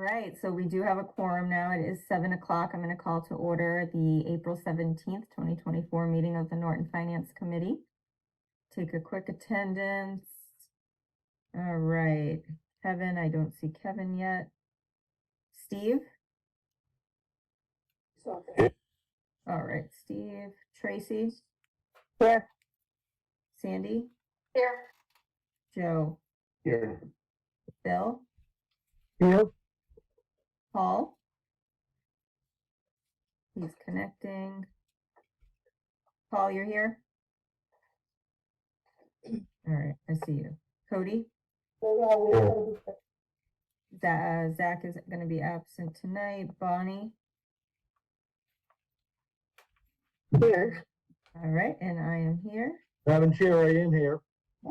right, so we do have a quorum now. It is 7 o'clock. I'm going to call to order the April 17th, 2024 meeting of the Norton Finance Committee. Take a quick attendance. All right, Kevin, I don't see Kevin yet. Steve? All right, Steve. Tracy? Here. Sandy? Here. Joe? Here. Bill? Here. Paul? He's connecting. Paul, you're here? All right, I see you. Cody? Zach is going to be absent tonight. Bonnie? Here. All right, and I am here. Madam Chair, I am here.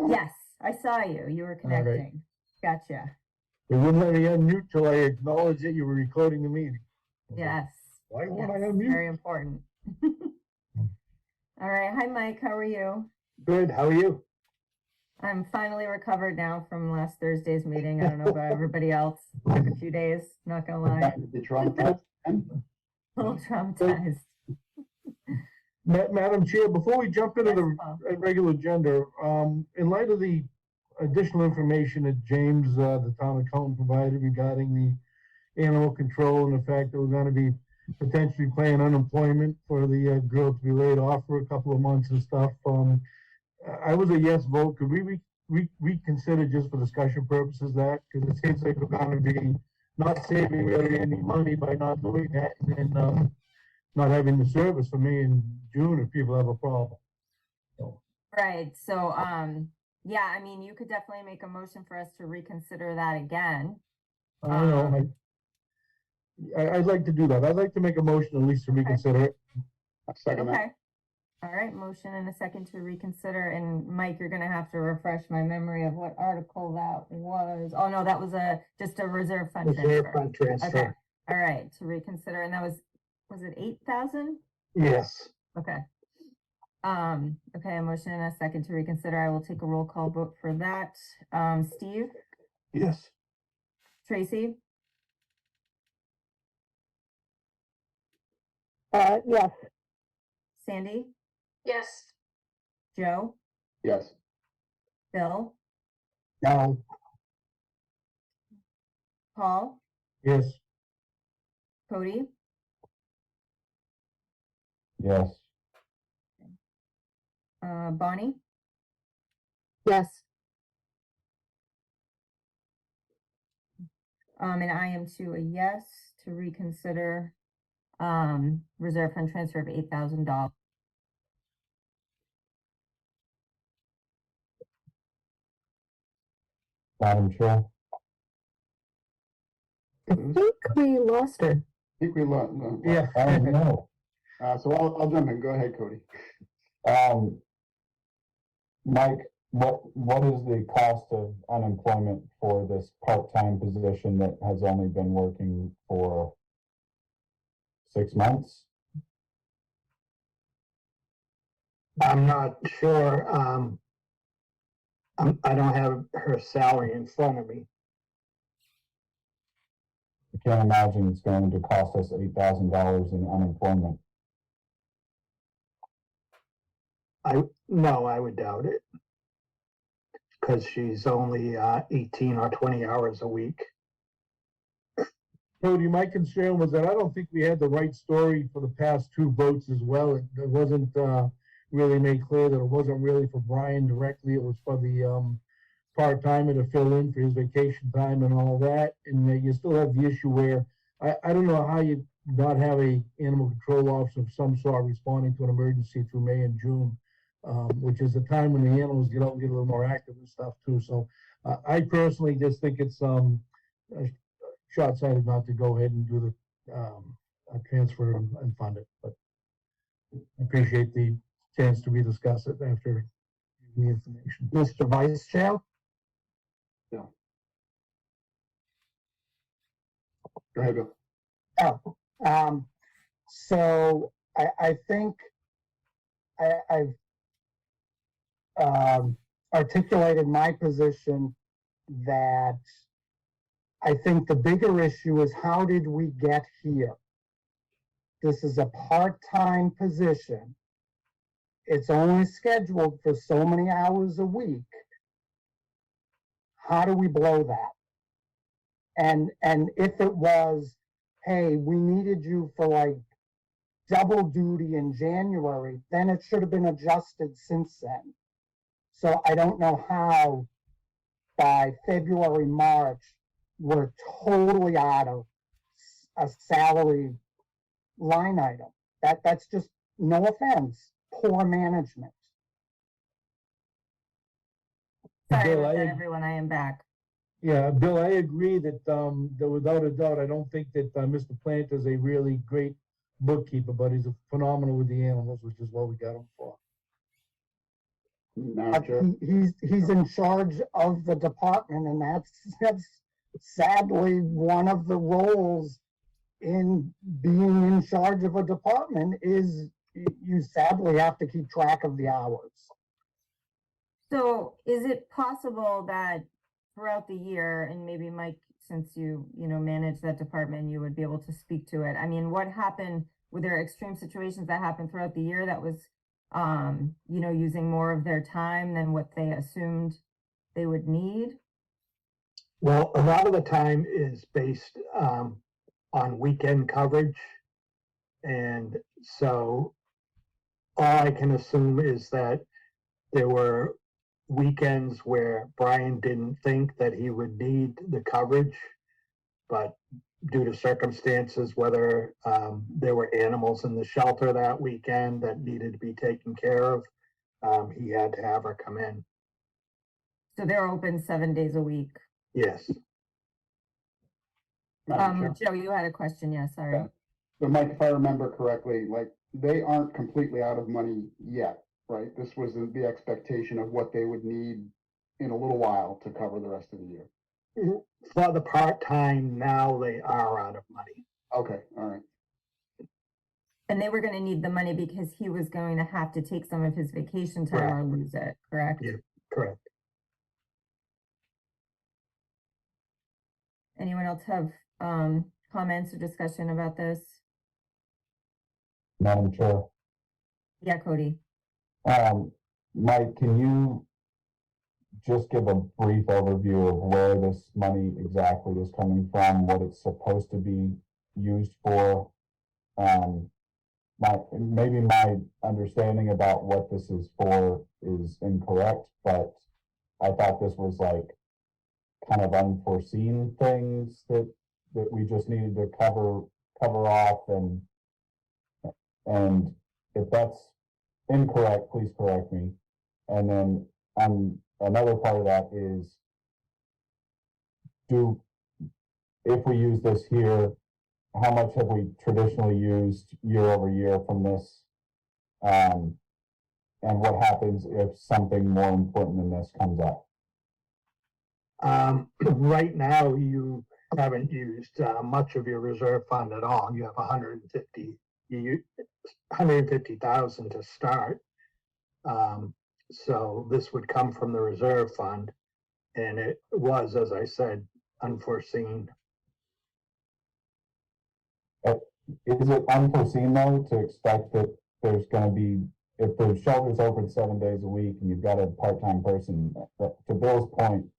Yes, I saw you. You were connecting. Gotcha. You wouldn't let me unmute till I acknowledged that you were recording the meeting. Yes. Why won't Yes, I unmute? very important. All right. Hi, Mike. How are you? Good. How are you? I'm finally recovered now from last Thursday's meeting. I don't know about everybody else. Took a few days, not gonna lie. A little traumatized. Madam Chair, before we jump into Yes, the Paul. regular agenda, in light of the additional information that James, the town accountant, provided regarding the animal control and the fact that we're going to be potentially paying unemployment for the girl to be laid off for a couple of months and stuff, I was a yes vote. Could we reconsider just for discussion purposes that? Because it seems like we're going to be not saving really any money by not doing that, and then not having the service for me in June if people have a problem. So. Right. So, yeah, I mean, you could definitely make a motion for us to reconsider that again. I don't know. I'd like to do that. I'd like to make a motion at least to reconsider it. Okay. All right. Motion and a second to reconsider. And Mike, you're going to have to refresh my memory of what article that was. Oh, no, that was just a reserve fund Reserve transfer. fund transfer. Okay. All right. To reconsider. And that was it 8,000? Yes. Okay. Okay, a motion and a second to reconsider. I will take a roll call vote for that. Steve? Yes. Tracy? Yes. Sandy? Yes. Joe? Yes. Bill? No. Paul? Yes. Cody? Yes. Bonnie? Yes. And I am too a yes to reconsider reserve fund transfer of $8,000. Madam Chair. I think we lost her. I think we lost. Yeah. I don't know. So I'll jump in. Go ahead, Cody. Mike, what is the cost of unemployment for this part-time position that has only been working for 6 months? I'm not sure. I don't have her salary in front of me. I can't imagine it's going to cost us $8,000 in unemployment. No, I would doubt it. Because she's only 18 or 20 hours a week. Cody, my concern was that I don't think we had the right story for the past two votes as well. It wasn't really made clear that it wasn't really for Brian directly. It was for the part-timer to fill in for his vacation time and all that. And you still have the issue where I don't know how you not have a animal control officer of some sort responding to an emergency through May and June, which is the time when the animals get out and get a little more active and stuff too. So I personally just think it's short-sighted not to go ahead and do the transfer and fund it. But I appreciate the chance to rediscuss it after the information. Mr. Vice Chair? Go ahead, Bill. So I think I've articulated my position that I think the bigger issue is how did we get here? This is a part-time position. It's only scheduled for so many hours a week. How do we blow that? And if it was, hey, we needed you for like double duty in January, then it should have been adjusted since then. So I don't know how by February, March, we're totally out of a salary line item. That's just, no offense, poor management. Sorry Bill, about I that, ag- everyone. I am back. Yeah, Bill, I agree that without a doubt, I don't think that Mr. Plant is a really great bookkeeper, but he's phenomenal with the animals, which is what we got him for. Madam Chair, He's in charge of the department, and that's sadly one of the roles in being in charge of a department is you sadly have to keep track of the hours. So is it possible that throughout the year, and maybe Mike, since you manage that department, you would be able to speak to it. I mean, what happened, were there extreme situations that happened throughout the year that was, using more of their time than what they assumed they would need? Well, a lot of the time is based on weekend coverage. And so all I can assume is that there were weekends where Brian didn't think that he would need the coverage, but due to circumstances, whether there were animals in the shelter that weekend that needed to be taken care of, he had to have her come in. So they're open 7 days a week. Yes. Madam Chair. Joe, you had a question. Yeah, sorry. Yeah. So Mike, if I remember correctly, like they aren't completely out of money yet, right? This was the expectation of what they would need in a little while to cover the rest of the year. For the part-time, now they are out of money. Okay, all right. And they were going to need the money because he was going to have to take some of his vacation time or lose it, correct? Yeah. Correct. Anyone else have comments or discussion about this? Madam Chair. Yeah, Cody. Mike, can you just give a brief overview of where this money exactly is coming from, what it's supposed to be used for? Maybe my understanding about what this is for is incorrect, but I thought this was like kind of unforeseen things that we just needed to cover off, and if that's incorrect, please correct me. And then another part of that is, if we use this here, how much have we traditionally used year over year from this? And what happens if something more important than this comes up? Right now, you haven't used much of your reserve fund at all. You have 150,000 to start. So this would come from the reserve fund, and it was, as I said, unforeseen. Is it unforeseen though to expect that there's going to be, if the shelter's open 7 days a week and you've got a part-time person, to Bill's point,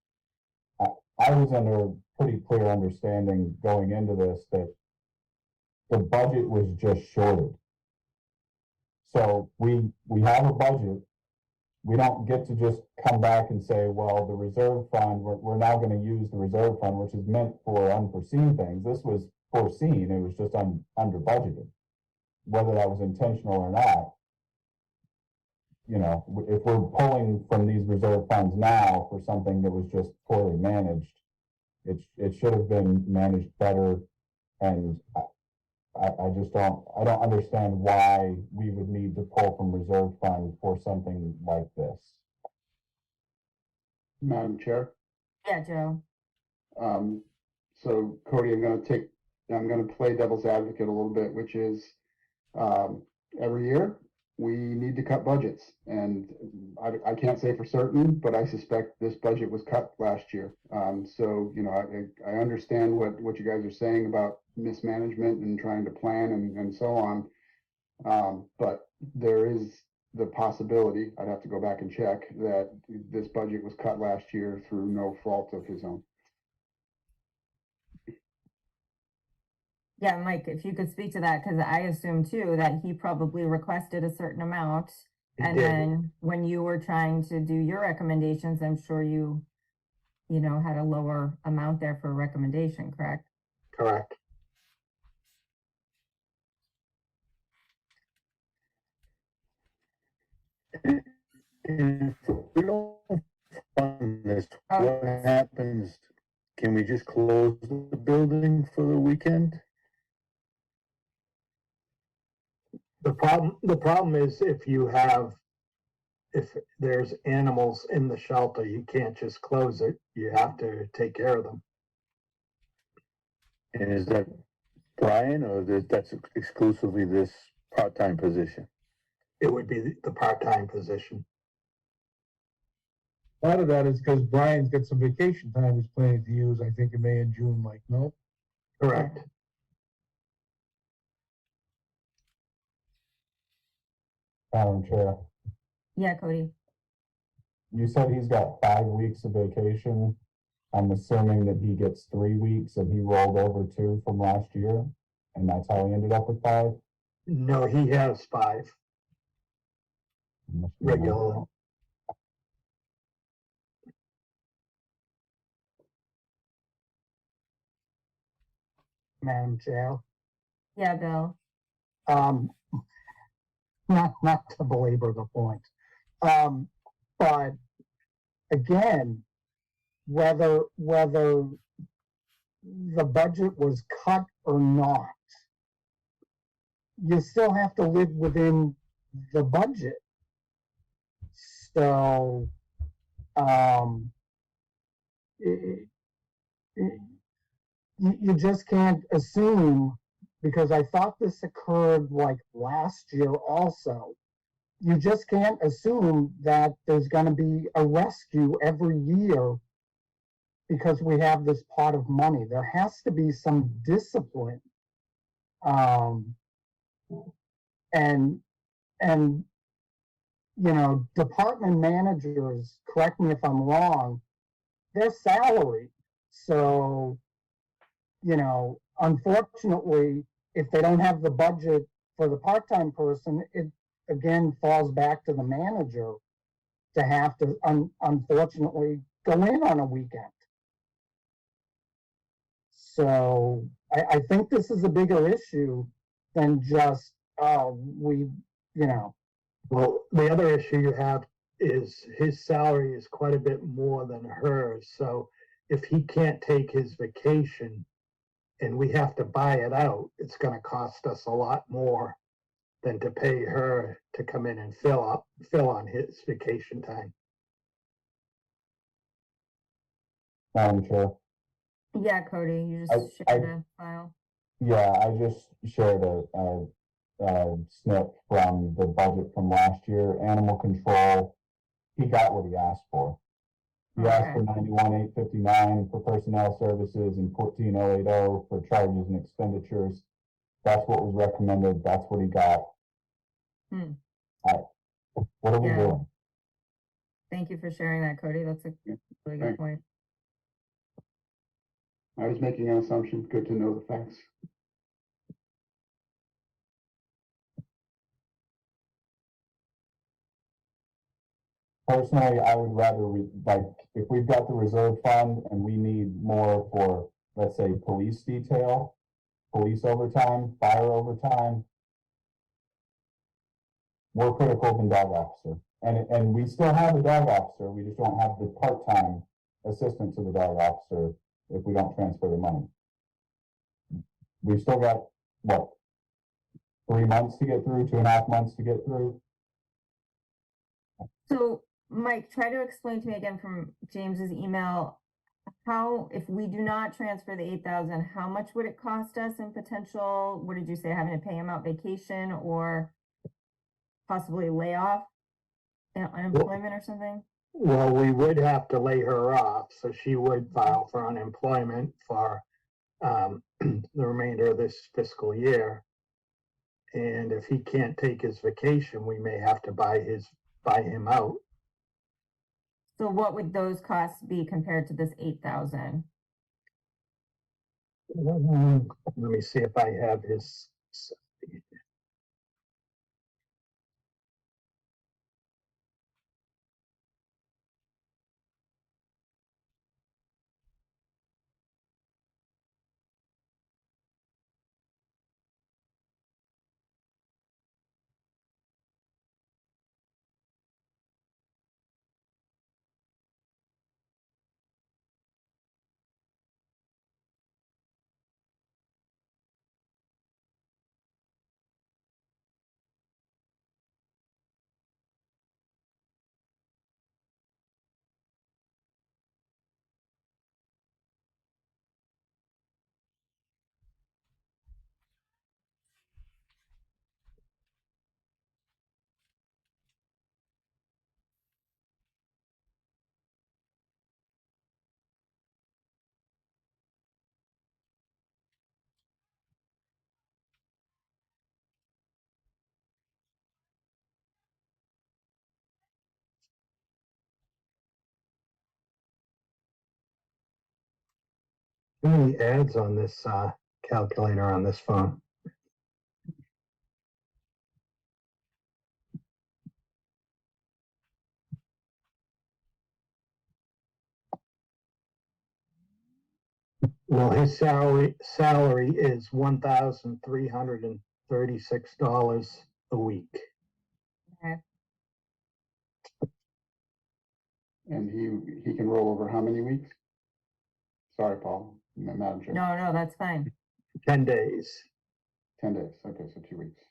I was under a pretty clear understanding going into this that the budget was just shorted. So we have a budget. We don't get to just come back and say, well, the reserve fund, we're now going to use the reserve fund, which is meant for unforeseen things. This was foreseen. It was just under budgeted. Whether that was intentional or not, if we're pulling from these reserve funds now for something that was just poorly managed, it should have been managed better. And I don't understand why we would need to pull from reserve fund for something like this. Madam Chair. Yeah, Joe. So Cody, I'm going to play devil's advocate a little bit, which is every year we need to cut budgets. And I can't say for certain, but I suspect this budget was cut last year. So, you know, I understand what you guys are saying about mismanagement and trying to plan and so on. But there is the possibility, I'd have to go back and check, that this budget was cut last year through no fault of his own. Yeah, Mike, if you could speak to that, because I assume too that he probably requested a certain amount. He And did. then when you were trying to do your recommendations, I'm sure you know, had a lower amount there for a recommendation, correct? Correct. If we don't fund this, Oh. what happens? Can we just close the building for the weekend? The problem is if there's animals in the shelter, you can't just close it. You have to take care of them. And is that Brian, or that's exclusively this part-time position? It would be the part-time position. Part of that is because Brian's got some vacation time he's planning to use, I think in May and June, Mike, no? Correct. Madam Chair, Yeah, Cody. you said he's got 5 weeks of vacation. I'm assuming that he gets 3 weeks and he rolled over 2 from last year, and that's how he ended up with 5. No, he has 5 regularly. Madam Chair. Yeah, Bill. Um, not to belabor the point. But again, whether the budget was cut or not, you still have to live within the budget. So, you just can't assume, because I thought this occurred like last year also. You just can't assume that there's going to be a rescue every year because we have this pot of money. There has to be some discipline. And you know, department managers, correct me if I'm wrong, they're salaried. So, you know, unfortunately, if they don't have the budget for the part-time person, it again falls back to the manager to have to unfortunately go in on a weekend. So I think this is a bigger issue than just, you know. Well, the other issue you have is his salary is quite a bit more than hers. So if he can't take his vacation and we have to buy it out, it's going to cost us a lot more than to pay her to come in and fill on his vacation time. Madam Chair. Yeah, Cody, you I- just shared a file. Yeah, I just shared a snip from the budget from last year. Animal control, he got what he asked for. He asked for 91,859 for personnel services and 14,080 for charges and expenditures. That's what was recommended. That's what he got. What are we Yeah. doing? Thank you for sharing that, Cody. That's a really good Thanks. point. I was making an assumption. Good to know the facts. Personally, I would rather if we've got the reserve fund and we need more for, let's say, police detail, police overtime, fire overtime, more critical than dog officer. And we still have a dog officer, we just don't have the part-time assistant to the dog officer if we don't transfer the money. We've still got, what, 3 months to get through, 2.5 months to get through? So, Mike, try to explain to me again from James's email, how, if we do not transfer the 8,000, how much would it cost us in potential, what did you say, having to pay him out vacation or? possibly layoff, unemployment or something? Well, we would have to lay her off, so she would file for unemployment for the remainder of this fiscal year. And if he can't take his vacation, we may have to buy him out. So what would those costs be compared to this 8,000? Let me see if I have his. How many ads on this calculator on this phone? Well, his salary is $1,336 a week. Okay. And he can roll over how many weeks? Sorry, Paul, Madam Chair. No, that's fine. 10 days. 10 days, okay, so 2 weeks.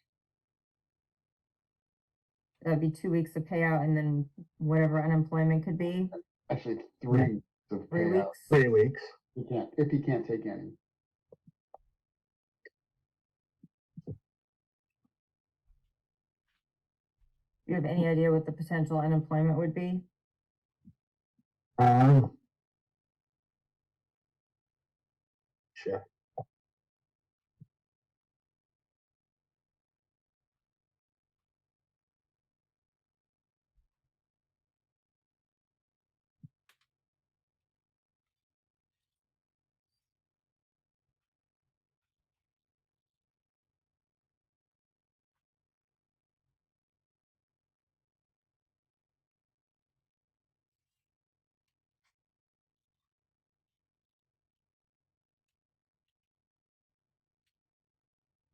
That'd be 2 weeks of payout and then whatever unemployment could be, Actually, 3 weeks of 3 payout. weeks. 3 weeks. If he can't take any. You have any idea what the potential unemployment would be? Sure.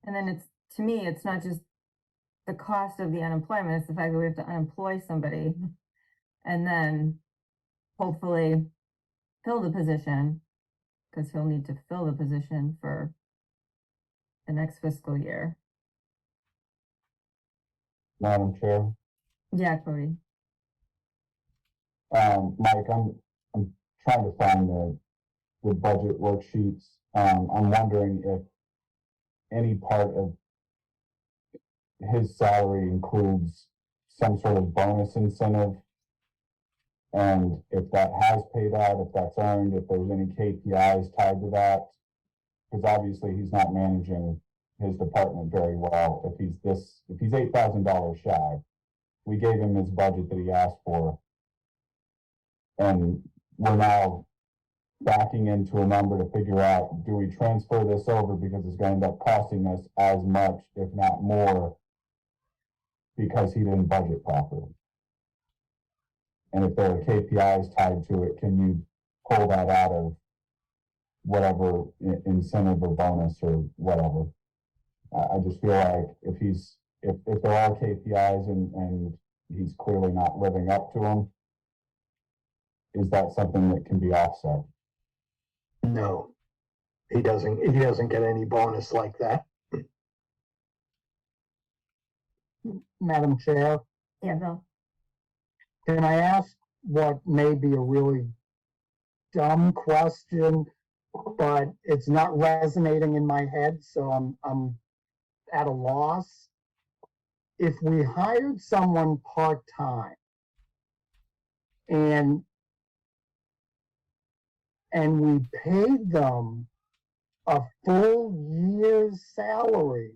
And then to me, it's not just the cost of the unemployment, it's the fact that we have to unemploy somebody and then hopefully fill the position, because he'll need to fill the position for the next fiscal year. Madam Chair. Yeah, Cody. Mike, I'm trying to find the budget worksheets. I'm wondering if any part of his salary includes some sort of bonus incentive. And if that has paid out, if that's earned, if there's any KPIs tied to that. Because obviously he's not managing his department very well. If he's $8,000 shy, we gave him his budget that he asked for. And we're now backing into a number to figure out, do we transfer this over because it's going to end up costing us as much, if not more, because he didn't budget properly? And if there are KPIs tied to it, can you pull that out of whatever incentive or bonus or whatever? I just feel like if there are KPIs and he's clearly not living up to them, is that something that can be offset? No, he doesn't get any bonus like that. Madam Chair, Yeah, Bill. can I ask what may be a really dumb question, but it's not resonating in my head, so I'm at a loss. if we hired someone part-time and we paid them a full year's salary,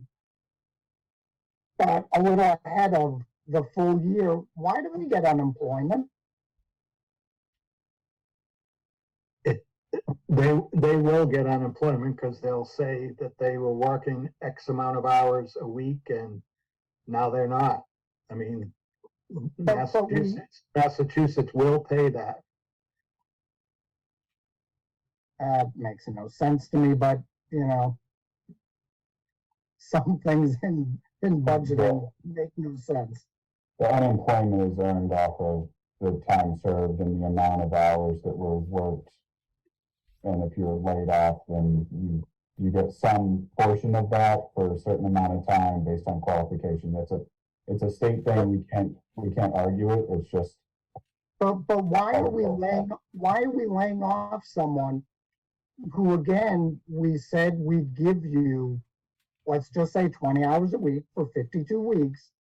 but a little ahead of the full year, why do we get unemployment? They will get unemployment because they'll say that they were working X amount of hours a week and now they're not. I mean, But Massachusetts will pay that. Makes no sense to me, but, you know, some things in budgeting make no sense. The unemployment is earned off of the time served and the amount of hours that were worked. And if you're laid off, then you get some portion of that for a certain amount of time based on qualification. It's a state thing. We can't argue it. It's just. But why are we laying off someone who, again, we said we'd give you, let's just say 20 hours a week for 52 weeks,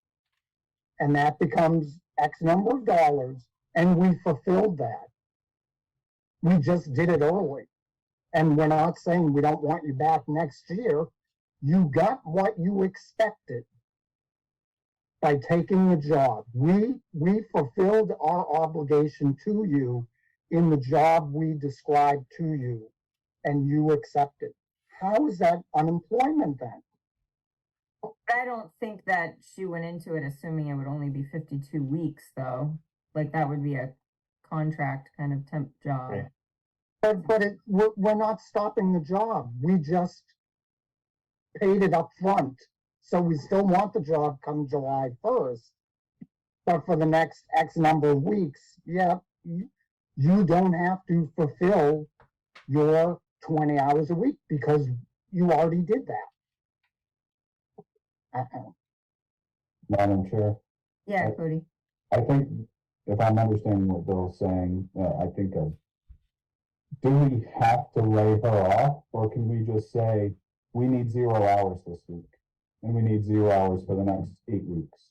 and that becomes X number of dollars, and we fulfilled that. We just did it early. And we're not saying we don't want you back next year. You got what you expected by taking the job. We fulfilled our obligation to you in the job we described to you, and you accepted. How is that unemployment then? I don't think that she went into it assuming it would only be 52 weeks, though. Like, that would be a contract kind of temp job. Right. But we're not stopping the job. We just paid it up front. So we still want the job come July 1st. But for the next X number of weeks, yeah, you don't have to fulfill your 20 hours a week because you already did that. Madam Chair, Yeah, Cody. I think if I'm understanding what Bill's saying, I think do we have to lay her off, or can we just say we need 0 hours this week and we need 0 hours for the next 8 weeks?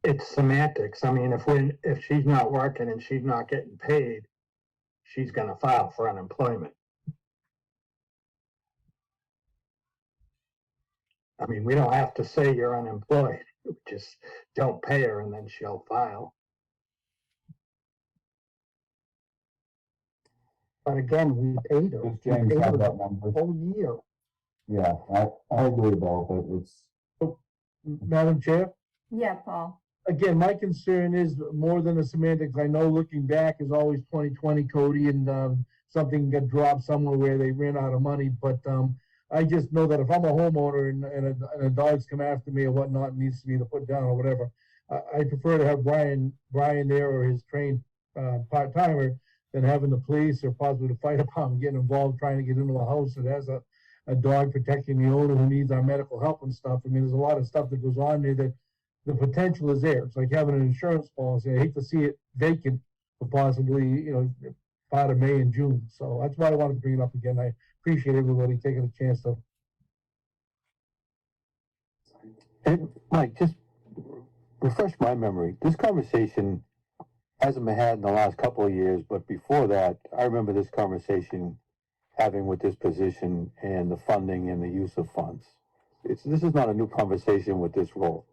It's semantics. I mean, if she's not working and she's not getting paid, she's gonna file for unemployment. I mean, we don't have to say you're unemployed. Just don't pay her and then she'll file. But again, we paid her. Does We James paid her have the that number? whole year. Yeah, I agree, Bill, but it's. Madam Chair? Yeah, Paul. Again, my concern is more than the semantics. I know looking back is always 2020, Cody, and something got dropped somewhere where they ran out of money. But I just know that if I'm a homeowner and a dog's come after me or whatnot, needs to be put down or whatever, I prefer to have Brian there or his trained part-timer than having the police or possibly the fire department getting involved trying to get into a house that has a dog protecting the owner who needs our medical help and stuff. I mean, there's a lot of stuff that goes on there that the potential is there. It's like having an insurance policy. I hate to see it vacant for possibly, part of May and June. So that's why I wanted to bring it up again. I appreciate everybody taking a chance to. And Mike, just refresh my memory. This conversation hasn't been had in the last couple of years, but before that, I remember this conversation having with this position and the funding and the use of funds. This is not a new conversation with this role.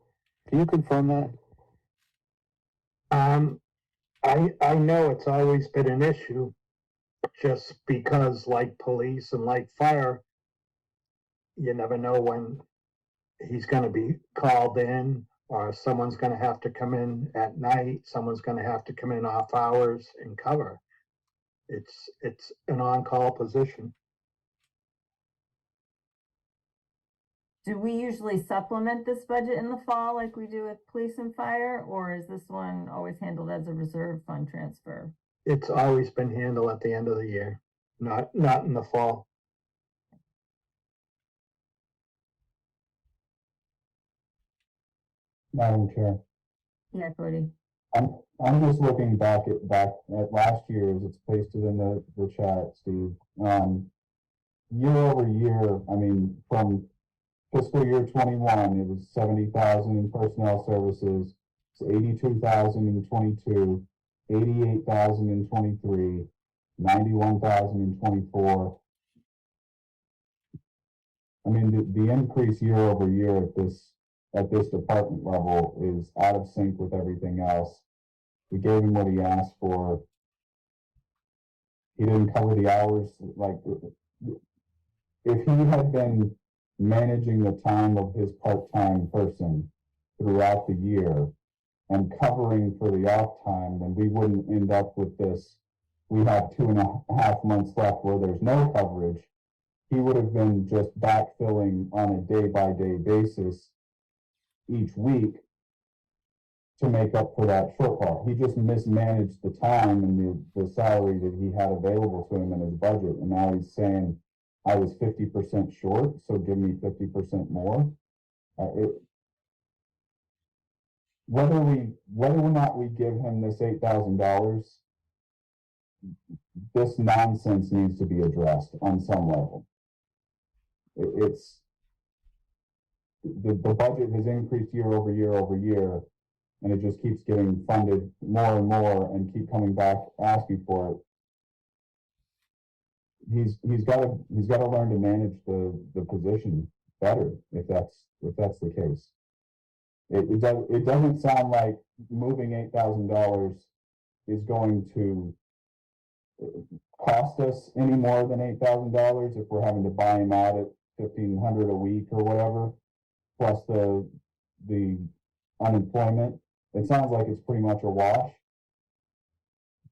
Can you confirm that? I know it's always been an issue just because like police and like fire, you never know when he's going to be called in or someone's going to have to come in at night. Someone's going to have to come in off hours and cover. It's an on-call position. Do we usually supplement this budget in the fall like we do with police and fire, or is this one always handled as a reserve fund transfer? It's always been handled at the end of the year, not in the fall. Madam Chair, Yeah, Cody. I'm just looking back at last year's. It's pasted in the chat, Steve. Year over year, I mean, from fiscal year 21, it was 70,000 in personnel services, it's 82,000 in 22, 88,000 in 23, 91,000 in 24. I mean, the increase year over year at this department level is out of sync with everything else. We gave him what he asked for. He didn't cover the hours. Like, if he had been managing the time of his part-time person throughout the year and covering for the off time, then we wouldn't end up with this. We have 2.5 months left where there's no coverage. He would have been just backfilling on a day-by-day basis each week to make up for that shortfall. He just mismanaged the time and the salary that he had available to him in his budget. And now he's saying, I was 50% short, so give me 50% more. Whether or not we give him this $8,000, this nonsense needs to be addressed on some level. It's the budget has increased year over year over year, and it just keeps getting funded more and more and keep coming back asking for it. He's got to learn to manage the position better if that's the case. It doesn't sound like moving $8,000 is going to cost us any more than $8,000 if we're having to buy him out at $1,500 a week or whatever, plus the unemployment. It sounds like it's pretty much a wash,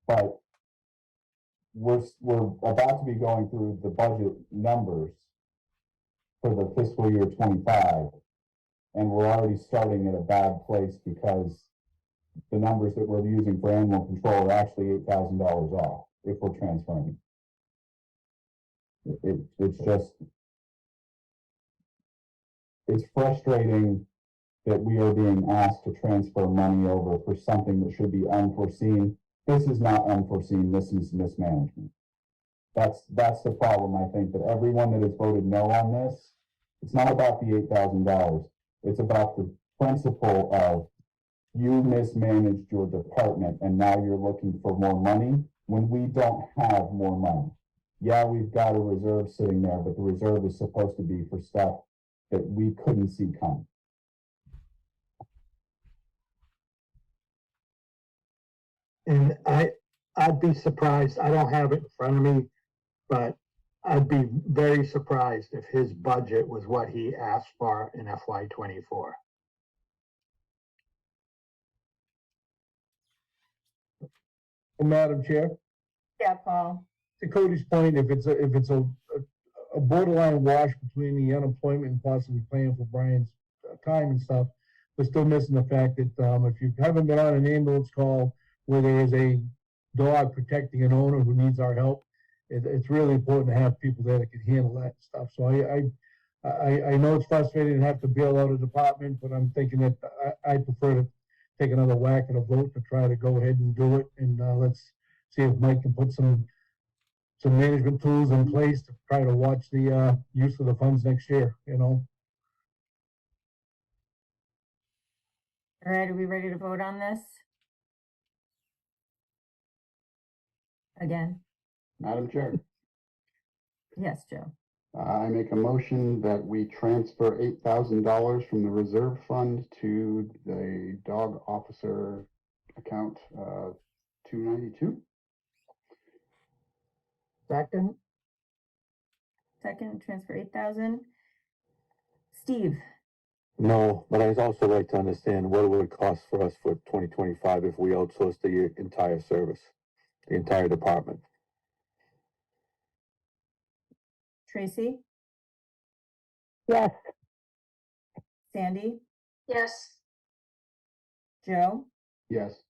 but we're about to be going through the budget numbers for the fiscal year 25, and we're already starting at a bad place because the numbers that we're using for animal control are actually $8,000 off if we're transferring. It's frustrating that we are being asked to transfer money over for something that should be unforeseen. This is not unforeseen, this is mismanagement. That's the problem, I think, that everyone that has voted no on this, it's not about the $8,000. It's about the principle of you mismanaged your department and now you're looking for more money when we don't have more money. Yeah, we've got a reserve sitting there, but the reserve is supposed to be for stuff that we couldn't see coming. And I'd be surprised, I don't have it in front of me, but I'd be very surprised if his budget was what he asked for in FY '24. Madam Chair, Yeah, Paul. to Cody's point, if it's a borderline wash between the unemployment and possibly paying for Brian's time and stuff, we're still missing the fact that if you haven't been on an ambulance call where there is a dog protecting an owner who needs our help, it's really important to have people there that can handle that stuff. So I know it's frustrating to have to bail out a department, but I'm thinking that I prefer to take another whack at a vote to try to go ahead and do it. And let's see if Mike can put some management tools in place to try to watch the use of the funds next year, you know. All right, are we ready to vote on this? Again, Madam Chair, yes, Joe. I make a motion that we transfer $8,000 from the reserve fund to the dog officer account 292. Second, Second, transfer 8,000. Steve, No, but I'd also like to understand what it would cost for us for 2025 if we outsourced the entire service, the entire department. Tracy, Yes. Sandy, Yes. Joe, Yes.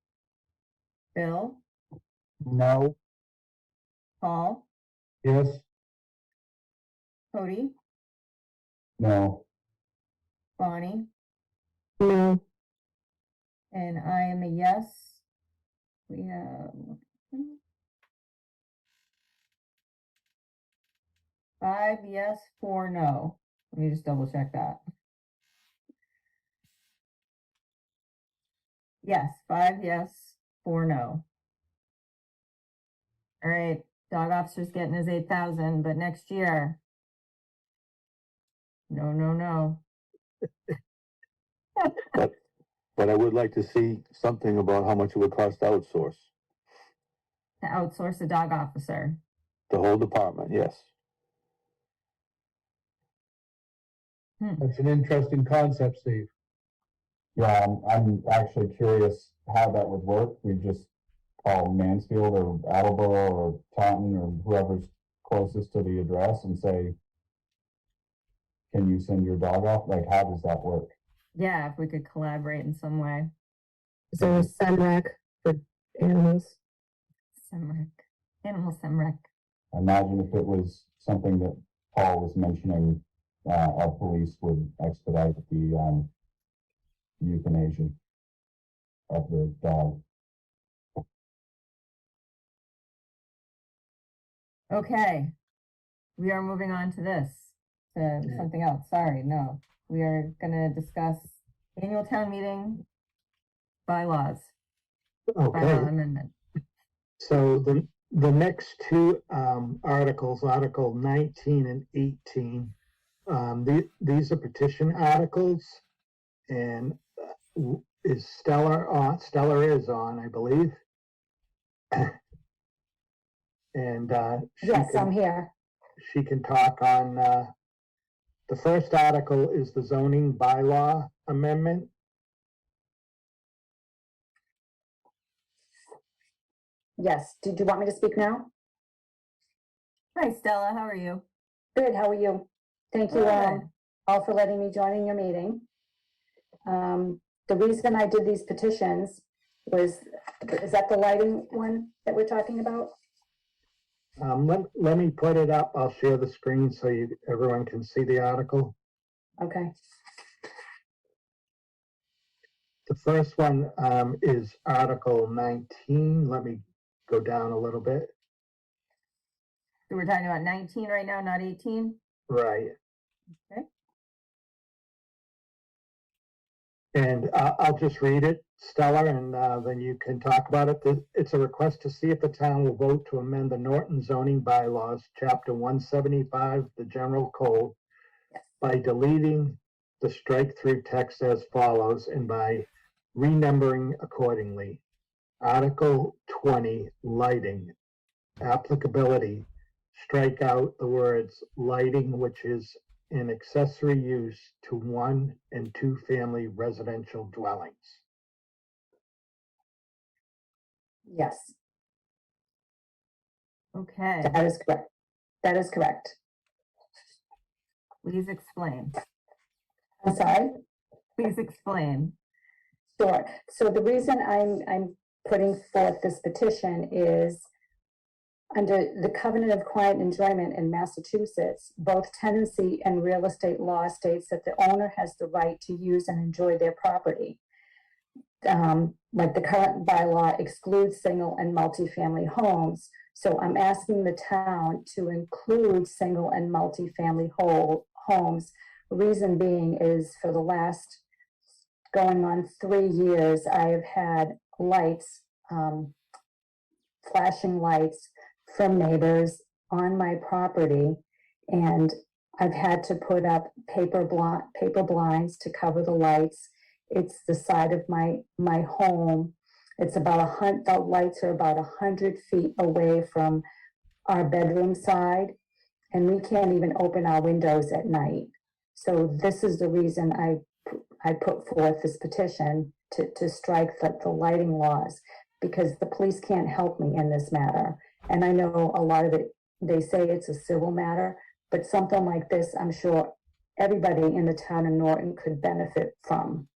Bill, no, Paul, Yes, Cody, No, Bonnie, No. and I am a yes. We have 5 yes, 4 no. Let me just double check that. Yes, 5 yes, 4 no. All right, dog officer's getting his 8,000, but next year. No, no, no. But I would like to see something about how much it would cost to outsource To outsource a dog officer. the whole department, yes. That's an interesting concept, Steve. Yeah, I'm actually curious how that would work. We just call Mansfield or Attleboro or Taunton or whoever's closest to the address and say, can you send your dog off? Like, how does that work? Yeah, if we could collaborate in some way. Is there a SEMRAC for animals? SEMREC, animal SEMREC. I imagine if it was something that Paul was mentioning, our police would expedite the euthanasia of the dog. Okay, we are moving on to this, to something else. Sorry, no. We are gonna discuss annual town meeting bylaws, bylaw Okay, amendment. so the next two articles, Article 19 and 18, these are petition articles, and is Stella on? Stella is on, I believe. And Yes, I'm here. she can talk on, the first article is the zoning bylaw amendment. Yes. Did you want me to speak now? Hi, Stella, how are you? Good, how are you? Thank you, Good. all for letting me join in your meeting. The reason I did these petitions was, is that the lighting one that we're talking about? Let me put it up. I'll share the screen so everyone can see the article. Okay, The first one is Article 19. Let me go down a little bit. So we're talking about 19 right now, not 18? Right. Okay. And I'll just read it, Stella, and then you can talk about it. It's a request to see if the town will vote to amend the Norton zoning bylaws, Chapter 175, the general code, by deleting the strike-through text as follows and by renumbering accordingly. Article 20, lighting, applicability, strike out the words lighting, which is an accessory use to 1 and 2 family residential dwellings. yes, Okay, that is correct. That is correct. please explain. I'm sorry? Please explain. Sure. So the reason I'm putting forth this petition is under the covenant of quiet enjoyment in Massachusetts, both tenancy and real estate law states that the owner has the right to use and enjoy their property. Like the current bylaw excludes single and multifamily homes. So I'm asking the town to include single and multifamily homes. Reason being is for the last going on 3 years, I have had lights, flashing lights from neighbors on my property, and I've had to put up paper blinds to cover the lights. It's the side of my home. It's about the lights are about 100 feet away from our bedroom side, and we can't even open our windows at night. So this is the reason I put forth this petition to strike the lighting laws, because the police can't help me in this matter. And I know a lot of it, they say it's a civil matter, but something like this, I'm sure everybody in the town of Norton could benefit from.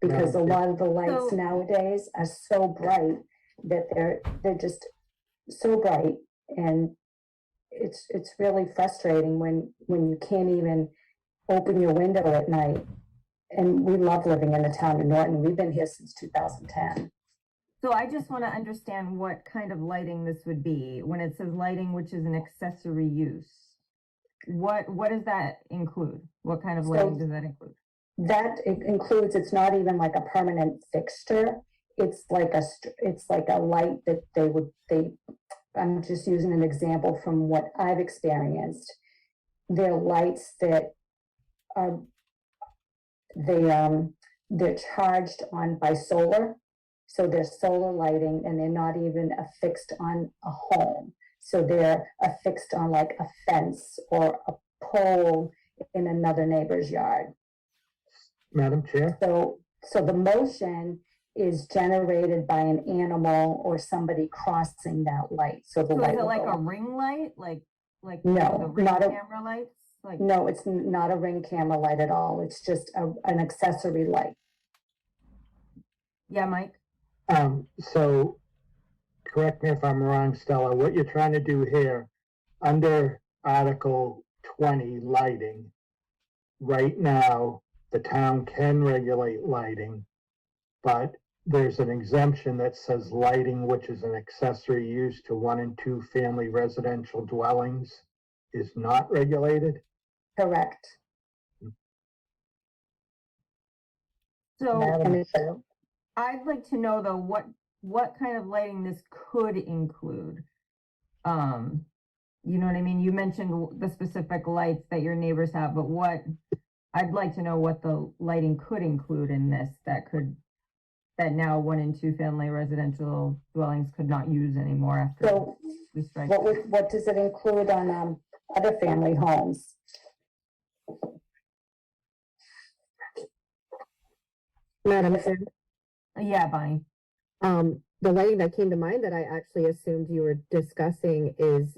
Because a lot of the lights So- nowadays are so bright that they're just so bright, and it's really frustrating when you can't even open your window at night. And we love living in the town of Norton. We've been here since 2010. So I just want to understand what kind of lighting this would be when it says lighting, which is an accessory use. what does that include? What kind of So- lighting does that include? That it includes, it's not even like a permanent fixture. It's like it's like a light that I'm just using an example from what I've experienced. They're lights that are, they're charged on by solar. So they're solar lighting and they're not even affixed on a home. So they're affixed on like a fence or a pole in another neighbor's yard. Madam Chair? So the motion is generated by an animal or somebody crossing that light. So the So light is it will like go a on. ring light, like No, the ring not a- camera lights? Like, No, it's not a ring camera light at all. It's just an accessory light. yeah, Mike? So, correct me if I'm wrong, Stella, what you're trying to do here, under Article 20, lighting, right now, the town can regulate lighting, but there's an exemption that says lighting, which is an accessory use to 1 and 2 family residential dwellings, is not regulated. Correct. So And Madam it's, Chair, I'd like to know though, what kind of lighting this could include? You know what I mean? You mentioned the specific lights that your neighbors have, but I'd like to know what the lighting could include in this that now 1 and 2 family residential dwellings could not use anymore after so we strike. what does it include on other family homes? Madam Chair, Yeah, Bonnie. the lighting that came to mind that I actually assumed you were discussing is,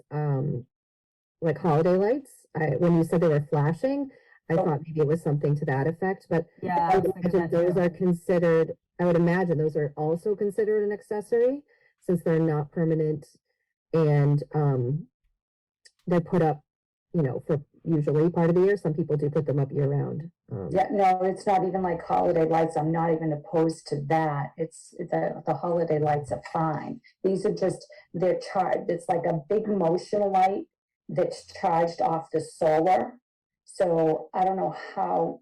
like holiday lights. When you said they were flashing, I Oh. thought maybe it was something to that effect, but Yeah, I I would was thinking imagine that those too. are considered, I would imagine those are also considered an accessory since they're not permanent and, they're put up, for usually part of the year. Some people do put them up year round. Yeah, no, it's not even like holiday lights. I'm not even opposed to that. It's the holiday lights are fine. These are just, they're charged. It's like a big motion light that's charged off the solar. So I don't know how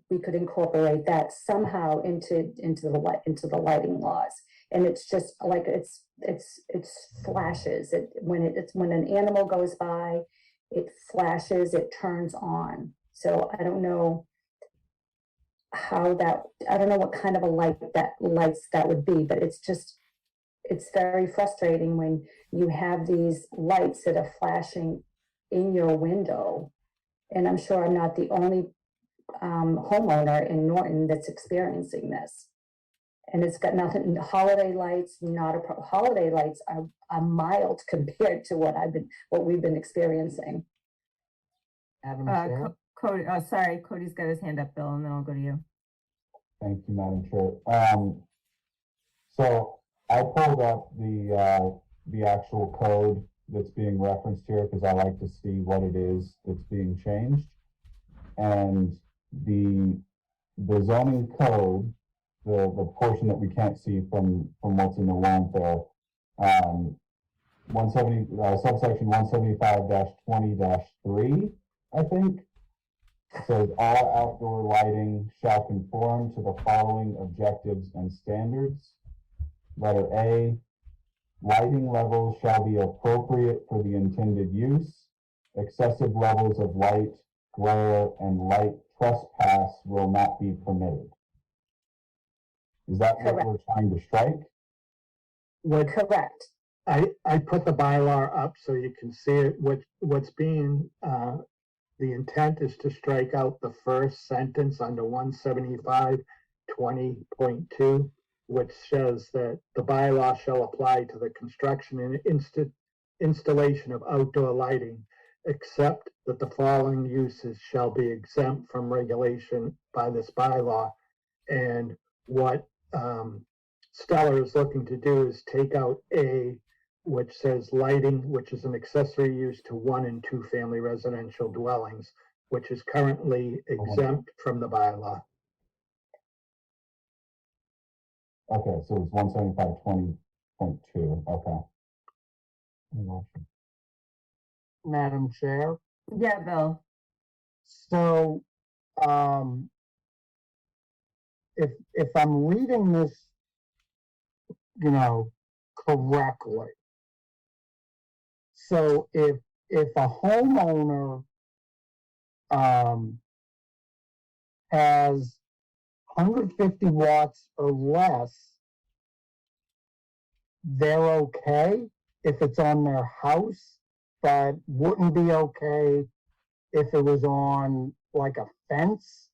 we could incorporate that somehow into the lighting laws. And it's just like it's flashes. When an animal goes by, it flashes, it turns on. So I don't know what kind of a lights that would be, but it's very frustrating when you have these lights that are flashing in your window. And I'm sure I'm not the only homeowner in Norton that's experiencing this. And it's got nothing, holiday lights are mild compared to what we've been experiencing. Madam Chair, Cody, sorry, Cody's got his hand up, Bill, and then I'll go to you. Thank you, Madam Chair. So I pulled up the actual code that's being referenced here because I like to see what it is that's being changed. And the zoning code, the portion that we can't see from what's in the warrant there, 170 subsection 175-20-3, I think, says all outdoor lighting shall conform to the following objectives and standards. Letter A, lighting levels shall be appropriate for the intended use. Excessive levels of light, glare, and light trespass will not be permitted. Is that what Correct. we're trying to strike? Correct. I put the bylaw up so you can see it, what's being, the intent is to strike out the first sentence under 175-20.2, which says that the bylaw shall apply to the construction and installation of outdoor lighting, except that the following uses shall be exempt from regulation by this bylaw. And what Stella is looking to do is take out A, which says lighting, which is an accessory use to 1 and 2 family residential dwellings, which is currently exempt from the bylaw. Okay, so it's 175-20.2, okay. Madam Chair, Yeah, Bill. So, if I'm reading this, correctly, so if a homeowner, has 150 watts or less, they're okay if it's on their house, but wouldn't be okay if it was on like a fence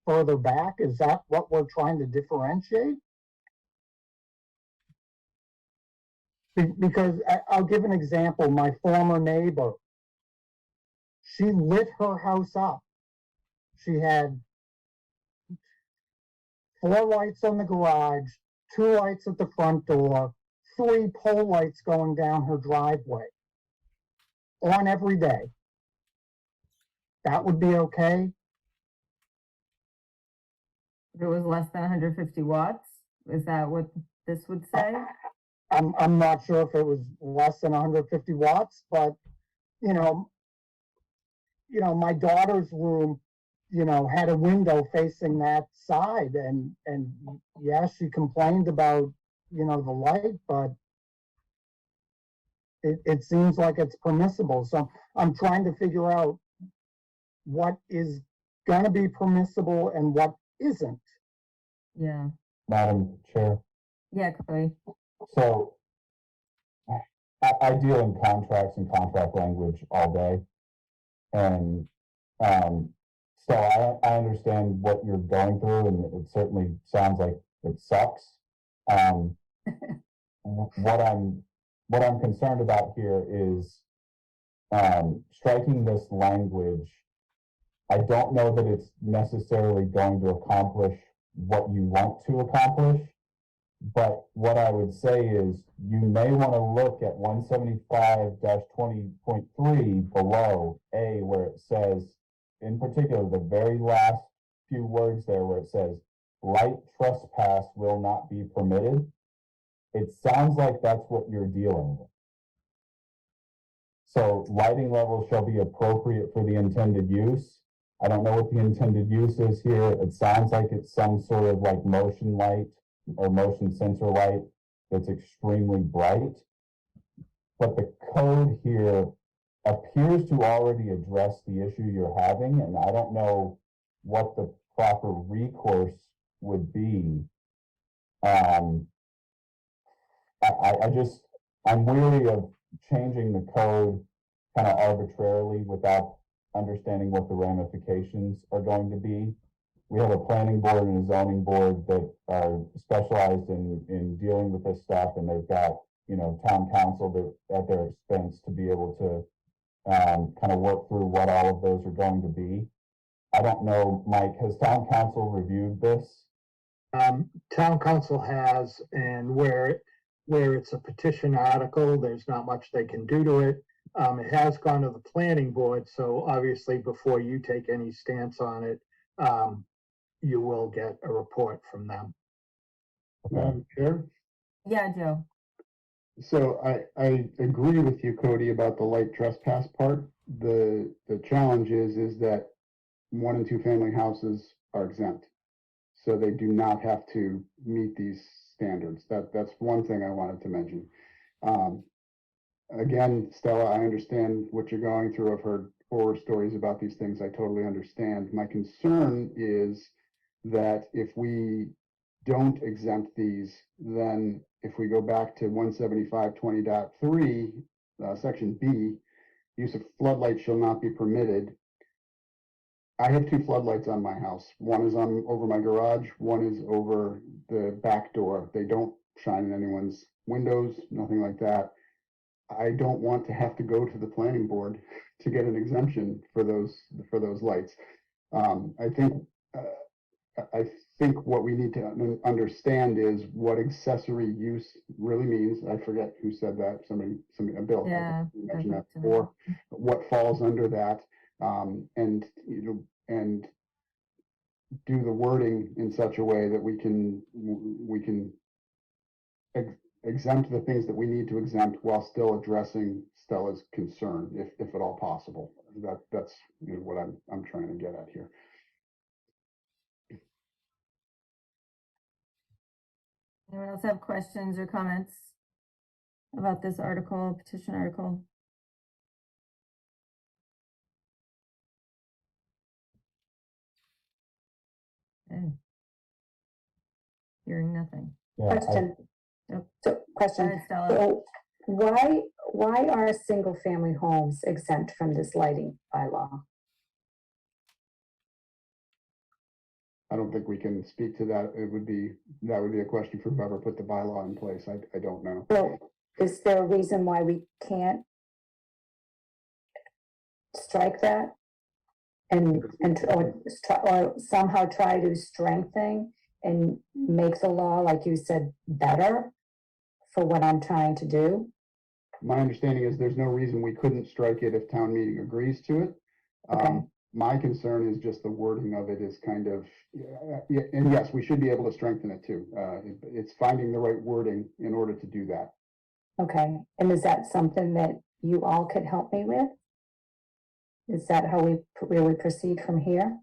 further back? Is that what we're trying to differentiate? Because I'll give an example. My former neighbor, she lit her house up. She had 4 lights on the garage, 2 lights at the front door, 3 pole lights going down her driveway on every day. That would be okay? If it was less than 150 watts, is that what this would say? I'm not sure if it was less than 150 watts, but you know, my daughter's room, had a window facing that side, and yeah, she complained about, the light, but it seems like it's permissible. So I'm trying to figure out what is gonna be permissible and what isn't. Yeah. Madam Chair. Yeah, Chloe. So I deal in contracts and contract language all day. And so I understand what you're going through, and it certainly sounds like it sucks. What I'm concerned about here is striking this language. I don't know that it's necessarily going to accomplish what you want to accomplish. But what I would say is you may want to look at 175-20.3 below A, where it says, in particular, the very last few words there where it says, light trespass will not be permitted. It sounds like that's what you're dealing with. So lighting levels shall be appropriate for the intended use. I don't know what the intended use is here. It sounds like it's some sort of like motion light or motion sensor light that's extremely bright. But the code here appears to already address the issue you're having, and I don't know what the proper recourse would be. I'm weary of changing the code kind of arbitrarily without understanding what the ramifications are going to be. We have a planning board and a zoning board that are specialized in dealing with this stuff, and they've got, town council that at their expense to be able to kind of work through what all of those are going to be. I don't know, Mike, has town council reviewed this? Town council has, and where it's a petition article, there's not much they can do to it. It has gone to the planning board, so obviously before you take any stance on it, you will get a report from them. Madam Chair? Yeah, Joe. So I agree with you, Cody, about the light trespass part. The challenge is that 1 and 2 family houses are exempt. So they do not have to meet these standards. That's one thing I wanted to mention. Again, Stella, I understand what you're going through. I've heard horror stories about these things. I totally understand. My concern is that if we don't exempt these, then if we go back to 175-20.3, section B, use of floodlights shall not be permitted. I have 2 floodlights on my house. One is on over my garage, one is over the back door. They don't shine in anyone's windows, nothing like that. I don't want to have to go to the planning board to get an exemption for those lights. I think what we need to understand is what accessory use really means. I forget who said that. Somebody, Bill. Yeah, mentioned that before. What falls under that, and do the wording in such a way that we can exempt the things that we need to exempt while still addressing Stella's concern, if at all possible. That's what I'm trying to get at here. Anyone else have questions or comments about this article, petition article? Okay. Hearing nothing. Yeah, I- Question. Yep. So, Go question. ahead, Stella. So why are single family homes exempt from this lighting bylaw? I don't think we can speak to that. That would be a question for whoever put the bylaw in place. I don't know. Well, is there a reason why we can't strike that? Or somehow try to strengthen and make the law, like you said, better for what I'm trying to do? My understanding is there's no reason we couldn't strike it if town meeting agrees to it. Okay. My concern is just the wording of it is kind of, yeah, and yes, we should be able to strengthen it too. It's finding the right wording in order to do that. Okay, and is that something that you all could help me with? Is that how we really proceed from here?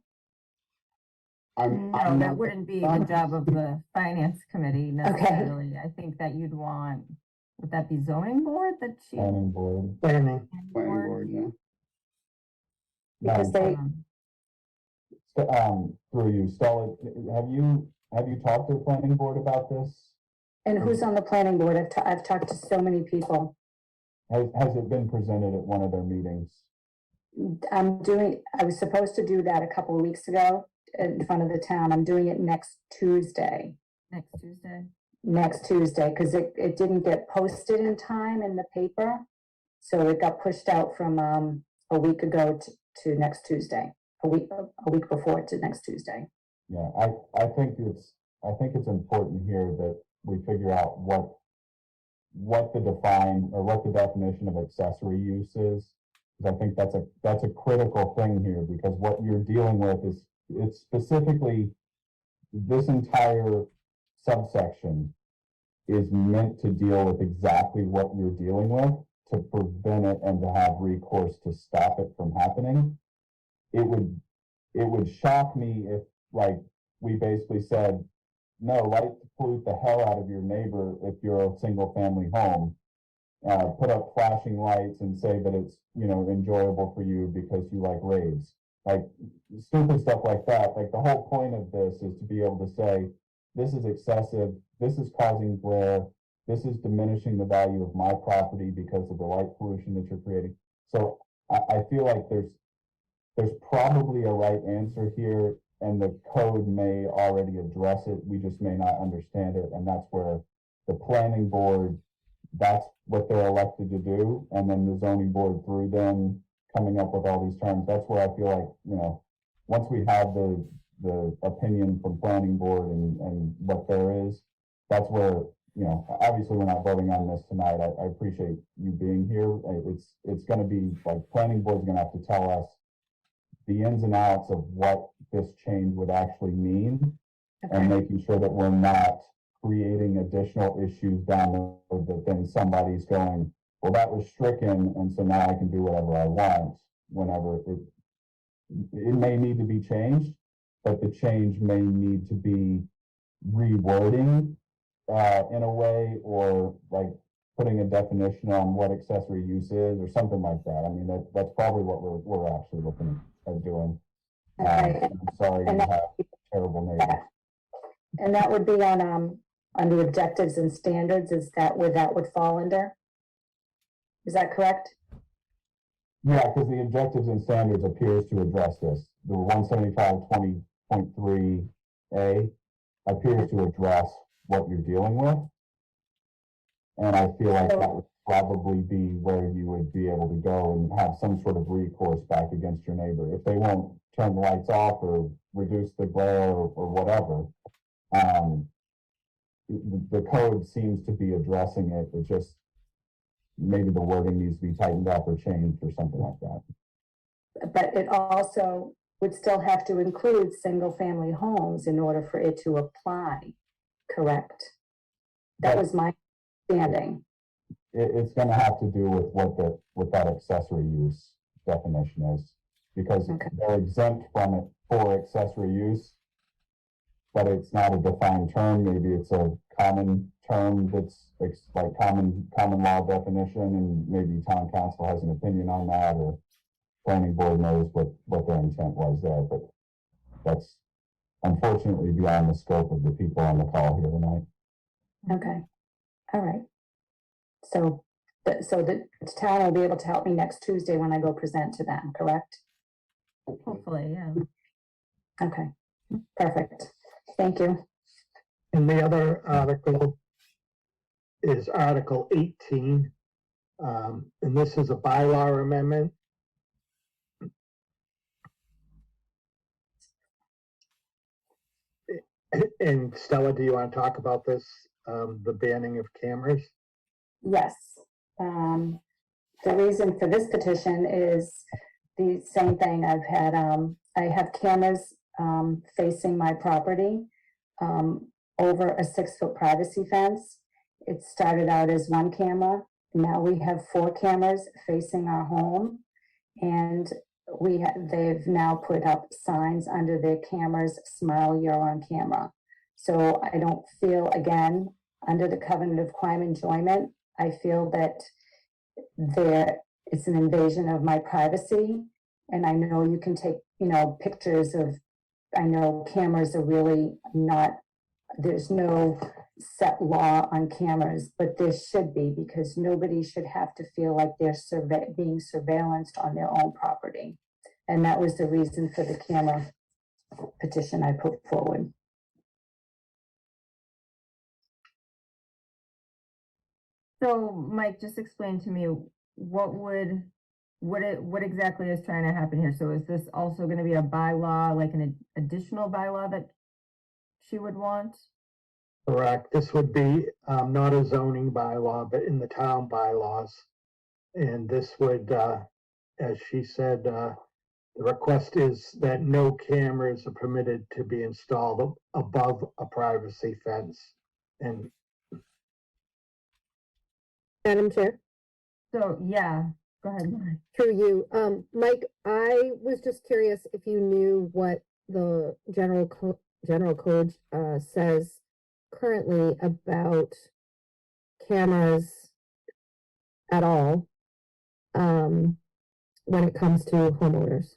I'm No, that not- wouldn't be the job of the finance committee necessarily. I think that you'd want, would that be zoning board that she? planning board. Planning. Planning board, yeah. Because they, Through you, Stella, have you talked to the planning board about this? and who's on the planning board? I've talked to so many people. Has it been presented at one of their meetings? I was supposed to do that a couple of weeks ago in front of the town. I'm doing it next Tuesday. Next Tuesday. Because it didn't get posted in time in the paper. So it got pushed out from a week ago to next Tuesday, a week before to next Tuesday. Yeah, I think it's important here that we figure out what the definition of accessory use is. Because I think that's a critical thing here, because what you're dealing with is, it's specifically, this entire subsection is meant to deal with exactly what you're dealing with, to prevent it and to have recourse to stop it from happening. It would shock me if, like, we basically said, no, light pollute the hell out of your neighbor if you're a single family home. Put up flashing lights and say that it's, enjoyable for you because you like raves. Like, stupid stuff like that. Like, the whole point of this is to be able to say, this is excessive, this is causing glare, this is diminishing the value of my property because of the light pollution that you're creating. So I feel like there's probably a right answer here, and the code may already address it. We just may not understand it, and that's where the planning board, that's what they're elected to do, and then the zoning board through them coming up with all these terms. That's where I feel like, once we have the opinion from planning board and what there is, that's where, obviously we're not voting on this tonight. I appreciate you being here. It's going to be like, planning board's going to have to tell us the ins and outs of what this change would actually mean, and making sure that we're not creating additional issues down the road that then somebody's going, well, that was stricken, and so now I can do whatever I want whenever it may need to be changed, but the change may need to be rewording in a way, or like putting a definition on what accessory use is or something like that. I mean, that's probably what we're actually looking at doing. I'm sorry you have terrible neighbors. And that would be on under objectives and standards. Is that where that would fall under? Is that correct? Yeah, because the objectives and standards appears to address this. The 175-20.3A appears to address what you're dealing with. And I feel like that would probably be where you would be able to go and have some sort of recourse back against your neighbor. If they won't turn the lights off or reduce the glare or whatever, the code seems to be addressing it. It just, maybe the wording needs to be tightened up or changed or something like that. But it also would still have to include single family homes in order for it to apply, correct? That was my understanding. It's going to have to do with what that accessory use definition is, because Okay. they're exempt from it for accessory use, but it's not a defined term. Maybe it's a common term that's like common law definition, and maybe town council has an opinion on that, or planning board knows what their intent was there, but that's unfortunately beyond the scope of the people on the call here tonight. Okay, all right. So, the town will be able to help me next Tuesday when I go present to them, correct? Hopefully, yeah. Okay, perfect. Thank you. And the other article is Article 18. And this is a bylaw amendment. And Stella, do you want to talk about this, the banning of cameras? Yes. The reason for this petition is the same thing. I have cameras facing my property over a 6-foot privacy fence. It started out as one camera. Now we have 4 cameras facing our home, and they've now put up signs under their cameras, "Smile, you're on camera." So I don't feel, again, under the covenant of crime enjoyment, I feel that it's an invasion of my privacy. And I know you can take, pictures of, I know cameras are really not, there's no set law on cameras, but there should be, because nobody should have to feel like they're being surveillanced on their own property. And that was the reason for the camera petition I put forward. So, Mike, just explain to me what exactly is trying to happen here? So is this also gonna be a bylaw, like an additional bylaw that she would want? Correct. This would be not a zoning bylaw, but in the town bylaws. And this would, as she said, the request is that no cameras are permitted to be installed above a privacy fence. And Madam Chair, So, yeah, go ahead, Laurie. through you, Mike, I was just curious if you knew what the general code says currently about cameras at all, when it comes to homeowners.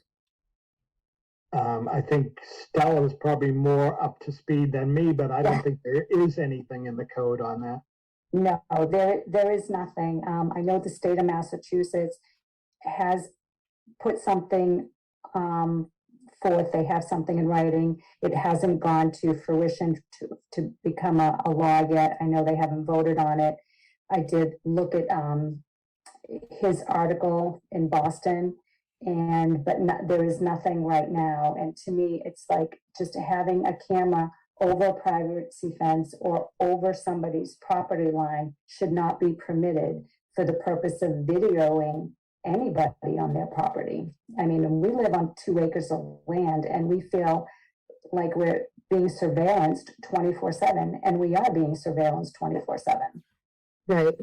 I think Stella is probably more up to speed than me, but I don't think there is anything in the code on that. No, there is nothing. I know the state of Massachusetts has put something forth. They have something in writing. It hasn't gone to fruition to become a law yet. I know they haven't voted on it. I did look at his article in Boston, but there is nothing right now. And to me, it's like just having a camera over a privacy fence or over somebody's property line should not be permitted for the purpose of videoing anybody on their property. I mean, we live on 2 acres of land and we feel like we're being surveillanced 24/7, and we are being surveillanced 24/7. Right.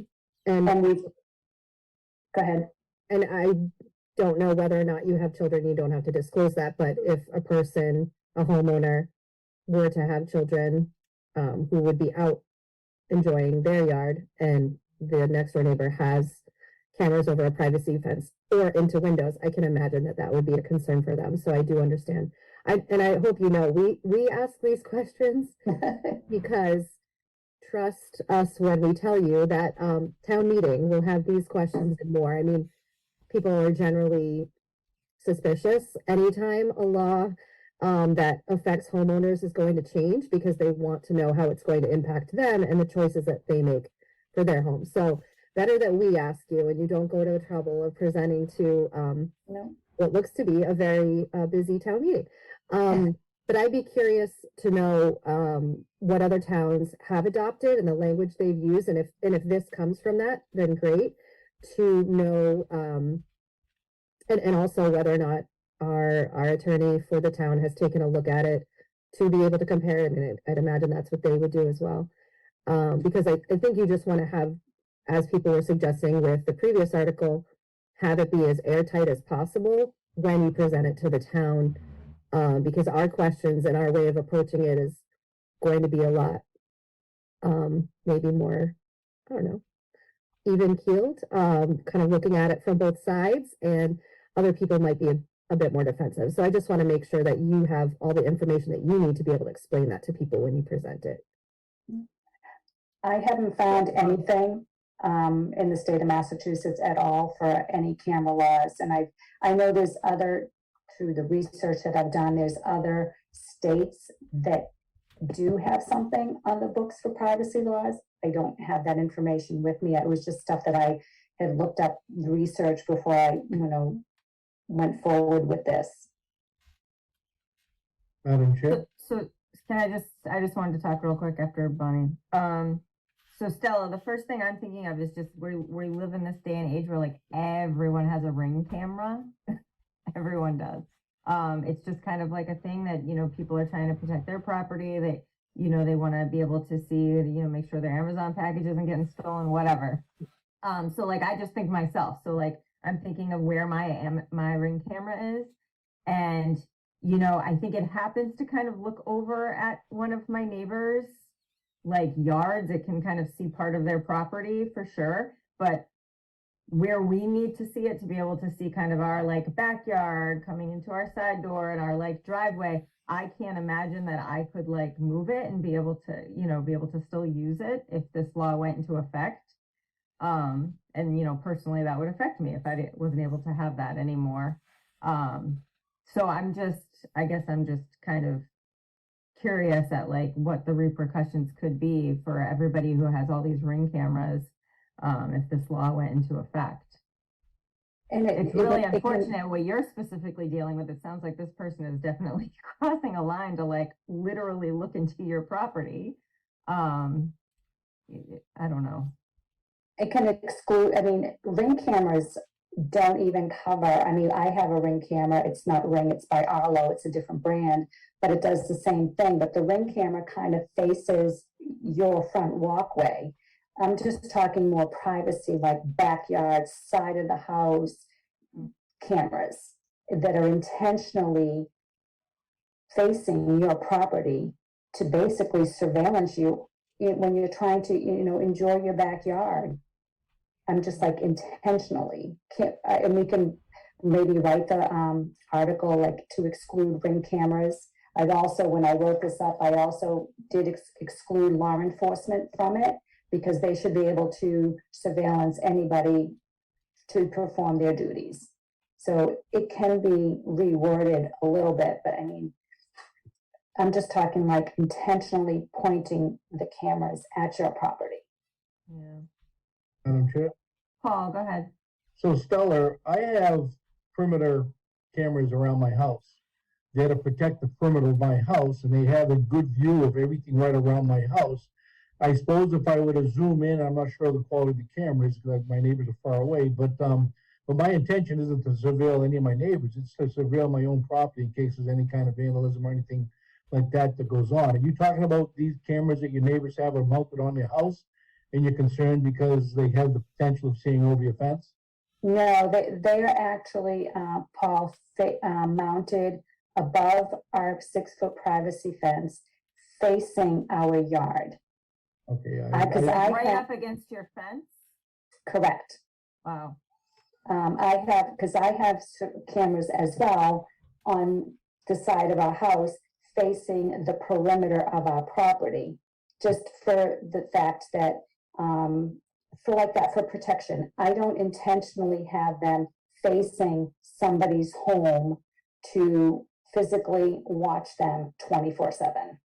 And go ahead. And I don't know whether or not you have children, you don't have to disclose that, but if a homeowner were to have children who would be out enjoying their yard and the next door neighbor has cameras over a privacy fence or into windows, I can imagine that would be a concern for them. So I do understand. And I hope you know, we ask these questions because trust us when we tell you that town meeting will have these questions and more. I mean, people are generally suspicious anytime a law that affects homeowners is going to change, because they want to know how it's going to impact them and the choices that they make for their home. So better that we ask you and you don't go to the trouble of presenting to what looks to be a very busy town meeting. But I'd be curious to know what other towns have adopted and the language they've used, and if this comes from that, then great to know, and also whether or not our attorney for the town has taken a look at it to be able to compare it. And I'd imagine that's what they would do as well. Because I think you just want to have, as people were suggesting with the previous article, have it be as airtight as possible when you present it to the town. Because our questions and our way of approaching it is going to be a lot, maybe more, I don't know, even keeled, kind of looking at it from both sides, and other people might be a bit more defensive. So I just want to make sure that you have all the information that you need to be able to explain that to people when you present it. I haven't found anything in the state of Massachusetts at all for any camera laws. And I know there's other, through the research that I've done, there's other states that do have something on the books for privacy laws. I don't have that information with me. It was just stuff that I had looked up the research before I, went forward with this. Madam Chair? So can I just wanted to talk real quick after Bonnie. So Stella, the first thing I'm thinking of is just we live in this day and age where like everyone has a Ring camera. Everyone does. It's just kind of like a thing that, people are trying to protect their property. They want to be able to see, make sure their Amazon package isn't getting stolen, whatever. So like, I just think myself, so like, I'm thinking of where my Ring camera is. And, I think it happens to kind of look over at one of my neighbors, like yards. It can kind of see part of their property for sure. But where we need to see it to be able to see kind of our like backyard coming into our side door and our like driveway, I can't imagine that I could like move it and be able to still use it if this law went into effect. And personally that would affect me if I wasn't able to have that anymore. So I guess I'm just kind of curious at like what the repercussions could be for everybody who has all these Ring cameras. If this law went into effect. And it's really unfortunate what you're specifically dealing with. It sounds like this person is definitely crossing a line to like literally look into your property. I don't know. It can exclude, Ring cameras don't even cover, I have a Ring camera. It's not Ring, it's by Arlo. It's a different brand, but it does the same thing. But the Ring camera kind of faces your front walkway. I'm just talking more privacy, like backyard, side of the house cameras that are intentionally facing your property to basically surveillance you when you're trying to, enjoy your backyard. I'm just like intentionally, and we can maybe write the article like to exclude Ring cameras. I'd also, when I wrote this up, I also did exclude law enforcement from it, because they should be able to surveillance anybody to perform their duties. So it can be reworded a little bit, but I'm just talking like intentionally pointing the cameras at your property. Yeah. Madam Chair? Paul, go ahead. So Stella, I have perimeter cameras around my house. They're to protect the perimeter of my house, and they have a good view of everything right around my house. I suppose if I were to zoom in, I'm not sure of the quality of the cameras because my neighbors are far away, but my intention isn't to surveil any of my neighbors. It's to surveil my own property in case there's any kind of vandalism or anything like that goes on. Are you talking about these cameras that your neighbors have are mounted on their house and you're concerned because they have the potential of seeing over your fence? No, they are actually, Paul, mounted above our 6-foot privacy fence facing our yard. Okay. Right up against your fence? Correct. Wow. I have cameras as well on the side of our house facing the perimeter of our property, just for the fact that, for protection. I don't intentionally have them facing somebody's home to physically watch them 24/7.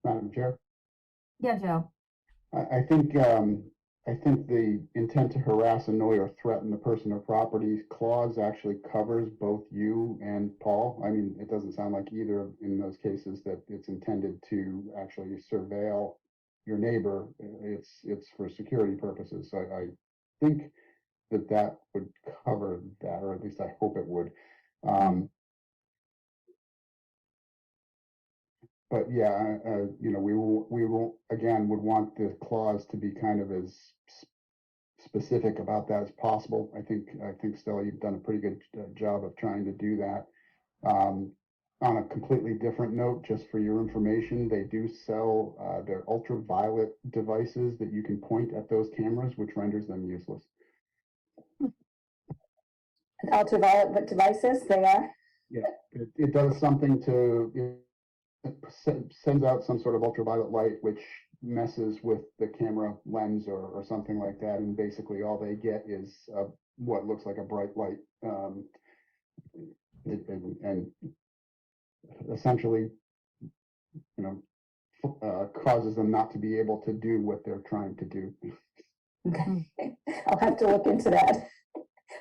Madam Chair? Yeah, Joe. I think the intent to harass, annoy, or threaten the person or property clause actually covers both you and Paul. It doesn't sound like either in those cases that it's intended to actually surveil your neighbor. It's for security purposes. So I think that would cover that, or at least I hope it would. But yeah, we will again would want the clause to be kind of as specific about that as possible. I think Stella, you've done a pretty good job of trying to do that. On a completely different note, just for your information, they do sell their ultraviolet devices that you can point at those cameras, which renders them useless. Ultraviolet devices, they are? Yeah, it does something to, it sends out some sort of ultraviolet light, which messes with the camera lens or something like that. And basically all they get is what looks like a bright light. And essentially, causes them not to be able to do what they're trying to do. Okay, I'll have to look into that.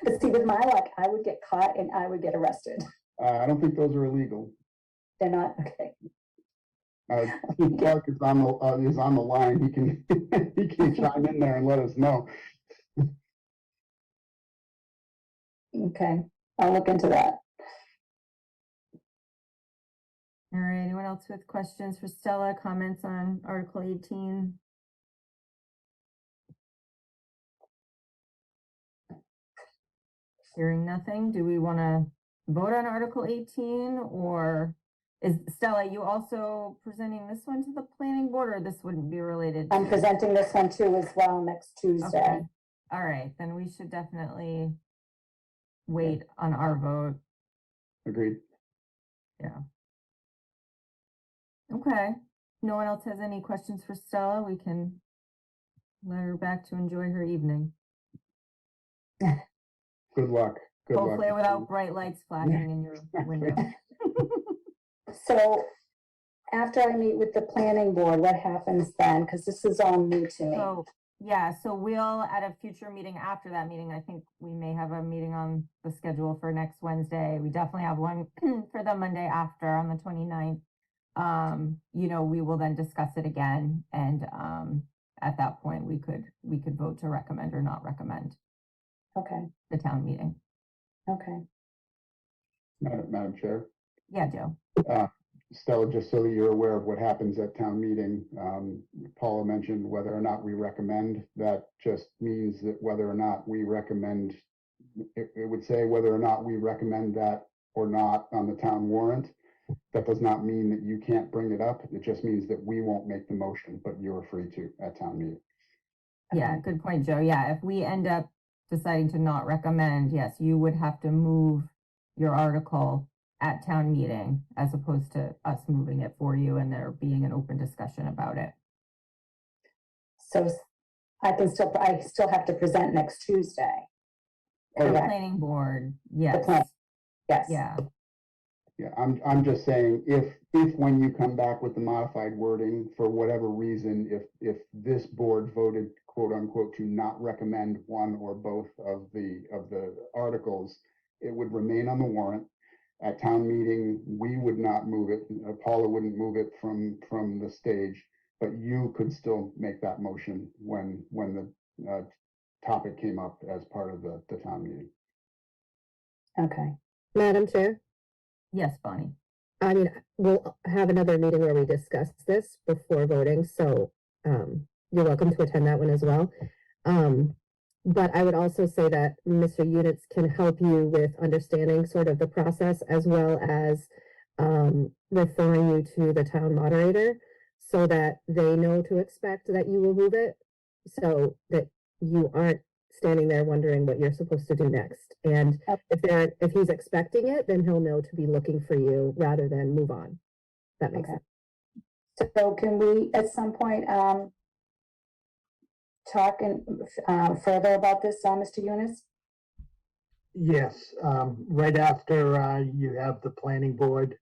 But see, with my luck, I would get caught and I would get arrested. I don't think those are illegal. They're not, okay. Chief Clark is on the line. He can he can chime in there and let us know. Okay, I'll look into that. All right, anyone else with questions for Stella, comments on Article 18? Hearing nothing, do we want to vote on Article 18, or is Stella, you also presenting this one to the planning board, or this wouldn't be related? I'm to- presenting this one too as well next Tuesday. Okay. All right, then we should definitely wait on our vote. Agreed. Okay, no one else has any questions for Stella, we can let her back to enjoy her evening. Good luck. Good luck. Hopefully without bright lights flashing in your window. So after I meet with the planning board, what happens then? Because this is all new to me. So, yeah, so we'll, at a future meeting after that meeting, I think we may have a meeting on the schedule for next Wednesday. We definitely have one for the Monday after on the 29th. We will then discuss it again, and at that point we could vote to recommend or not recommend Okay, the town meeting. okay. Madam Chair. Yeah, Joe. Stella, just so that you're aware of what happens at town meeting, Paula mentioned whether or not we recommend. That just means that whether or not we recommend, it would say whether or not we recommend that or not on the town warrant. That does not mean that you can't bring it up. It just means that we won't make the motion, but you're free to at town meeting. Yeah, good point, Joe. Yeah, if we end up deciding to not recommend, yes, you would have to move your article at town meeting as opposed to us moving it for you and there being an open discussion about it. So I still have to present next Tuesday. The Correct. planning board, plan- yes, Yes. yeah, Yeah, I'm just saying, if when you come back with the modified wording, for whatever reason, if this board voted, quote unquote, to not recommend one or both of the articles, it would remain on the warrant. At town meeting, we would not move it, Paula wouldn't move it from the stage, but you could still make that motion when the topic came up as part of the town meeting. Okay, Madam Chair, yes, Bonnie. I mean, we'll have another meeting where we discuss this before voting, so you're welcome to attend that one as well. But I would also say that Mr. Units can help you with understanding sort of the process, as well as referring you to the town moderator so that they know to expect that you will move it, so that you aren't standing there wondering what you're supposed to do next. And if he's expecting it, then he'll know to be looking for you rather than move on. That makes Okay. sense. so can we at some point talk further about this, Mr. Eunice? Yes, right after you have the planning board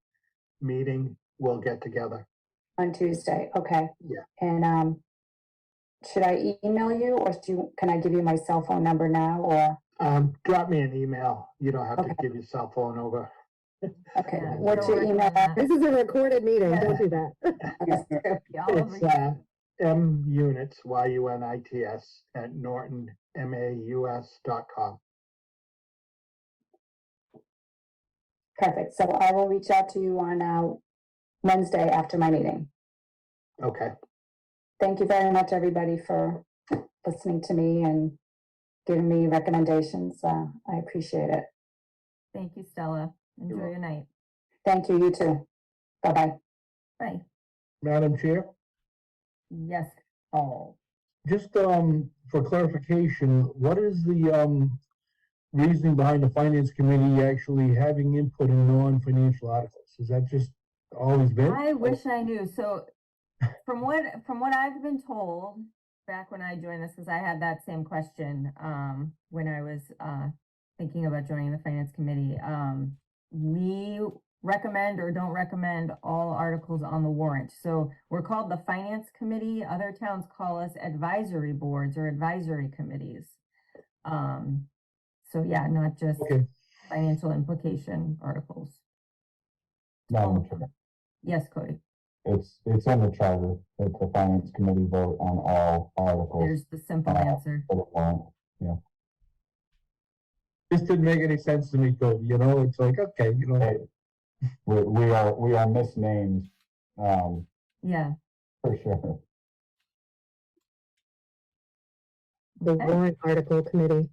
meeting, we'll get together. On Tuesday, okay. Yeah. And should I email you, or can I give you my cell phone number now, or? Drop me an email. You don't have to Okay. give your cell phone over. Okay, Yeah, what's don't your email recommend that. address? This is a recorded meeting, don't do that. Yeah, all over It's you. munits, YUNITS, at nortonmaus.com. Perfect, so I will reach out to you on Wednesday after my meeting. Okay, Thank you very much, everybody, for listening to me and giving me recommendations. I appreciate it. Thank you, Stella. Enjoy welcome. your night. Thank you, you too. Bye-bye. Bye. Madam Chair, Yes, Paul. just, for clarification, what is the, reasoning behind the finance committee actually having input in non-financial articles? Is that just always been? I wish I knew. So from what I've been told, back when I joined this, because I had that same question, when I was, thinking about joining the finance committee, we recommend or don't recommend all articles on the warrant. So we're called the finance committee. Other towns call us advisory boards or advisory committees. So yeah, not just Okay, financial implication articles. Madam Chair, Yes, Cody. it's in the charter that the finance committee vote on all articles There's the simple answer. for the warrant. this didn't make any sense to me, Cody, you know, it's like, okay, you know, Hey, we are misnamed, Yeah. for sure. The Okay. warrant article committee.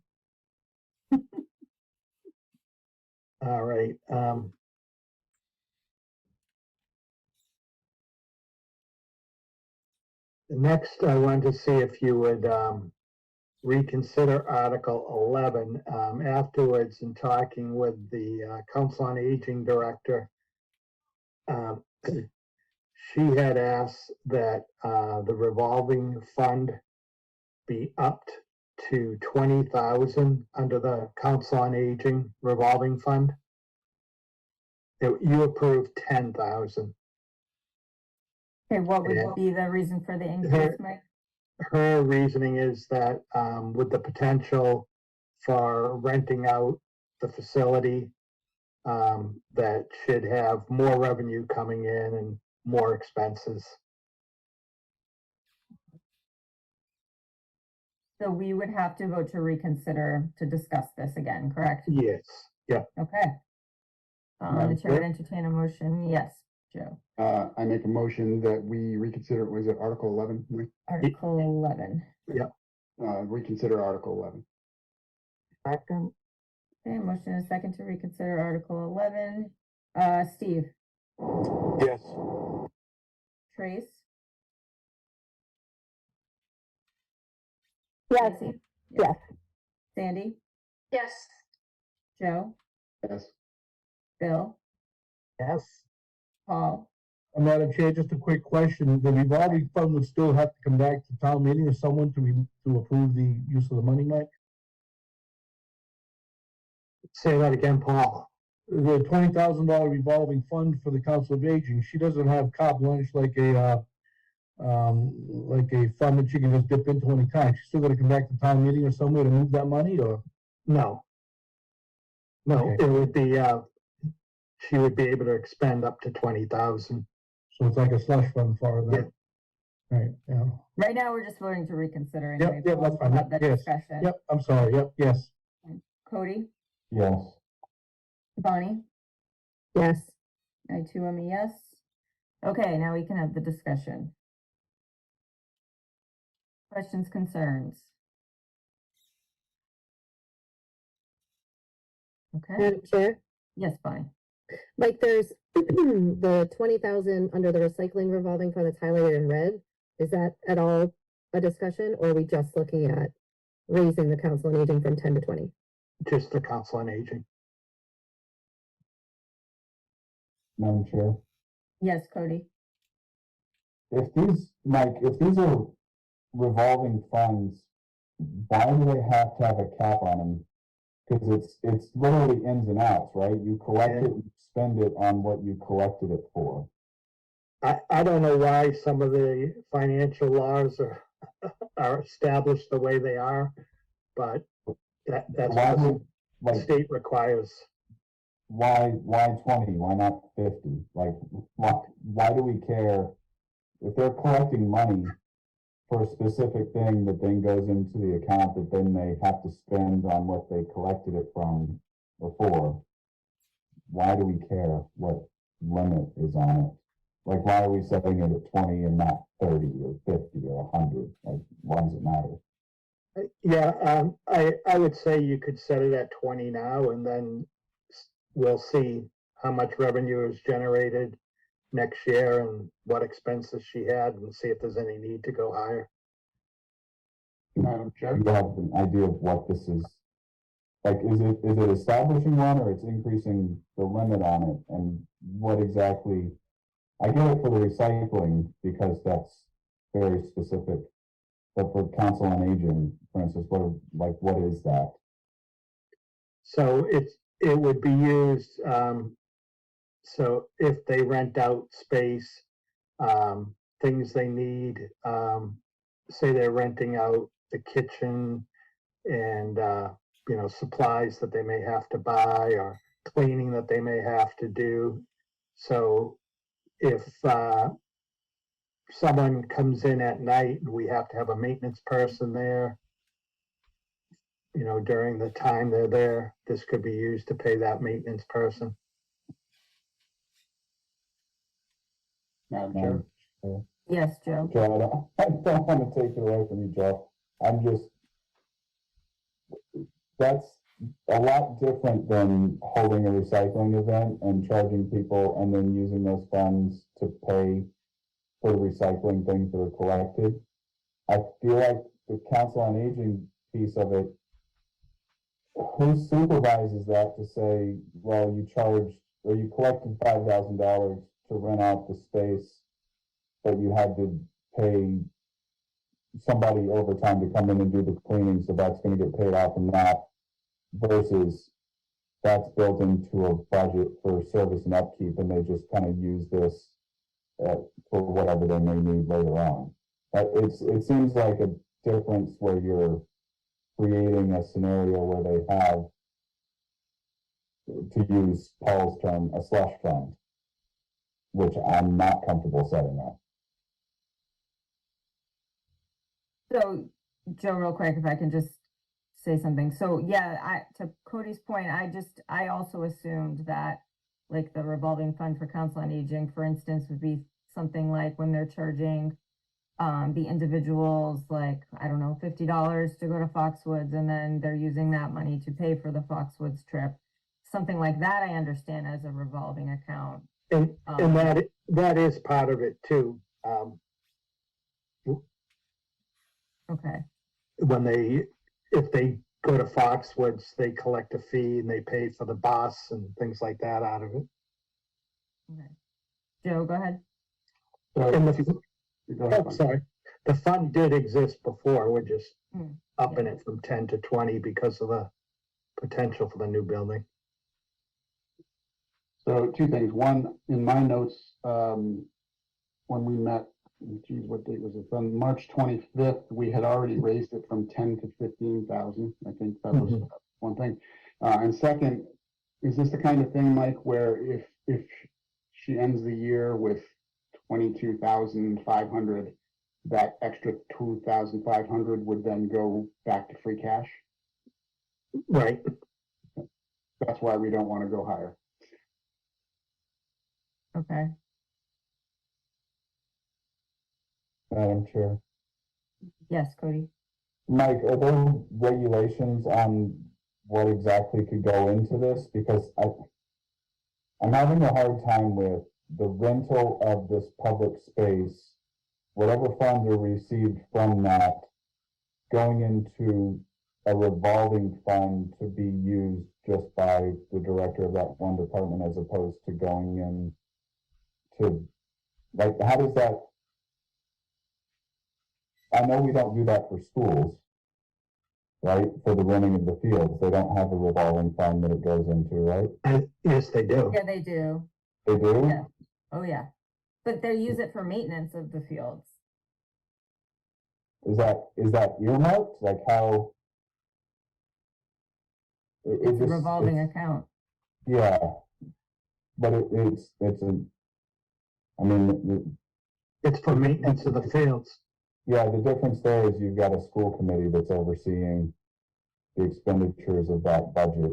All right, next, I wanted to see if you would, reconsider Article 11. Afterwards, in talking with the, Council on Aging Director, she had asked that, the revolving fund be upped to 20,000 under the Council on Aging revolving fund. You approved 10,000. Okay, what would Yeah. be the reason for the increase, Mike? Her reasoning is that, with the potential for renting out the facility, that should have more revenue coming in and more expenses. So we would have to vote to reconsider to discuss this again, correct? Yes, yeah. Okay. The Madam chair would Chair? entertain a motion. Yes, Joe. I make a motion that we reconsider, was it Article 11? Article 11. Reconsider Article 11. Second, Okay, motion is second to reconsider Article 11. Steve, Yes. Trace? Yes, Tracy? yes. Sandy? Yes. Joe? Yes. Bill? yes. Paul? Madam Chair, just a quick question, the revolving fund would still have to come back to town meeting or someone to approve the use of the money, Mike? Say that again, Paul. The $20,000 revolving fund for the Council of Aging, she doesn't have carte blanche like a fund that she can just dip into any time. She's still gonna come back to town meeting or somewhere to move that money, or? No. No, Okay. it would be, she would be able to expend up to 20,000. So it's like a slush fund for her then? Right, yeah. Right now, we're just voting to reconsider. Yep, anyway. yep, Paul, that's fine. we'll have that Yes. discussion. Yep, I'm sorry, yep, yes. Cody? Yes. Bonnie? Yes. I too am a yes. Okay, now we can have the discussion. Questions, concerns? Okay, Madam Chair, yes, Bonnie. like there's the 20,000 under the recycling revolving fund that's highlighted in red. Is that at all a discussion, or are we just looking at raising the council on aging from 10 to 20? Just the Council on Aging. Madam Chair, Yes, Cody. if these are revolving funds, why do they have to have a cap on them? Because it's literally ins and outs, right? You collect it, you spend it on what you collected it for. I don't know why some of the financial laws are established the way they are, but that's Why what would, the like, state requires. why 20? Why not 50? Like, why do we care if they're collecting money for a specific thing that then goes into the account that then they have to spend on what they collected it from before? Why do we care what limit is on it? Like, why are we setting it at 20 and not 30 or 50 or 100? Like, why does it matter? Yeah, I would say you could set it at 20 now, and then we'll see how much revenue is generated next year and what expenses she had, and see if there's any need to go higher. Madam Chair? Do you have an idea of what this is? Like, is it establishing one or it's increasing the limit on it? And what exactly, I get it for the recycling because that's very specific. But for council on aging, for instance, what is that? So it would be used, so if they rent out space, things they need, say they're renting out the kitchen and, supplies that they may have to buy or cleaning that they may have to do. So if, someone comes in at night and we have to have a maintenance person there, during the time they're there, this could be used to pay that maintenance person. Madam Chair? Yes, Joe. Joe, I don't want to take it away from you, Joe. That's a lot different than holding a recycling event and charging people and then using those funds to pay for the recycling things that are collected. I feel like the council on aging piece of it, who supervises that to say, well, you charged or you collected $5,000 to rent out the space, but you had to pay somebody overtime to come in and do the cleaning, so that's going to get paid off from that, versus that's built into a budget for service and upkeep, and they just kind of use this for whatever they may need later on. It seems like a difference where you're creating a scenario where they have, to use Paul's term, a slush fund, which I'm not comfortable setting up. So, Joe, real quick, if I can just say something. So, yeah, to Cody's point, I also assumed that, like, the revolving fund for council on aging, for instance, would be something like when they're charging the individuals, like, I don't know, $50 to go to Foxwoods, and then they're using that money to pay for the Foxwoods trip. Something like that, I understand as a revolving account. And that is part of it too. Okay. If they go to Foxwoods, they collect a fee and they pay for the bus and things like that out of it. Okay. Joe, go ahead. And sorry, the fund did exist before. We're just upping it from 10 to 20 because of the potential for the new building. So two things. One, in my notes, when we met, geez, what date was it? On March 25th, we had already raised it from 10 to 15,000. I think that was one thing. And second, is this the kind of thing, Mike, where if she ends the year with 22,500, that extra 2,500 would then go back to free cash? Right. That's why we don't want to go higher. Okay. Madam Chair. Yes, Cody. Mike, are there regulations on what exactly could go into this? Because I'm having a hard time with the rental of this public space, whatever funds are received from that, going into a revolving fund to be used just by the director of that one department, as opposed to going in to, like, how does that, I know we don't do that for schools, right? For the renting of the fields, they don't have a revolving fund that it goes into, right? Yes, they do. Yeah, they do. They do? Yeah. Oh, yeah. But they use it for maintenance of the fields. Is that earmarked? Like how? It's a revolving account. Yeah, but it's I mean, It's for maintenance of the fields. yeah, the difference there is you've got a school committee that's overseeing the expenditures of that budget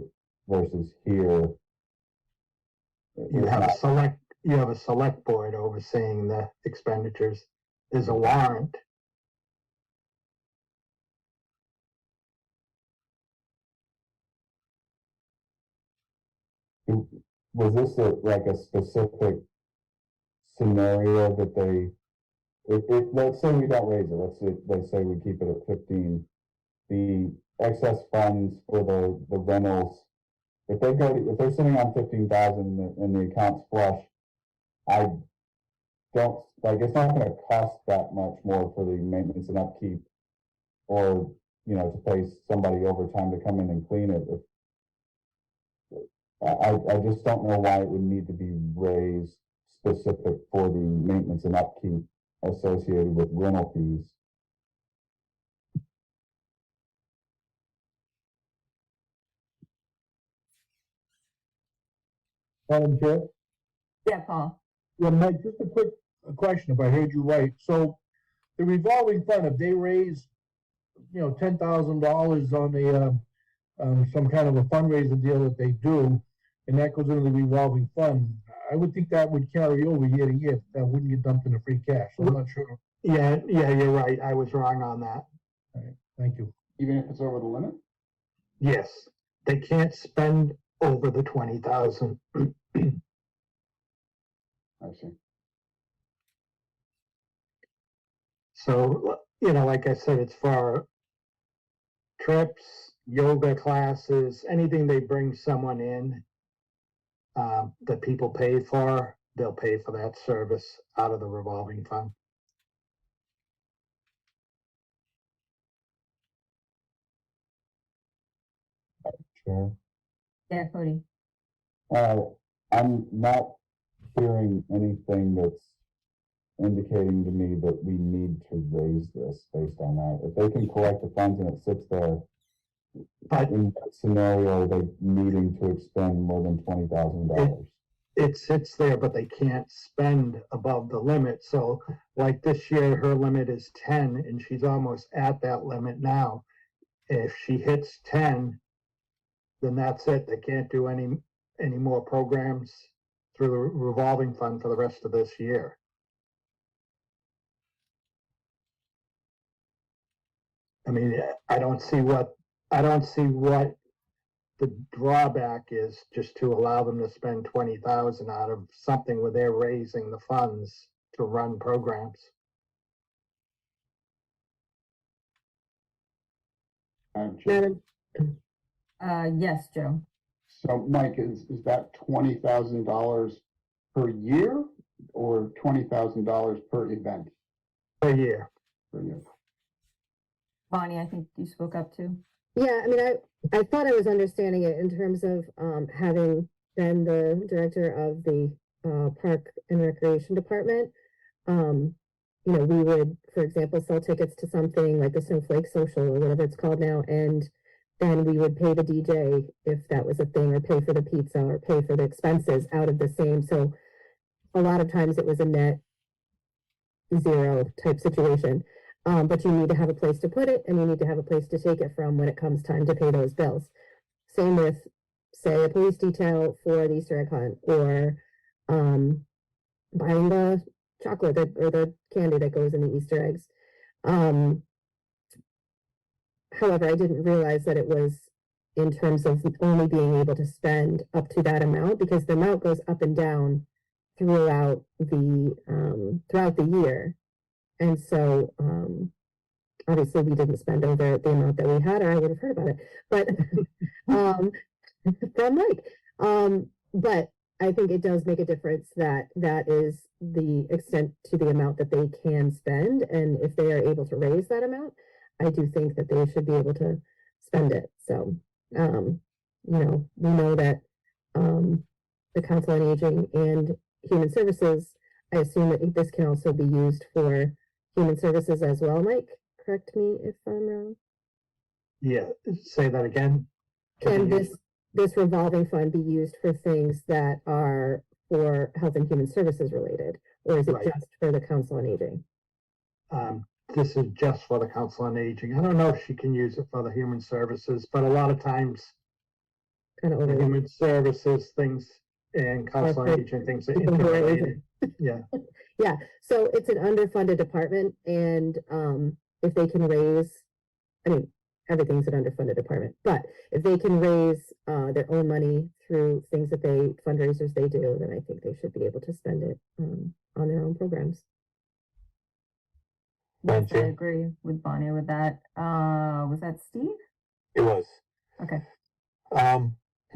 versus here. You have a select board overseeing the expenditures. There's a warrant. Was this like a specific scenario that they, let's say we don't raise it, let's say we keep it at 15, the excess funds for the rentals, if they're sitting on 15,000 and the account's flush, I don't, like, it's not gonna cost that much more for the maintenance and upkeep, or, to pay somebody overtime to come in and clean it. I just don't know why it would need to be raised specific for the maintenance and upkeep associated with rental fees. Madam Chair? Yeah, Paul. Yeah, Mike, just a quick question, if I heard you right. So the revolving fund, if they raise, $10,000 on some kind of a fundraiser deal that they do, and that goes into the revolving fund, I would think that would carry over year to year. That wouldn't get dumped into free cash. I'm not sure. Yeah, you're right. I was wrong on that. All right, thank you. Even if it's over the limit? Yes, they can't spend over the 20,000. I see. So, like I said, it's for trips, yoga classes, anything they bring someone in that people pay for, they'll pay for that service out of the revolving fund. Sure. Yeah, Cody. I'm not hearing anything that's indicating to me that we need to raise this based on that. If they can collect the funds and it sits there, But in that scenario, are they needing to expend more than $20,000? it sits there, but they can't spend above the limit. So like this year, her limit is 10 and she's almost at that limit now. If she hits 10, then that's it. They can't do any more programs through the revolving fund for the rest of this year. I mean, I don't see what the drawback is just to allow them to spend 20,000 out of something where they're raising the funds to run programs. Madam, Yes, Joe. So Mike, is that $20,000 per year or $20,000 per event Per year. per year? Bonnie, I think you spoke up too. yeah, I mean, I thought I was understanding it in terms of having been the director of the Park and Recreation Department. We would, for example, sell tickets to something like the Snowflake Social or whatever it's called now, and then we would pay the DJ if that was a thing, or pay for the pizza, or pay for the expenses out of the same. So a lot of times it was a net zero type situation. But you need to have a place to put it, and you need to have a place to take it from when it comes time to pay those bills. Same with, say, a police detail for the Easter egg hunt, or buying the chocolate or the candy that goes in the Easter eggs. However, I didn't realize that it was in terms of only being able to spend up to that amount, because the amount goes up and down throughout the year. And so, obviously we didn't spend over the amount that we had, or I would have heard about it, but, from Mike. But I think it does make a difference that is the extent to the amount that they can spend. And if they are able to raise that amount, I do think that they should be able to spend it. So, we know that, the Council on Aging and Human Services, I assume that this can also be used for Human Services as well, Mike. Correct me if I'm wrong. Yeah, say that again. Can this revolving fund be used for things that are for Health and Human Services related, or is it Right. just for the Council on Aging? This is just for the Council on Aging. I don't know if she can use it for the Human Services, but a lot of times Kind of the over. Human Services things and Council on for Aging things are people who are interrelated. Yeah, Yeah, so it's an underfunded department, and if they can raise, I mean, everything's an underfunded department. But if they can raise their own money through things that fundraisers they do, then I think they should be able to spend it on their own programs. Yes, I Chair? agree with Bonnie with that. Was that Steve? It was. Okay.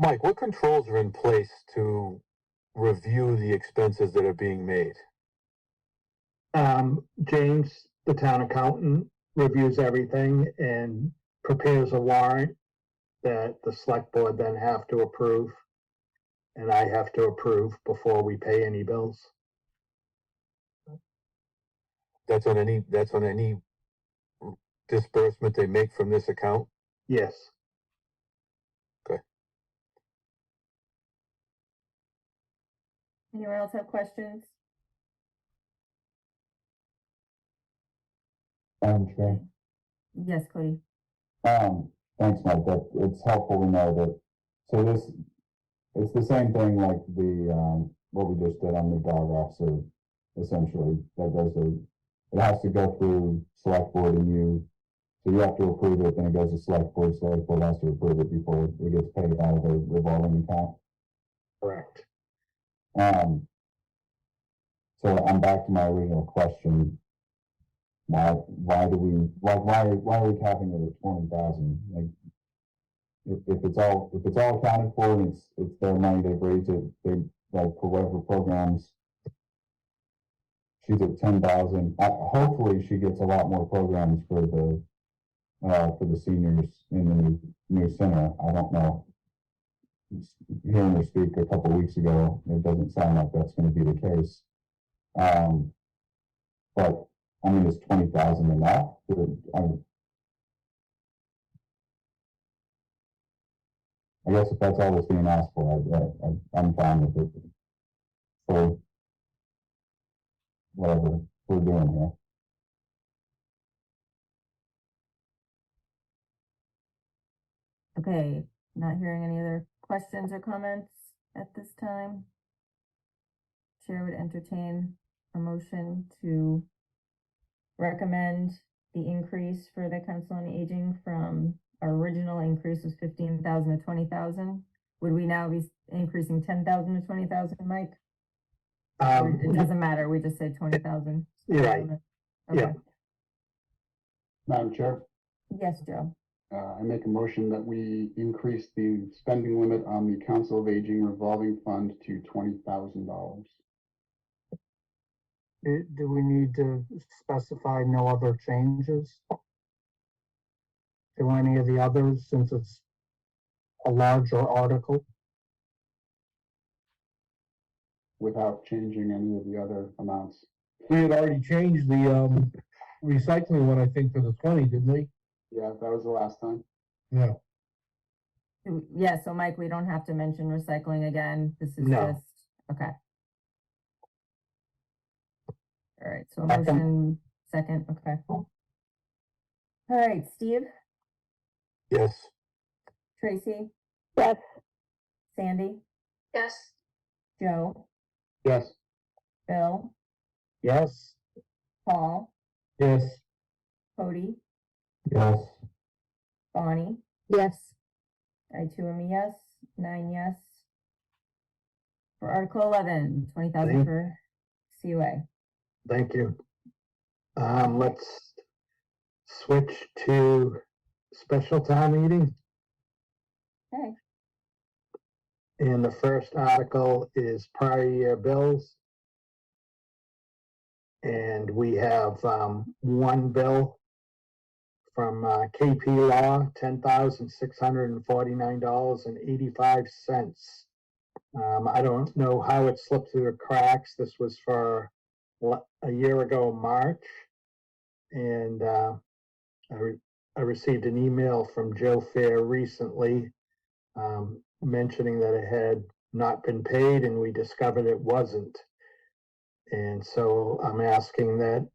Mike, what controls are in place to review the expenses that are being made? James, the town accountant, reviews everything and prepares a warrant that the select board then have to approve. And I have to approve before we pay any bills. That's on any disbursement they make from this account? Yes. Anyone else have questions? Madam Chair. Yes, Cody. Thanks, Mike, it's helpful to know that, so it's the same thing like what we just did on the dog officer, essentially, it has to go through select board and so you have to approve it, then it goes to select board has to approve it before it gets paid out of the revolving account. Correct. So I'm back to my original question. Why are we capping it at 20,000? Like, if it's all accounted for and it's their money, they've raised it, like for whatever programs. She's at 10,000. Hopefully she gets a lot more programs for the seniors in the new center. I don't know. Hearing her speak a couple weeks ago, it doesn't sound like that's going to be the case. But I mean, is 20,000 enough? I guess if that's all that's being asked for, I'm fine with it. For whatever we're doing here. Okay, not hearing any other questions or comments at this time. Chair would entertain a motion to recommend the increase for the Council on Aging from our original increase was 15,000 to 20,000. Would we now be increasing 10,000 to 20,000, Mike? It doesn't matter, we just say 20,000. You're right. Okay. Yeah. Madam Chair, Yes, Joe. I make a motion that we increase the spending limit on the Council of Aging revolving fund to $20,000. Do we need to specify no other changes to any of the others, since it's a larger article? Without changing any of the other amounts. We had already changed the, recycling one, I think, to the 20, didn't we? Yeah, that was the last time. Yeah. Yeah, so Mike, we don't have to mention recycling again. This is No. just, okay. All right, so a motion, second, okay. All right, Steve, Yes. Tracy, Yes. Sandy, Yes. Joe, Yes. Bill, Yes. Paul, Yes. Cody, Yes. Bonnie, Yes. I too am a yes, 9 yes. For Article 11, 20,000 for COA. Thank you. Let's switch to special town meeting. Okay. And the first article is prior year bills. And we have one bill from KP Law, $10,649.85. I don't know how it slipped through the cracks. This was for a year ago, March. And I received an email from Joe Fair recently mentioning that it had not been paid, and we discovered it wasn't. And so I'm asking that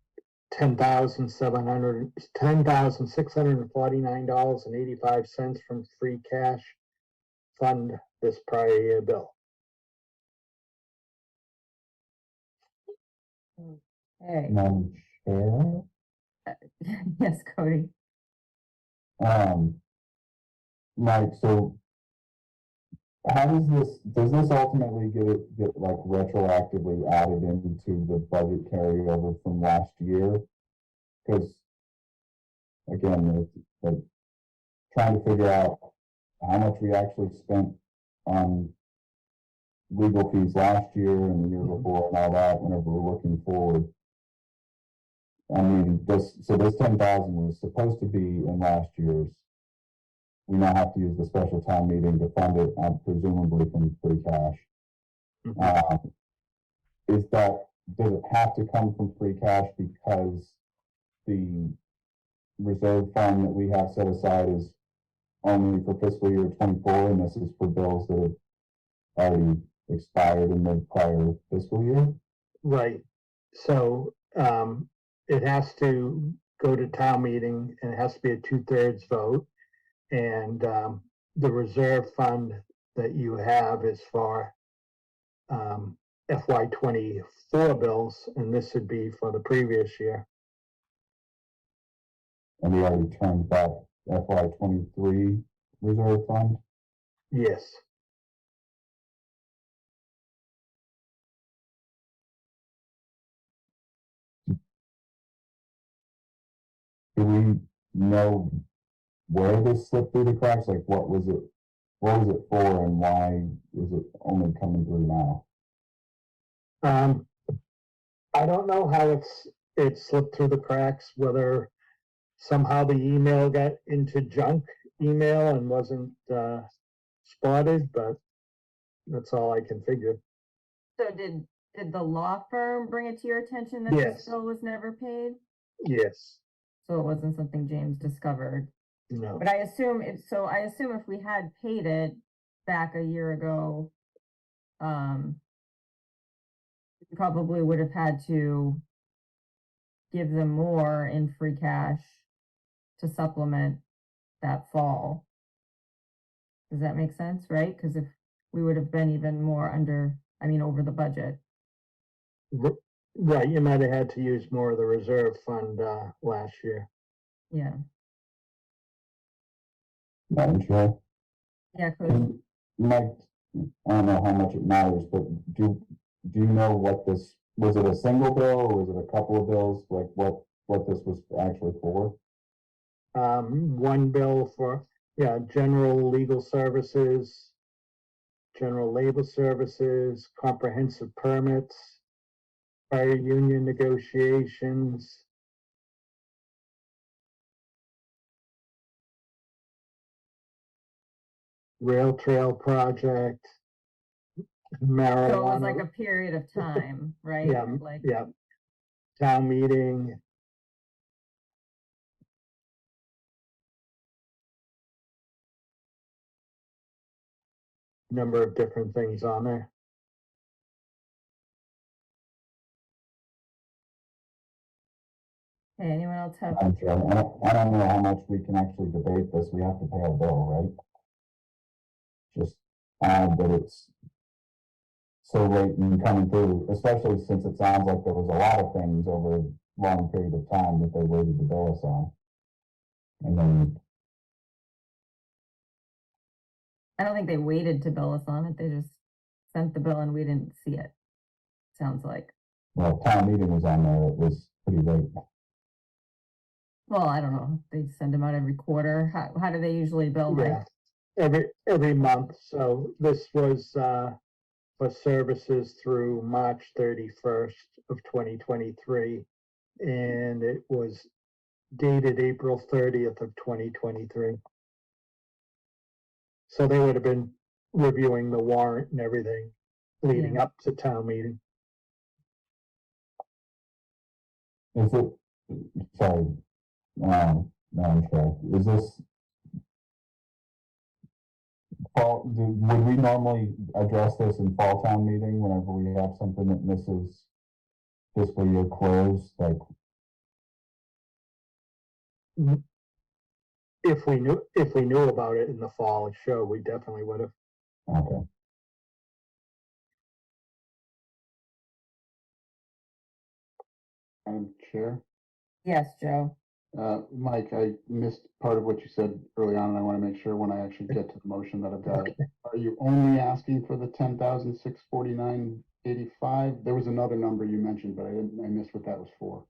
$10,649.85 from free cash fund this prior year bill. Okay. Madam Chair. Yes, Cody. Mike, so how does this ultimately get like retroactively added into the budget carryover from last year? Because again, it's trying to figure out how much we actually spent on legal fees last year and the year before and all that, whenever we're looking forward. I mean, this 10,000 was supposed to be in last year's. We now have to use the special town meeting to fund it, presumably from free cash. Does it have to come from free cash because the reserve fund that we have set aside is only for fiscal year 24, and this is for bills that have already expired in the prior fiscal year? Right. So, it has to go to town meeting and it has to be a 2/3 vote. And, the reserve fund that you have is for, FY 24 bills, and this would be for the previous year. And we already turned back FY 23 reserve fund? Yes. Do we know where this slipped through the cracks? Like, what was it for, and why is it only coming through now? I don't know how it slipped through the cracks, whether somehow the email got into junk email and wasn't spotted, but that's all I can figure. So did the law firm bring it to your attention that Yes. this bill was never paid? Yes. So it wasn't something James discovered? No. But I assume if we had paid it back a year ago, we probably would have had to give them more in free cash to supplement that fall. Does that make sense, right? Because if we would have been even more over the budget. Right, you might have had to use more of the reserve fund last year. Yeah, Madam Chair? yeah, Mike, I don't know how much it matters, but do you know what this, was it a single bill or was it a couple of bills? Like what this was actually for? One bill for, general legal services, general labor services, comprehensive permits, fire union negotiations. Rail trail project, marijuana. so it was like a period of time, right? Yeah, Like, yeah. Town meeting. Number of different things on there. hey, anyone else have? Madam Chair, I don't know how much we can actually debate this. We have to pay our bill, right? Just odd that it's so late in coming through, especially since it sounds like there was a lot of things over a long period of time that they waited to bill us on. And then, I don't think they waited to bill us on it. They just sent the bill and we didn't see it. Sounds like. well, town meeting was on there, it was pretty late. Well, I don't know. They send them out every quarter. How do they usually bill, Mike? Yeah, every month. So this was for services through March 31st of 2023, and it was dated April 30th of 2023. So they would have been reviewing the warrant and everything leading up to town meeting. Is it, sorry, Madam Chair, is this fall, would we normally address this in fall town meeting whenever we have something that misses fiscal year close, like? If we knew about it in the fall, sure, we definitely would have. Okay. Madam Chair, Yes, Joe. Mike, I missed part of what you said early on, and I want to make sure when I actually get to the motion that I've got it. Are you only asking for the 10,649.85? There was another number you mentioned, but I missed what that was for.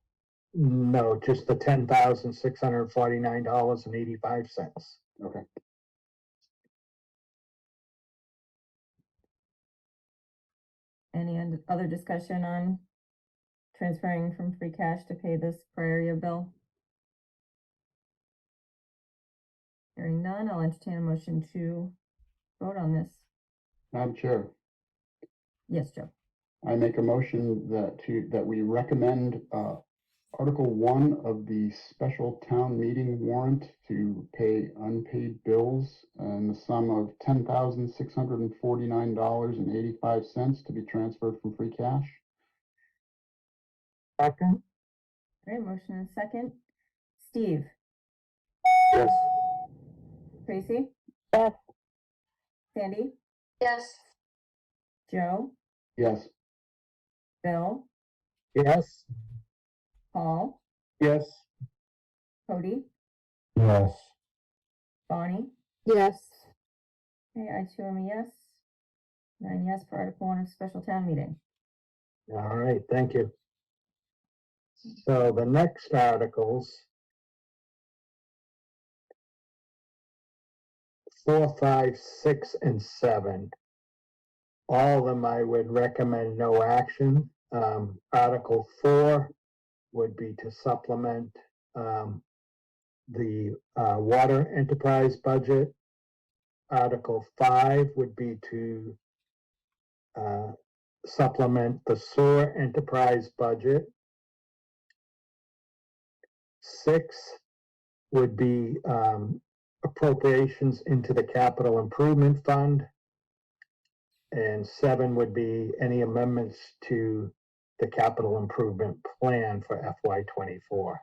No, just the $10,649.85. Okay. Any other discussion on transferring from free cash to pay this per area bill? Hearing none, I'll entertain a motion to vote on this. Madam Chair, Yes, Joe. I make a motion that we recommend, Article 1 of the special town meeting warrant to pay unpaid bills in the sum of $10,649.85 to be transferred from free cash. Second, All right, motion and second. Steve, Yes. Tracy, Yes. Sandy, Yes. Joe, Yes. Bill, yes, Paul, Yes. Cody, Yes. Bonnie. Yes. Okay, I too am a yes. 9 yes for Article 1 of special town meeting. All right, thank you. So the next articles, 4, 5, 6, and 7. All of them I would recommend no action. Article 4 would be to supplement the water enterprise budget. Article 5 would be to supplement the sewer enterprise budget. 6 would be appropriations into the capital improvement fund. And 7 would be any amendments to the capital improvement plan for FY24.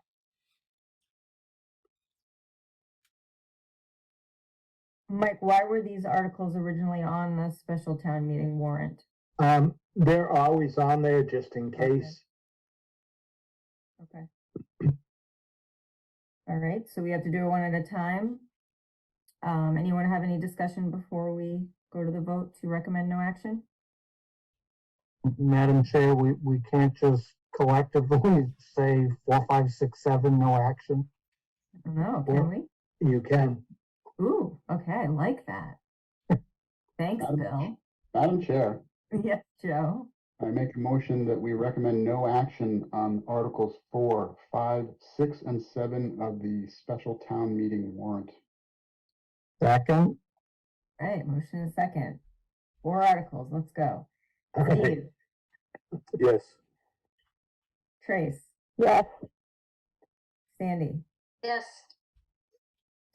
Mike, why were these articles originally on the special town meeting warrant? They're always on there just in case. Okay. All right, so we have to do it one at a time. Anyone have any discussion before we go to the vote to recommend no action? Madam Chair, we can't just collectively say 4, 5, 6, 7, no action. I don't know, can Well- we? You can. Ooh, okay, I like that. Thanks, Bill. Madam Chair, Yes, Joe. I make a motion that we recommend no action on Articles 4, 5, 6, and 7 of the special town meeting warrant. Second, All right, motion and second. 4 articles, let's go. All right. Steve, Yes. Trace, Yes. Sandy, Yes.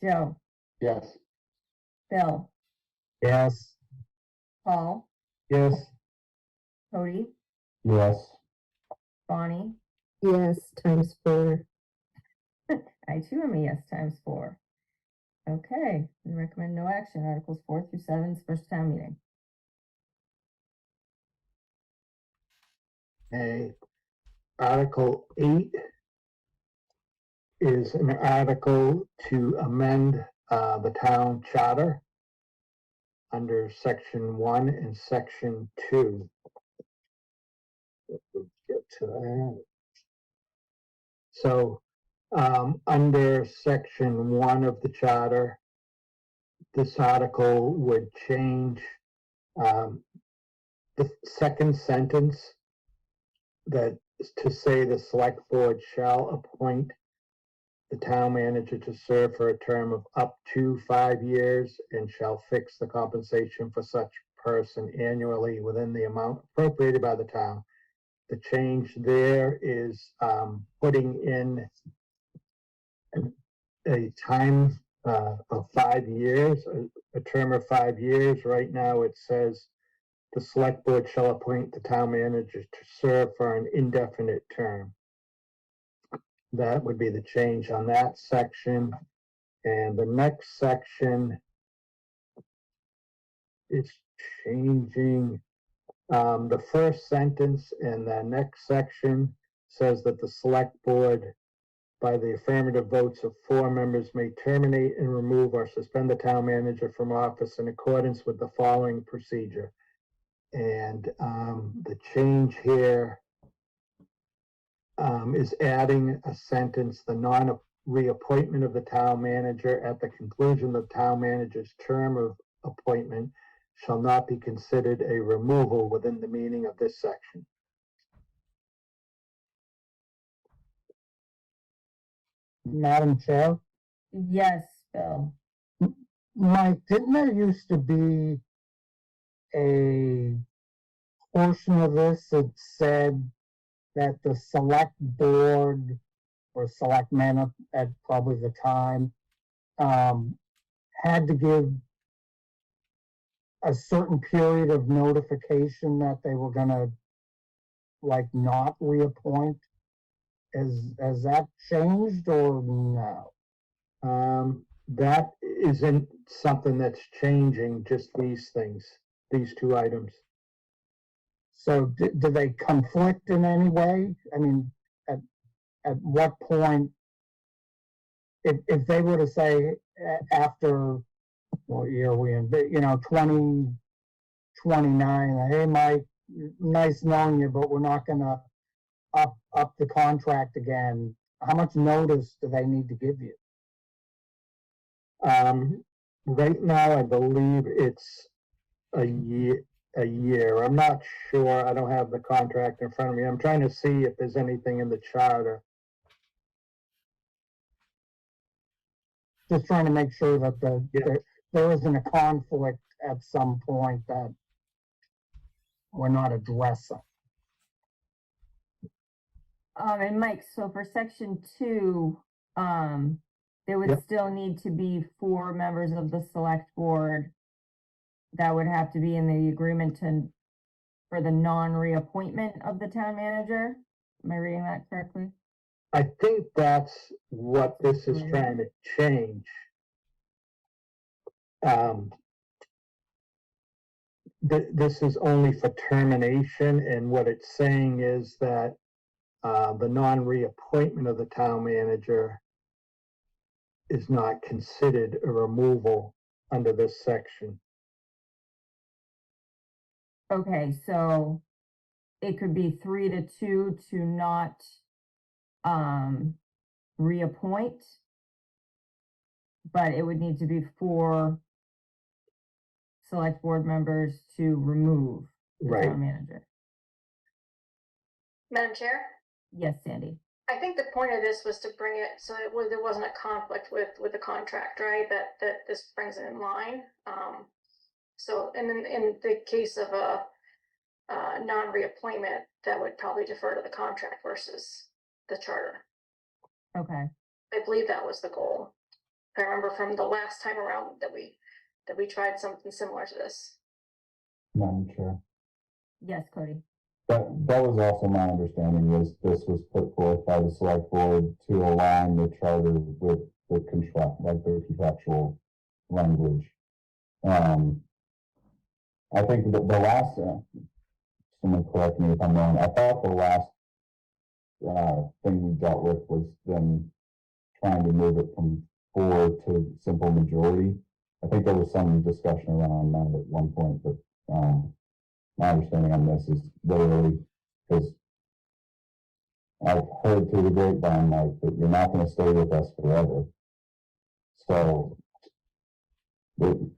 Joe, Yes. Bill, yes, Paul, Yes. Cody, Yes. Bonnie. Yes, times 4. I too am a yes times 4. Okay, we recommend no action, Articles 4 through 7, special town meeting. Okay. Article 8 is an article to amend the town charter under section 1 and section 2. Let's get to that. So, under section 1 of the charter, this article would change the second sentence that is to say the select board shall appoint the town manager to serve for a term of up to 5 years and shall fix the compensation for such person annually within the amount appropriated by the town. The change there is putting in a time of 5 years, a term of 5 years. Right now it says the select board shall appoint the town manager to serve for an indefinite term. That would be the change on that section. And the next section is changing. The first sentence in the next section says that the select board by the affirmative votes of 4 members, may terminate and remove or suspend the town manager from office in accordance with the following procedure. And the change here is adding a sentence: the non-reappointment of the town manager at the conclusion of the town manager's term of appointment shall not be considered a removal within the meaning of this section. Madam Chair, Yes, Bill. Mike, didn't there used to be a portion of this that said that the select board or selectmen at probably the time had to give a certain period of notification that they were gonna like not reappoint? Has that changed or no? That isn't something that's changing, just these things, these 2 items. So do they conflict in any way? I mean, at what point, if they were to say after, what year are we in, 2029, hey, Mike, nice knowing you, but we're not gonna up the contract again, how much notice do they need to give you? Right now, I believe it's a year. I'm not sure. I don't have the contract in front of me. I'm trying to see if there's anything in the charter. Just trying to make sure that Yeah. there isn't a conflict at some point that we're not addressing. And Mike, so for section 2, there would Yep. still need to be 4 members of the select board that would have to be in the agreement for the non-reappointment of the town manager. Am I reading that correctly? I think that's what this is Mhm. trying to change. This is only for termination, and what it's saying is that the non-reappointment of the town manager is not considered a removal under this section. Okay, so it could be 3-2 to not reappoint, but it would need to be 4 select board members to remove the Right. town manager. Madam Chair, Yes, Sandy. I think the point of this was to bring it so there wasn't a conflict with the contract, right? That this brings it in line. So in the case of a non-reappointment, that would probably defer to the contract versus the charter. Okay. I believe that was the goal. I remember from the last time around that we tried something similar to this. Madam Chair. Yes, Cody. That was also my understanding, was this was put forth by the select board to align the charter with the contractual language. I think that the last, someone correct me if I'm wrong, I thought the last thing we dealt with was them trying to move it from 4 to simple majority. I think there was some discussion around that at one point, but my understanding on this is literally, because I've heard through the grapevine, Mike, that you're not going to stay with us forever. So,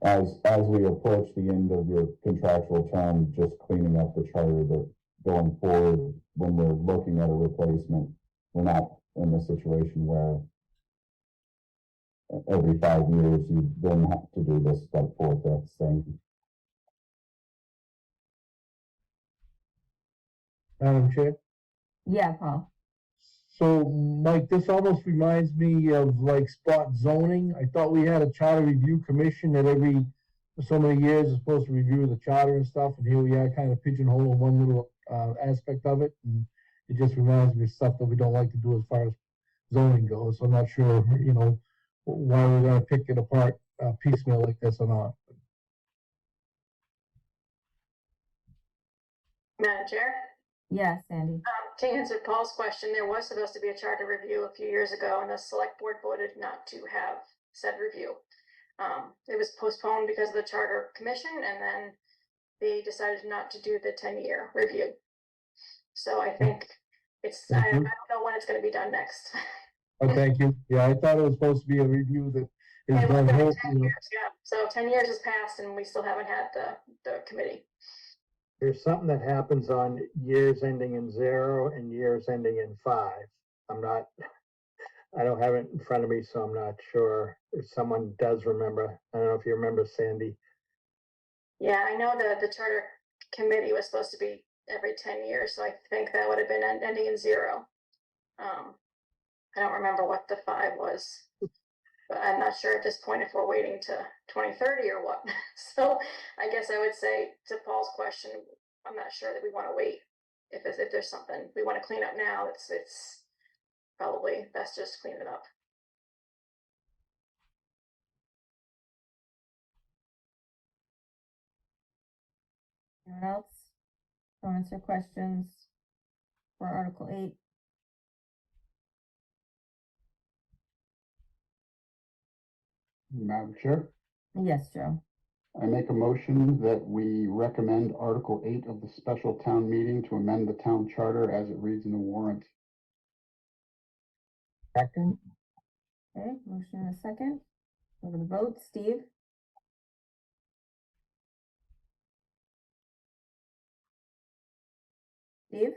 as we approach the end of your contractual term, just cleaning up the charter, that going forward, when we're looking at a replacement, we're not in the situation where every 5 years you then have to do this like 4/5 thing. Madam Chair? Yeah, Paul. So, Mike, this almost reminds me of like spot zoning. I thought we had a charter review commission that every so many years is supposed to review the charter and stuff, and here we are kind of pigeonholing one little aspect of it, and it just reminds me of stuff that we don't like to do as far as zoning goes. So I'm not sure, why we're gonna pick it apart piecemeal like this or not. Madam Chair? Yes, Sandy. To answer Paul's question, there was supposed to be a charter review a few years ago, and the select board voted not to have said review. It was postponed because of the charter commission, and then they decided not to do the 10-year review. So I think it's, I don't know when it's gonna be done next. Oh, thank you. Yeah, I thought it was supposed to be a review that is It done. was 10 hopefully- years, yeah. So 10 years has passed and we still haven't had the committee. There's something that happens on years ending in 0 and years ending in 5. I don't have it in front of me, so I'm not sure if someone does remember. I don't know if you remember, Sandy. Yeah, I know that the charter committee was supposed to be every 10 years, so I think that would have been ending in 0. I don't remember what the 5 was, but I'm not sure at this point if we're waiting to 2030 or what. So I guess I would say to Paul's question, I'm not sure that we want to wait. If there's something we want to clean up now, it's probably best just clean it up. Anyone else? Comments or questions for Article 8? Madam Chair, Yes, Joe. I make a motion that we recommend Article 8 of the special town meeting to amend the town charter as it reads in the warrant. Second, Okay, motion and a second. Go to the vote. Steve? Steve?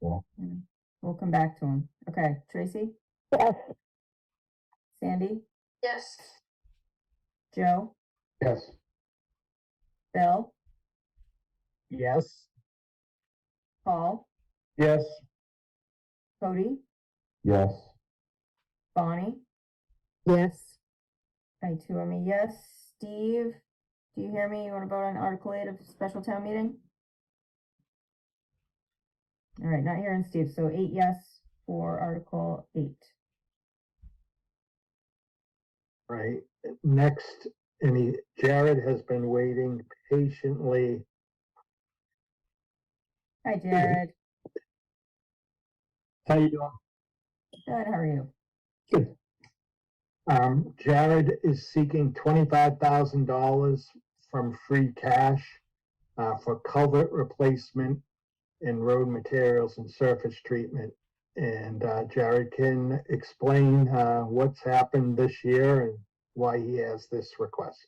So, We'll come back to him. Okay, Tracy? Yes. Sandy? Yes. Joe? Yes. Bill? yes. Paul? Yes, Cody? yes, Bonnie? Yes. I too am a yes. Steve? Do you hear me? You want to vote on Article 8 of special town meeting? All right, not hearing Steve, so 8 yes for Article 8. Right. Next, Jared has been waiting patiently. Hi, Jared. How you doing? Good, how are you? Good. Jared is seeking $25,000 from free cash for culvert replacement and road materials and surface treatment. And Jared can explain what's happened this year and why he has this request.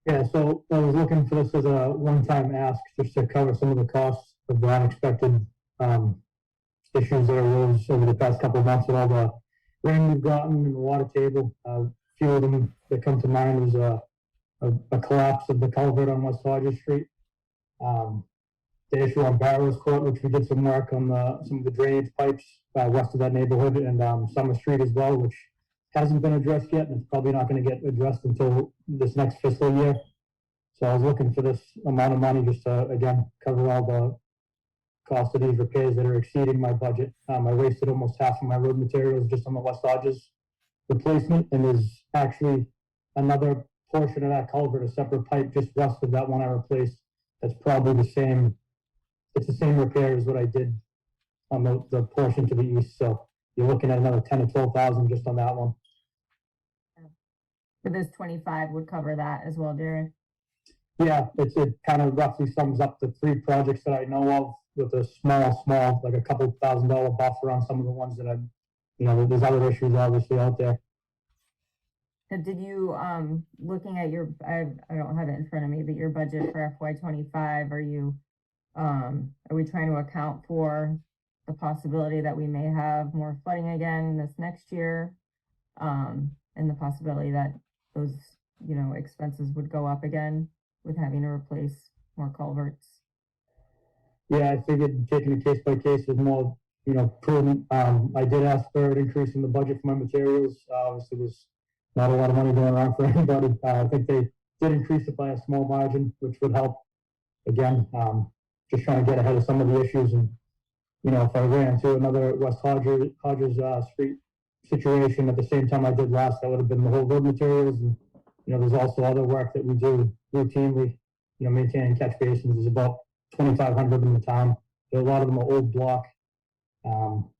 Yeah, so I was looking for this as a one-time ask, just to cover some of the costs of the unexpected issues that arose over the past couple of months with all the rain we've gotten and the water table. A few of them that come to mind was a collapse of the culvert on West Hodges Street. The issue on Barrows Court, which we did some work on some of the drainage pipes west of that neighborhood, and Summer Street as well, which hasn't been addressed yet, and it's probably not going to get addressed until this next fiscal year. So I was looking for this amount of money just to, again, cover all the cost of these repairs that are exceeding my budget. I wasted almost half of my road materials just on the West Hodges replacement, and there's actually another portion of that culvert, a separate pipe just west of that one I replaced. That's probably the same. It's the same repair as what I did on the portion to the east. So you're looking at another 10 to 12,000 just on that one. But this 25 would cover that as well, Jared. Yeah, it kind of roughly sums up the 3 projects that I know of with a small, like a couple $1,000 buffer on some of the ones that there's other issues obviously out there. And did you, looking at your, I don't have it in front of me, but your budget for FY25, are we trying to account for the possibility that we may have more flooding again this next year? And the possibility that those, expenses would go up again with having to replace more culverts? Yeah, I figured taking it case by case is more, prudent. I did ask for an increase in the budget for my materials. Obviously, there's not a lot of money going around for anybody. I think they did increase it by a small margin, which would help. Again, just trying to get ahead of some of the issues. And, if I ran into another West Hodges Street situation at the same time I did last, that would have been the whole road materials. And, there's also other work that we do routinely maintaining catch basins. There's about 2,500 in the town. A lot of them are old block.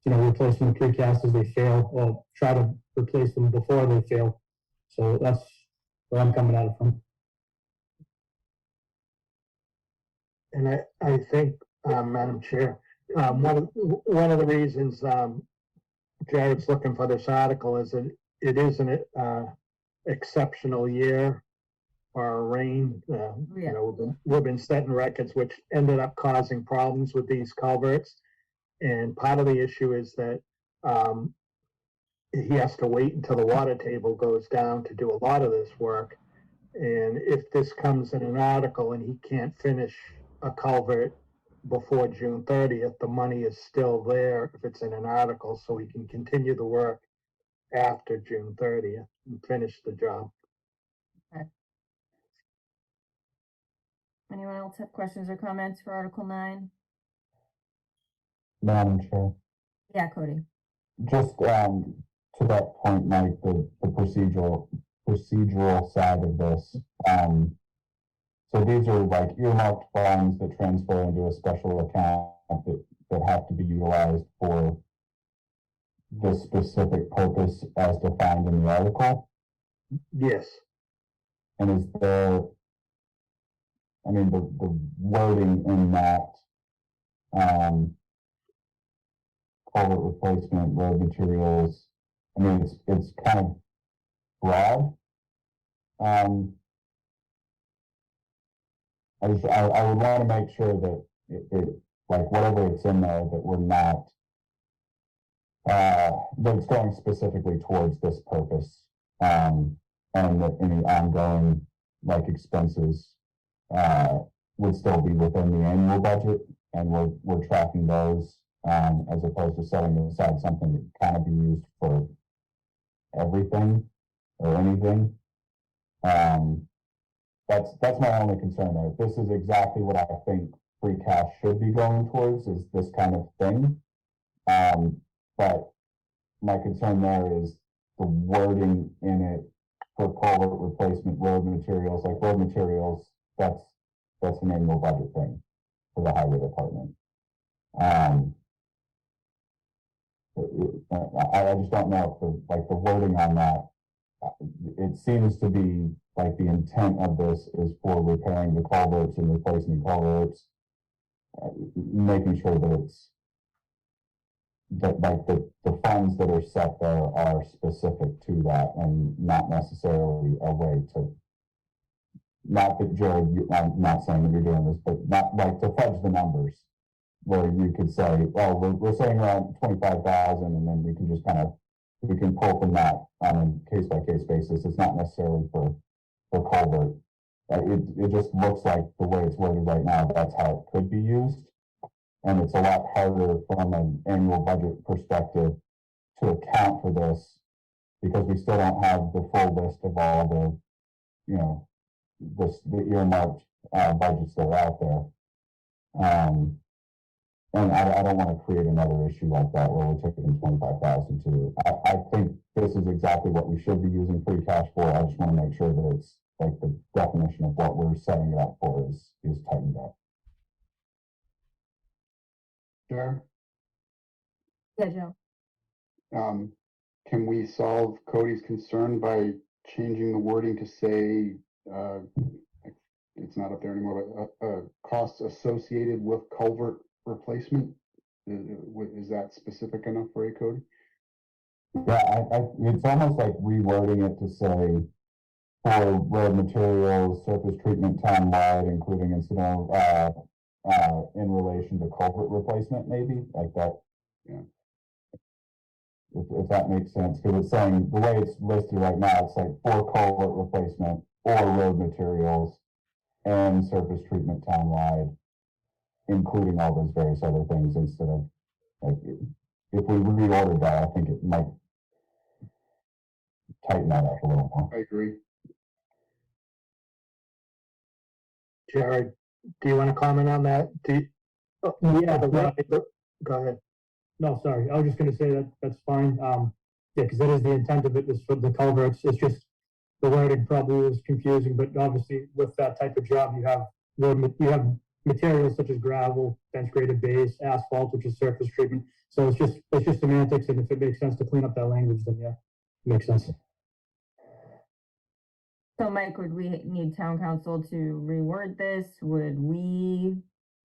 Replacing the precast as they fail, or try to replace them before they fail. So that's where I'm coming at it from. And I think, Madam Chair, one of the reasons, Jared's looking for this article is that it is an, exceptional year for rain. We've been setting records, which ended up causing problems with these culverts. And part of the issue is that, he has to wait until the water table goes down to do a lot of this work. And if this comes in an article and he can't finish a culvert before June 30th, the money is still there if it's in an article, so he can continue the work after June 30th and finish the job. Anyone else have questions or comments for Article 9? Madam Chair, Yeah, Cody. just, to that point, Mike, the procedural side of this, so these are like earmarked funds that transfer into a special account that have to be utilized for the specific purpose as defined in the article. Yes. And is there, I mean, the wording in that, culvert replacement, road materials, I mean, it's kind of broad. I would want to make sure that it like whatever it's in there, that we're not, that it's going specifically towards this purpose, and that any ongoing like expenses would still be within the annual budget, and we're tracking those, as opposed to setting aside something that kind of be used for everything or anything. That's my only concern there. This is exactly what I think free cash should be going towards, is this kind of thing. But my concern there is the wording in it for culvert replacement, road materials, like road materials, that's an annual budget thing for the highway department. I just don't know if the wording on that, it seems to be like the intent of this is for repairing the culverts and replacing culverts, making sure that it's that like the funds that are set there are specific to that, and not necessarily a way to, not that Jared, I'm not saying that you're doing this, but not like to fudge the numbers, where you could say, well, we're saying around 25,000, and then we can just kind of, we can pull from that on a case-by-case basis. It's not necessarily for culvert. It just looks like the way it's worded right now, that's how it could be used. And it's a lot harder from an annual budget perspective to account for this, because we still don't have the full list of all the, the earmarked budgets that are out there. And I don't want to create another issue like that where we're taking 25,000 to. I think this is exactly what we should be using free cash for. I just want to make sure that it's like the definition of what we're setting it up for is tightened up. Sure. Yeah, Joe. Can we solve Cody's concern by changing the wording to say, it's not up there anymore, but costs associated with culvert replacement? Is that specific enough for you, Cody? Yeah, it's almost like rewording it to say for road materials, surface treatment townwide, including incidental, in relation to culvert replacement, maybe like that. Yeah. If that makes sense, because it's saying the way it's listed right now, it's like for culvert replacement or road materials and surface treatment townwide, including all those various other things, instead of like, if we reordered that, I think it might tighten that up a little more. I agree. Jared, do you want to comment on that? Yeah, Go ahead. no, sorry. I was just going to say that's fine. Yeah, because that is the intent of it, is for the culverts. It's just the wording probably was confusing, but obviously with that type of job, you have you have materials such as gravel, bench graded base, asphalt, which is surface treatment. So it's just semantics, and if it makes sense to clean up that language, then yeah, it makes sense. So Mike, would we need town council to reword this? Would we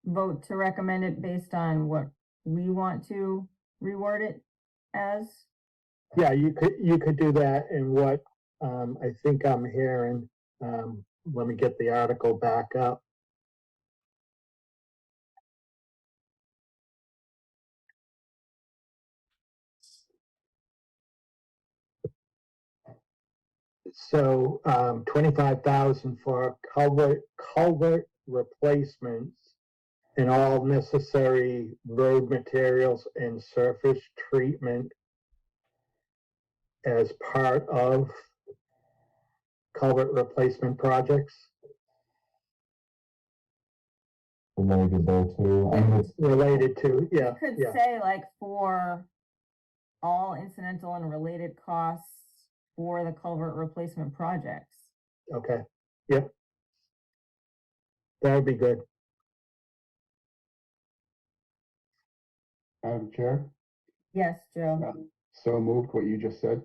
vote to recommend it based on what we want to reword it as? Yeah, you could do that, and what, I think I'm hearing, let me get the article back up. So, 25,000 for culvert replacements and all necessary road materials and surface treatment as part of culvert replacement projects Related there too. I mean, it's, related to, yeah, We could yeah. say like for all incidental and related costs for the culvert replacement projects. Okay, yep. That would be good. Madam Chair, Yes, Joe. so moved what you just said.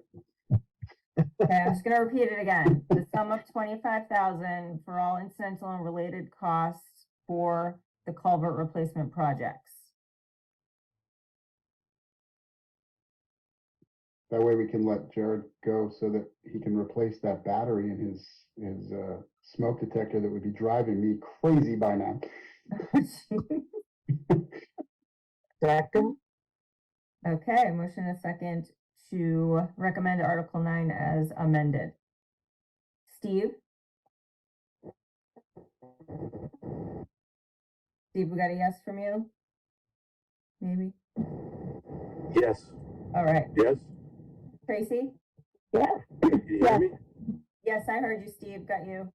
Okay, I'm just gonna repeat it again. The sum of 25,000 for all incidental and related costs for the culvert replacement projects. That way we can let Jared go so that he can replace that battery in his smoke detector that would be driving me crazy by now. Second, Okay, motion and a second to recommend Article 9 as amended. Steve? Steve, we got a yes from you? Maybe? Yes. All right. Yes. Tracy? Yes. Can you hear me? Yes, I heard you, Steve. Got you.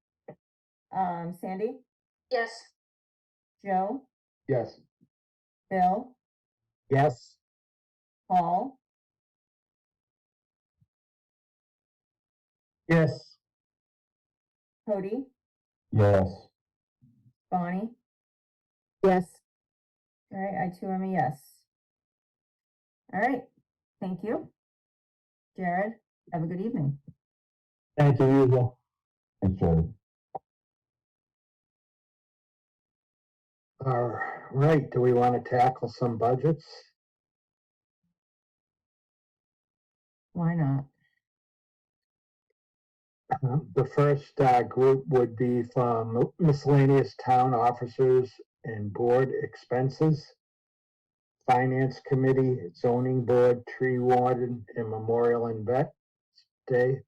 Sandy? Yes, Joe? Yes, Bill? yes, Paul? Yes. Cody? yes. Bonnie? Yes. All right, I too am a yes. All right, thank you. Jared, have a good evening. Thank you, you as well. Thanks, Jared. All right, do we want to tackle some budgets? Why not? The first group would be from miscellaneous town officers and board expenses, finance committee, zoning board, tree warden, and memorial and vet day.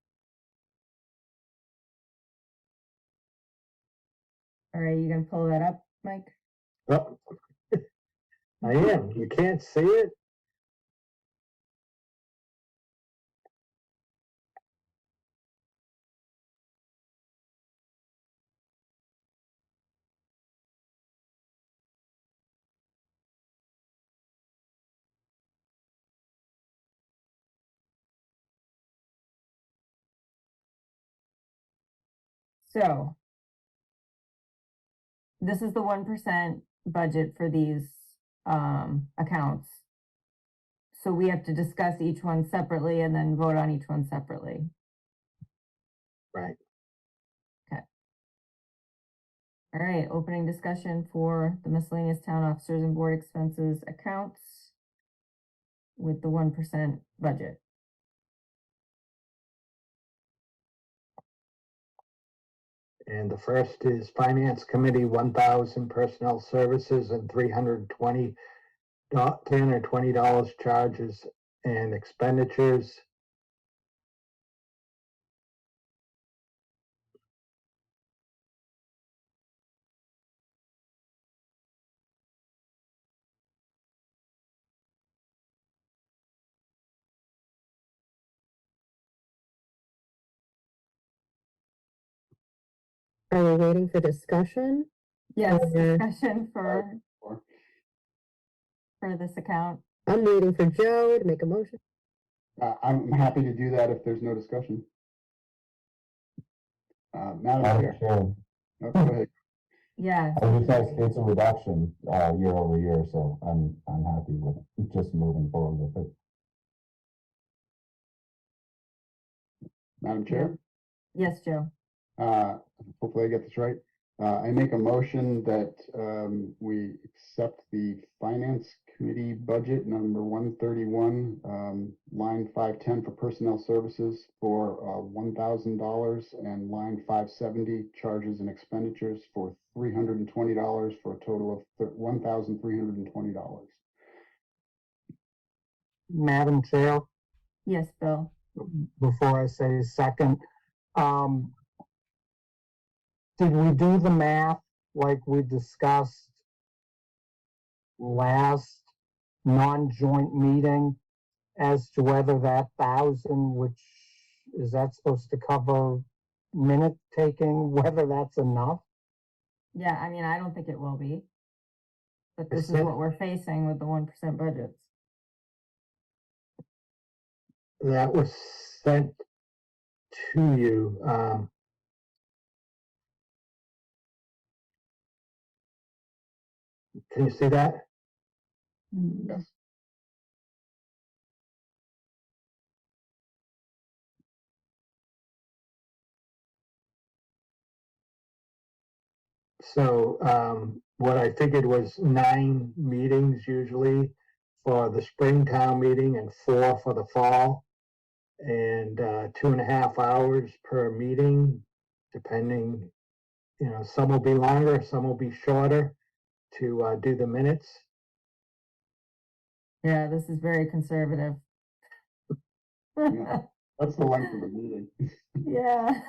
All right, you gonna pull that up, Mike? Oh, I am. You can't see it? So this is the 1% budget for these accounts. So we have to discuss each one separately and then vote on each one separately. Right. All right, opening discussion for the miscellaneous town officers and board expenses accounts with the 1% budget. And the first is finance committee, 1,000 personnel services and 320 $10 or $20 charges and expenditures. Are we waiting for discussion? Yes, Okay. discussion Or- for this account. I'm waiting for Joe to make a motion. I'm happy to do that if there's no discussion. Madam Madam Chair, Chair, oh, go ahead. Yeah. I was just asking, it's a reduction, year over year, so I'm happy with just moving forward with it. Madam Chair? Yes, Joe. Hopefully I get this right. I make a motion that, we accept the Finance Committee budget number 131, line 510 for personnel services for, $1,000 and line 570 charges and expenditures for $320 for a total of $1,320. Madam Chair, Yes, Bill. before I say second, did we do the math like we discussed last non-joint meeting as to whether that 1,000, which is that supposed to cover minute taking, whether that's enough? Yeah, I mean, I don't think it will be. But this is said- what we're facing with the 1% budgets. That was sent to you. Can you see that? Yes. So, what I figured was 9 meetings usually for the Springtown meeting and 4 for the fall. And 2.5 hours per meeting, depending, some will be longer, some will be shorter to do the minutes. Yeah, this is very conservative. Yeah. That's the length of the meeting. Yeah.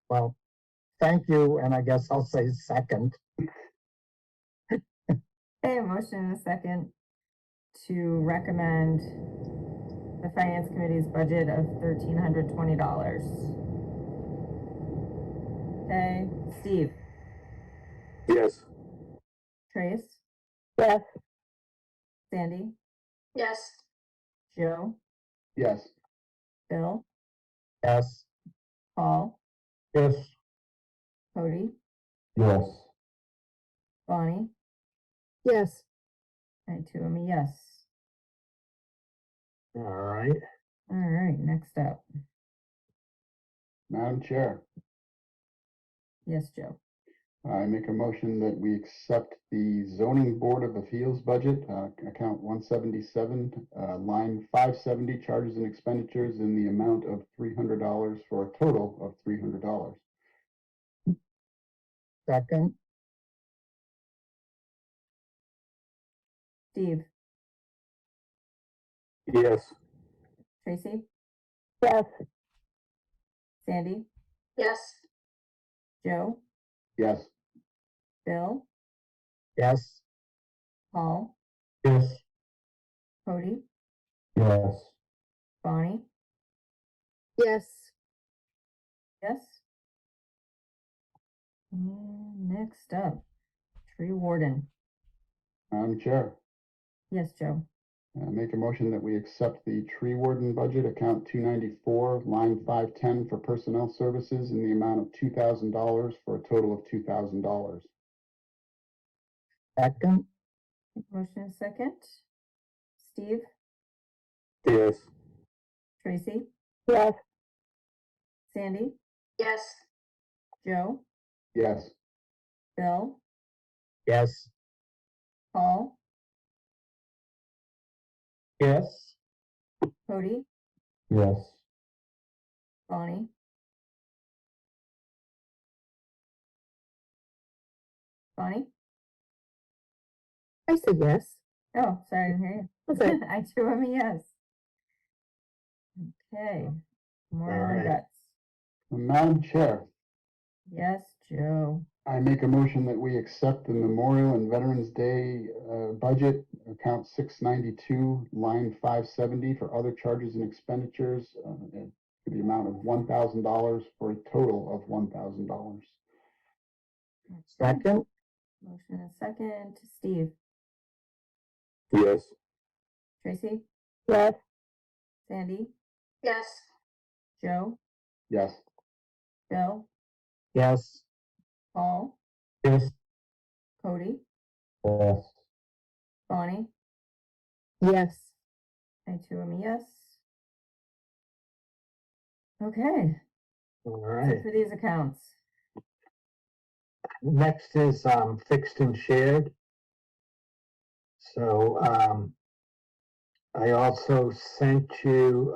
Well, thank you, and I guess I'll say second. Okay, motion and a second to recommend the Finance Committee's budget of $1,320. Okay, Steve, Yes. Trace, Yes, Sandy, Yes, Joe, Yes. Bill, Yes, Paul, Yes, Cody, Yes, Bonnie, Yes. and two of me, yes. All right. All right, next up. Madam Chair, Yes, Joe. I make a motion that we accept the Zoning Board of Appeals budget, account 177, line 570, charges and expenditures in the amount of $300 for a total of $300. second, Steve, Yes. Tracy, yes, Sandy, yes, Joe, Yes. Bill, yes, Paul, yes, Cody, yes, Bonnie, Yes. yes. And next up, tree warden. Madam Chair, Yes, Joe. make a motion that we accept the tree warden budget, account 294, line 510 for personnel services in the amount of $2,000 for a total of $2,000. second, Motion is second. Steve, Yes. Tracy, yes, Sandy, yes, Joe, Yes. Bill, yes, Paul, yes, Cody, yes, Bonnie, Bonnie. I said yes. Oh, sorry, I didn't hear you. That's it. I too am a yes. Okay, more All right. guts. Madam Chair, Yes, Joe. I make a motion that we accept the Memorial and Veterans Day budget, account 692, line 570 for other charges and expenditures for the amount of $1,000 for a total of $1,000. second, Motion is second. Steve, Yes. Tracy, yes, Sandy, yes, Joe, Yes. Bill, Yes. Paul, Yes. Cody, Yes. Bonnie, Yes. I too am a yes. Okay, All that's it right. for these accounts. Next is fixed and shared. So I also sent you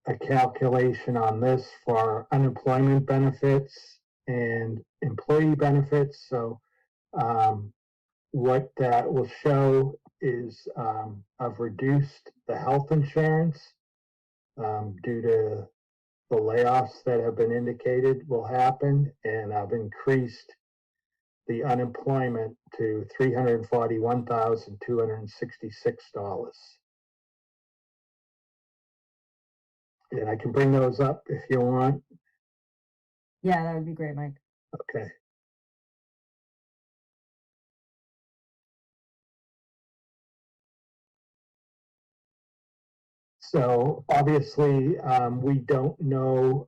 a calculation on this for unemployment benefits and employee benefits. So what that will show is I've reduced the health insurance due to the layoffs that have been indicated will happen, and I've increased the unemployment to $341,266. And I can bring those up if you want. Yeah, that would be great, Mike. Okay. So obviously, we don't know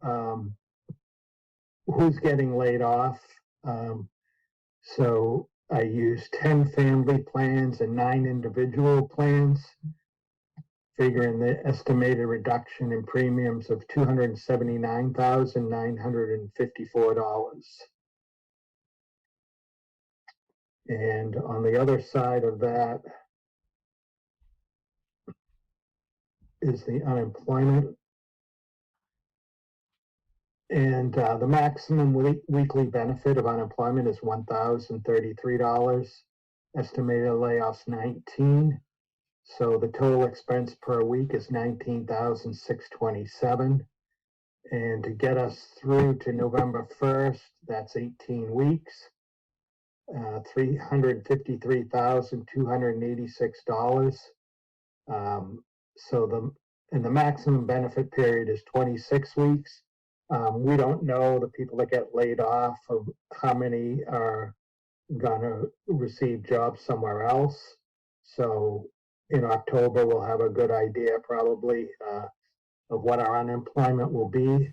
who's getting laid off. So I used 10 family plans and 9 individual plans, figuring the estimated reduction in premiums of $279,954. And on the other side of that is the unemployment. And the maximum weekly benefit of unemployment is $1,033. Estimated layoffs 19. So the total expense per week is $19,627. And to get us through to November 1st, that's 18 weeks, $353,286. And the maximum benefit period is 26 weeks. We don't know the people that get laid off, or how many are gonna receive jobs somewhere else. So in October, we'll have a good idea probably of what our unemployment will be,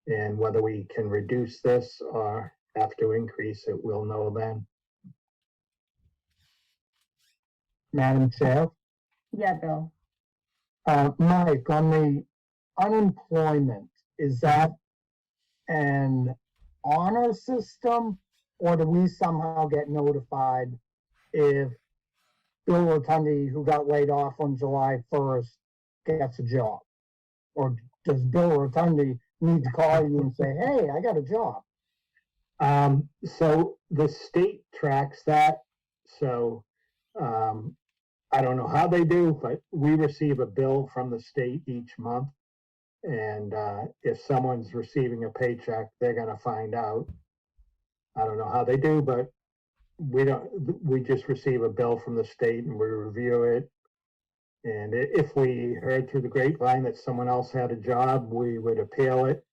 and whether we can reduce this or have to increase it, we'll know then. Madam Chair, Yeah, Bill. Mike, on the unemployment, is that an honor system, or do we somehow get notified if Bill Rotundi, who got laid off on July 1st, gets a job? Or does Bill Rotundi need to call you and say, hey, I got a job? So the state tracks that. So I don't know how they do, but we receive a bill from the state each month. And if someone's receiving a paycheck, they're gonna find out. I don't know how they do, but we just receive a bill from the state and we review it. And if we heard through the grapevine that someone else had a job, we would appeal it.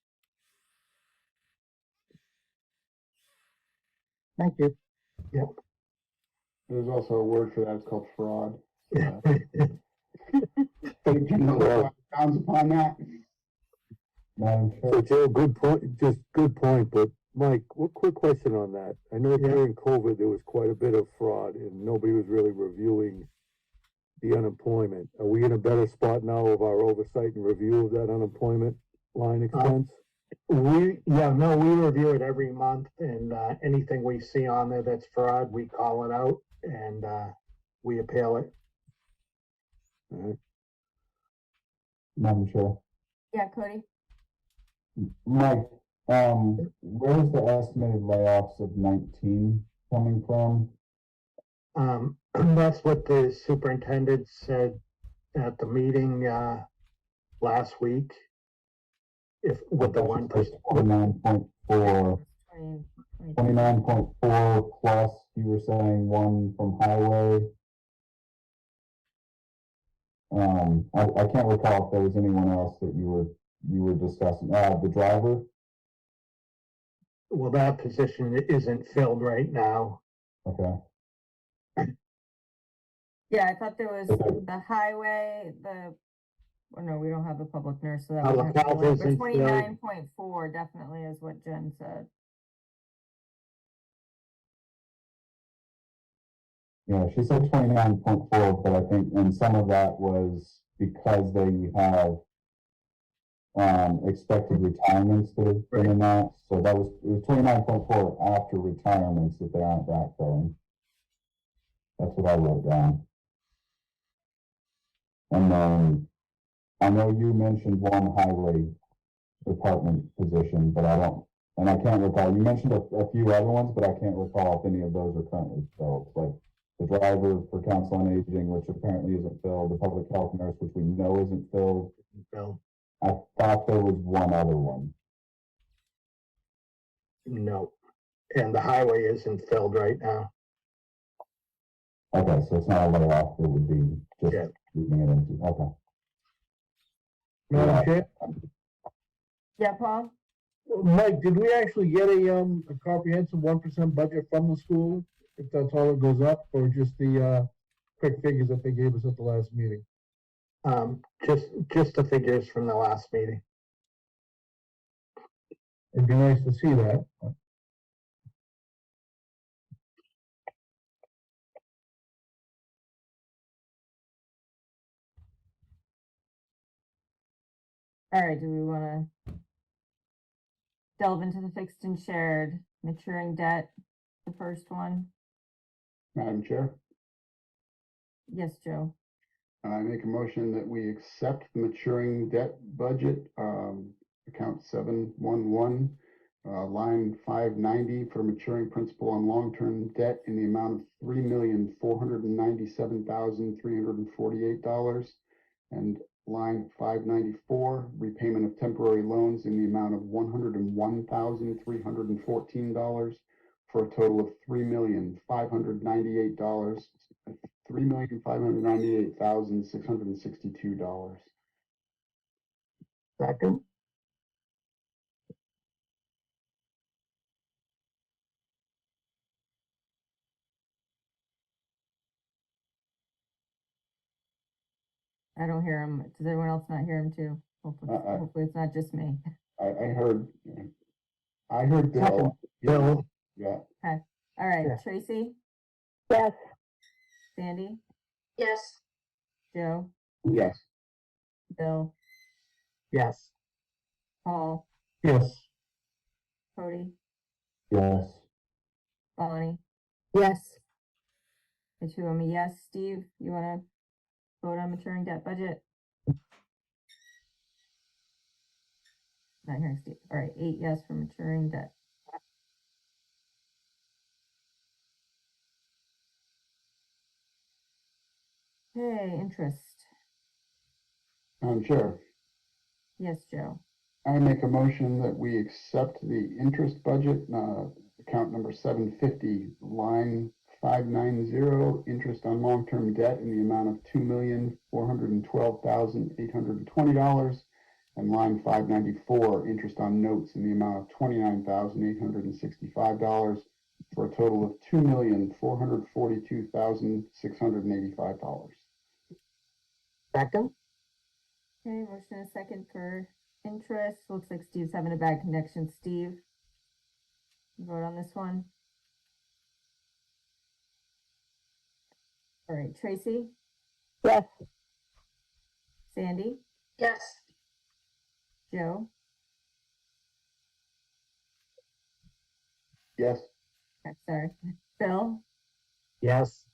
Thank you. Yep. There's also a word for that, it's called fraud. Yeah. State general frowns upon that. Madam Chair. So Joe, good point, just good point, but Mike, what quick question on that? I know Yeah. during COVID, there was quite a bit of fraud and nobody was really reviewing the unemployment. Are we in a better spot now of our oversight and review of that unemployment line expense? We review it every month, and anything we see on there that's fraud, we call it out and we appeal it. Madam Chair. Yeah, Cody. Mike, where's the estimated layoffs of 19 coming from? That's what the superintendent said at the meeting last week. If with the 1%. 29.4, 29.4 plus, you were saying one from highway. I can't recall if there was anyone else that you were discussing. The driver. Well, that position isn't filled right now. Okay. Yeah, I thought there was Okay. the highway, the Or no, we don't have the public nurse, so that Public would have to health go in, but isn't filled. 29.4 definitely is what Jen said. Yeah, she said 29.4, but I think, and some of that was because they have expected retirements that have been announced. So that was, it was 29.4 after retirements that they aren't backfilling. That's what I wrote down. And then I know you mentioned one highway department position, but I don't, and I can't recall. You mentioned a few other ones, but I can't recall if any of those are currently filled. Like the driver for council on aging, which apparently isn't filled, the public health nurse, which we know isn't filled. Bill, I thought there was one other one. no. And the highway isn't filled right now. Okay, so it's not a layoff, it would be just Yeah. keeping it empty. Okay. Madam Chair? Yeah, Paul? Mike, did we actually get a comprehensive 1% budget from the school? If that's all it goes up, or just the, quick figures that they gave us at the last meeting? Just the figures from the last meeting. It'd be nice to see that. All right, do we wanna delve into the fixed and shared maturing debt, the first one? Madam Chair, Yes, Joe. I make a motion that we accept the maturing debt budget, account 711, line 590 for maturing principal on long-term debt in the amount of $3,497,348, and line 594, repayment of temporary loans in the amount of $101,314, for a total of $3,598,662. Second, I don't hear him. Does everyone else not hear him too? Hopefully it's not just me. I heard Bill. Bill, Yeah, All right, Yeah. Tracy, Yes. Sandy, Yes, Joe, yes. Bill, yes. Paul, Yes. Cody, Yes. Bonnie. Yes. The two of me, yes. Steve, you wanna vote on maturing debt budget? Not hearing Steve. All right, 8 yes for maturing debt. Okay, interest. Madam Chair, Yes, Joe. I make a motion that we accept the interest budget, account number 750, line 590, interest on long-term debt in the amount of $2,412,820, and line 594, interest on notes in the amount of $29,865, for a total of $2,442,685. Second, Okay, motion and a second for interest. Looks like Steve's having a bad connection. Steve, you vote on this one. All right, Tracy, Yes. Sandy, yes, Joe, Yes. sorry, Bill, yes.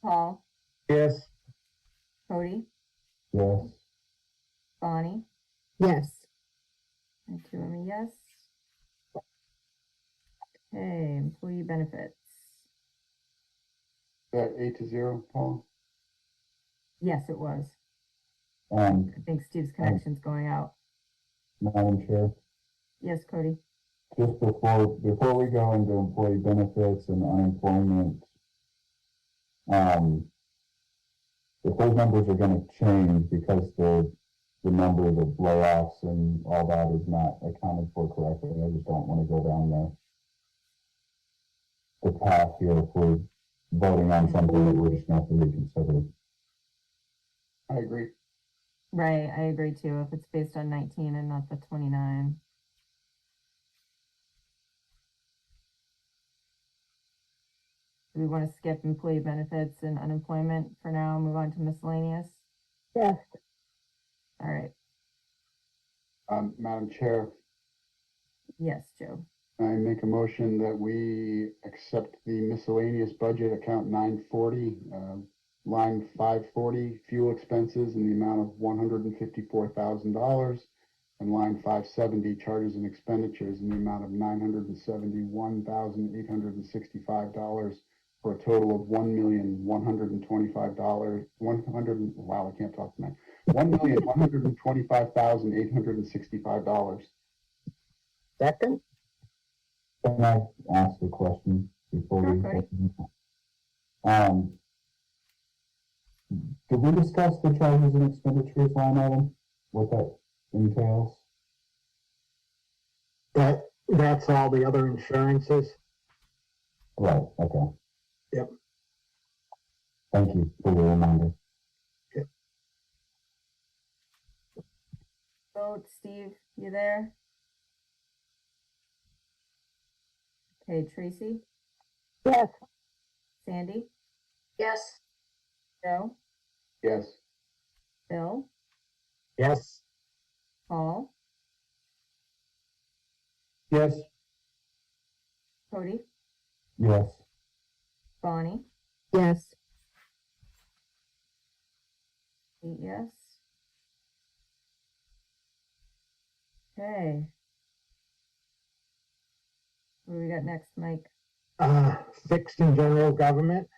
Paul, Yes. Cody, Yes. Bonnie, Yes. and two of me, yes. Okay, employee benefits. Is that 8-0, Paul? Yes, it was. Um, I think Steve's connection's going out. Madam Chair, Yes, Cody. just before we go into employee benefits and unemployment, if those numbers are gonna change because the numbers of layoffs and all that is not accounted for correctly, I just don't wanna go down the path here if we're voting on something that we're just gonna have to reconsider. I agree. Right, I agree too, if it's based on 19 and not the 29. Do we want to skip employee benefits and unemployment for now, and move on to miscellaneous? Yes, All right, Madam Chair, yes, Joe. I make a motion that we accept the miscellaneous budget account 940, line 540, fuel expenses in the amount of $154,000, and line 570, charges and expenditures in the amount of $971,865, for a total of $1,125,000, wow, I can't talk tonight, $1,125,865. Second? Can I ask a question before we? Sure, Did we discuss the charges and expenditures line item, what that entails? That's all the other insurances. Right, okay. Yep. Thank you for the reminder. Vote, Steve, you there? Okay, Tracy, yes, Sandy, Yes, Joe, Yes. Bill, Yes. Paul, Yes. Cody, Yes. Bonnie, Yes. 8 yes. Okay. What do we got next, Mike? Fixed in general government.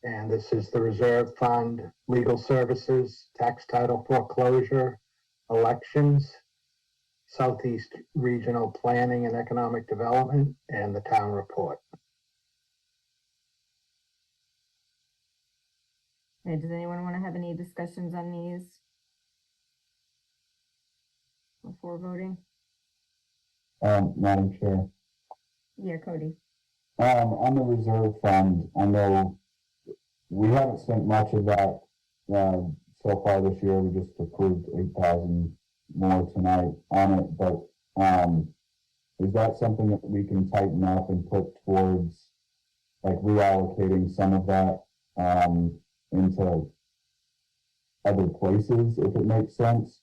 And this is the reserve fund, legal services, tax title foreclosure, elections, Southeast Regional Planning and Economic Development, and the town report. Okay, does anyone want to have any discussions on these before voting? Madam Chair, Yeah, Cody. on the reserve fund, I know we haven't spent much of that, so far this year. We just approved 8,000 more tonight on it, but, is that something that we can tighten up and put towards, like, reallocating some of that, into other places, if it makes sense?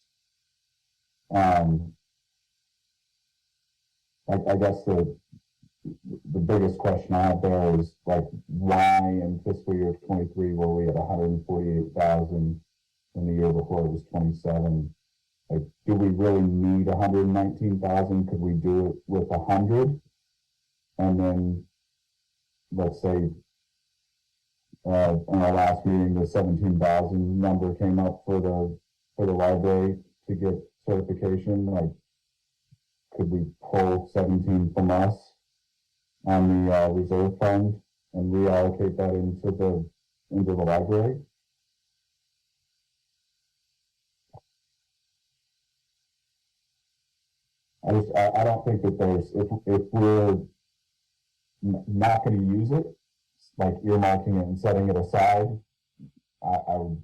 I guess the biggest question I have there is, like, why in fiscal year 23 were we at 148,000 and the year before it was 27? Like, do we really need 119,000? Could we do it with 100? And then, let's say, in our last meeting, the 17,000 number came up for the library to get certification. Like, could we pull 17 from us on the reserve fund and reallocate that into the library? I don't think that there's, if we're not going to use it, like earmarking it and setting it aside, I would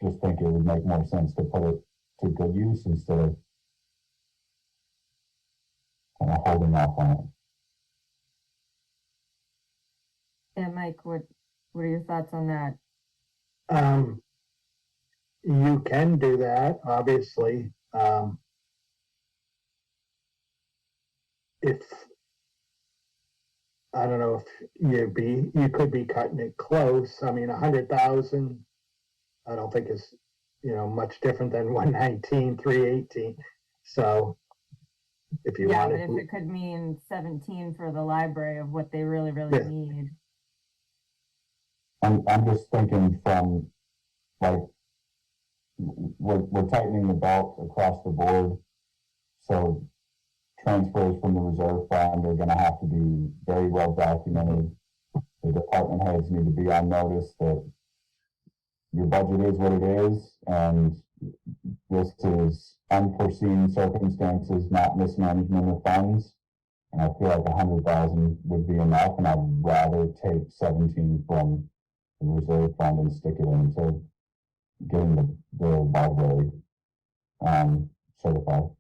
just think it would make more sense to put it to good use instead of kind of holding off on it. Yeah, Mike, what are your thoughts on that? You can do that, obviously. If I don't know if you could be cutting it close. I mean, 100,000, I don't think is, much different than 119, 318. So if you Yeah, want but if it could mean 17 for the library of what they really Yeah. need. I'm just thinking from, like, we're tightening the belt across the board, so transfers from the reserve fund are gonna have to be very well documented. The department heads need to be on notice that your budget is what it is, and this is unforeseen circumstances, not mismanagement of funds. And I feel like 100,000 would be enough, and I'd rather take 17 from reserve fund and stick it into getting the library, certified.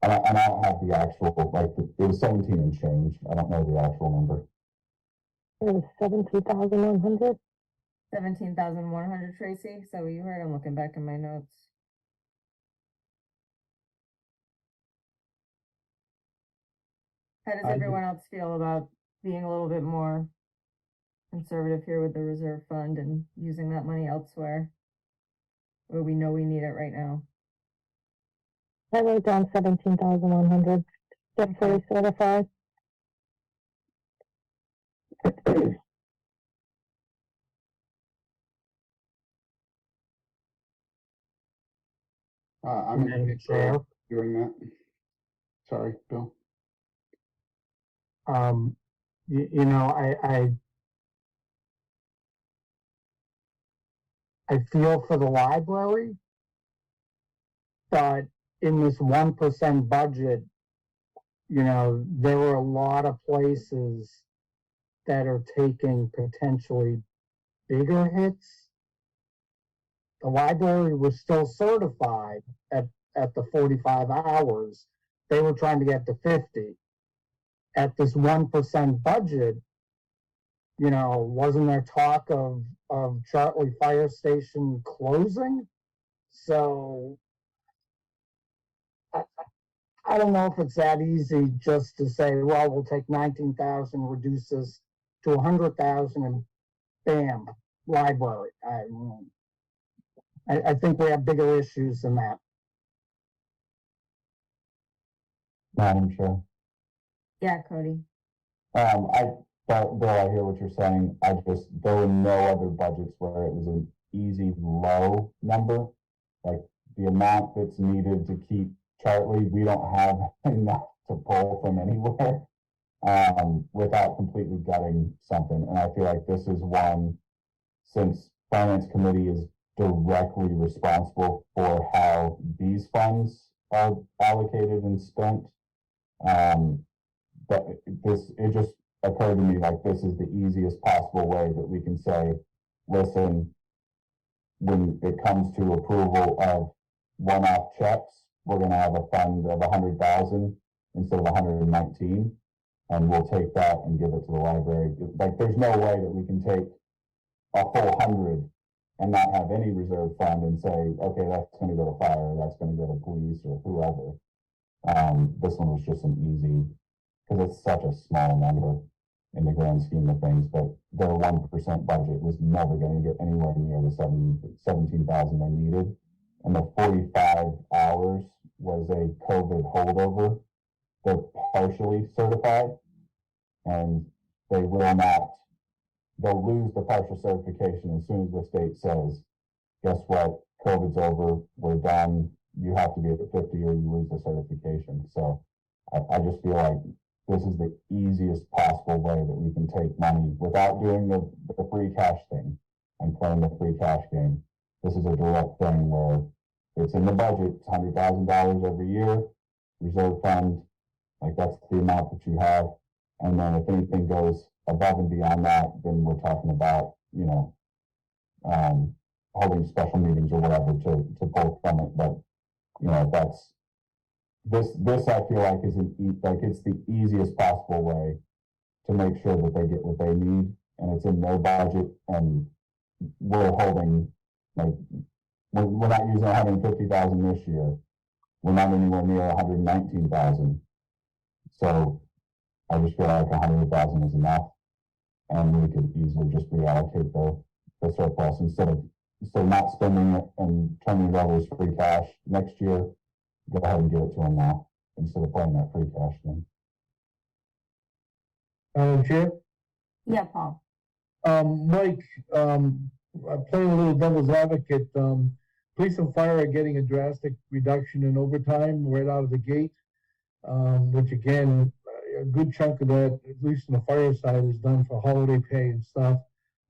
And I don't have the actual, like, it was 17 and change. I don't know the actual number. It was 17,100. 17,100, Tracy, is that what you heard? I'm looking back in my notes. How does I do- everyone else feel about being a little bit more conservative here with the reserve fund and using that money elsewhere? Where we know we need it right now? I wrote down 17,100. Get fully certified. I'm in Madam favor Chair, of doing that. Sorry, Bill. You know, I feel for the library, but in this 1% budget, you know, there were a lot of places that are taking potentially bigger hits. The library was still certified at the 45 hours. They were trying to get to 50. At this 1% budget, you know, wasn't there talk of Chartley Fire Station closing? So I don't know if it's that easy just to say, well, we'll take 19,000, reduce this to 100,000, and bam, library. I think we have bigger issues than that. Madam Chair. Yeah, Cody. Bill, I hear what you're saying. There were no other budgets where it was an easy low number. Like the amount that's needed to keep Chartley, we don't have enough to pull from anywhere, without completely gutting something. And I feel like this is one, since Finance Committee is directly responsible for how these funds are allocated and spent. It just occurred to me like this is the easiest possible way that we can say, listen, when it comes to approval of one-off checks, we're going to have a fund of 100,000 instead of 119, and we'll take that and give it to the library. Like, there's no way that we can take a full 100 and not have any reserve fund and say, okay, that's going to go to fire, that's going to go to police or whoever. This one was just an easy, because it's such a small number in the grand scheme of things, but their 1% budget was never going to get anywhere near the 17,000 they needed. And the 45 hours was a COVID holdover. They're partially certified, and they will not, they'll lose the partial certification as soon as the state says, guess what, COVID's over, we're done, you have to be at the 50 or you lose the certification. So I just feel like this is the easiest possible way that we can take money without doing the free cash thing and playing the free cash game. This is a direct thing where it's in the budget, it's $100,000 every year, reserve fund, like that's the amount that you have. And then if anything goes above and beyond that, then we're talking about, you know, holding special meetings or whatever to pull from it. But, you know, that's, this I feel like is it's the easiest possible way to make sure that they get what they need, and it's in their budget, and we're holding, like, we're not using 150,000 this year. We're not anywhere near 119,000. So I just feel like 100,000 is enough, and we could easily just reallocate the surplus instead of not spending it and turning it over as free cash next year. Go ahead and give it to them now instead of playing that free cash thing. Chair? Yeah, Paul. Mike, I'm playing a little devil's advocate. Police and fire are getting a drastic reduction in overtime right out of the gate, which again, a good chunk of that, at least on the fire side, is done for holiday pay and stuff.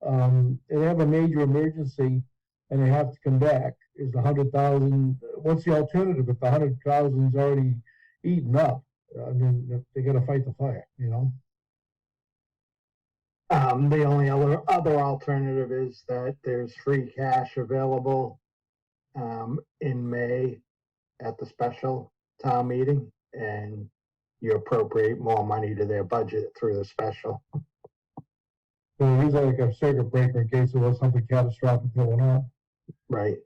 They have a major emergency and they have to come back. Is the 100,000, what's the alternative if the 100,000 is already eaten up? I mean, they got to fight the fire, you know? The only other alternative is that there's free cash available in May at the special town meeting, and you appropriate more money to their budget through the special. So use it like a circuit breaker in case there was something catastrophic going on. Right.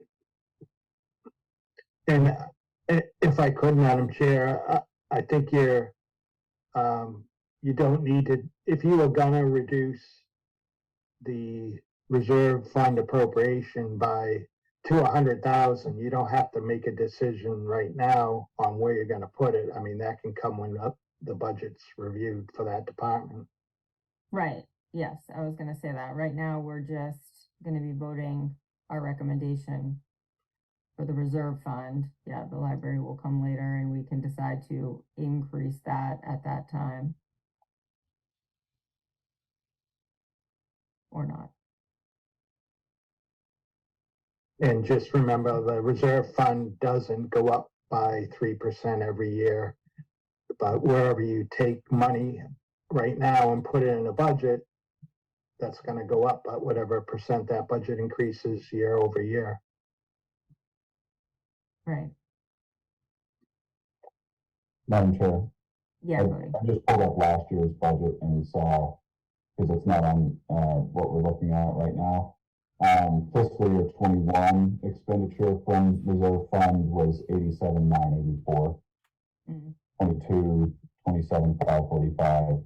And if I could, Madam Chair, I think you don't need to, if you were gonna reduce the reserve fund appropriation to 100,000, you don't have to make a decision right now on where you're gonna put it. I mean, that can come when the budget's reviewed for that department. Right, yes, I was gonna say that. Right now, we're just gonna be voting our recommendation for the reserve fund. Yeah, the library will come later and we can decide to increase that at that time. Or not. And just remember, the reserve fund doesn't go up by 3% every year. But wherever you take money right now and put it in a budget, that's gonna go up by whatever percent that budget increases year over year. Right, Madam Chair, yeah, I Cody. I just pulled up last year's budget and saw, because it's not on, what we're looking at right now. Fiscal year 21 expenditure from reserve fund was 87,984. Mm. 22, 27,545.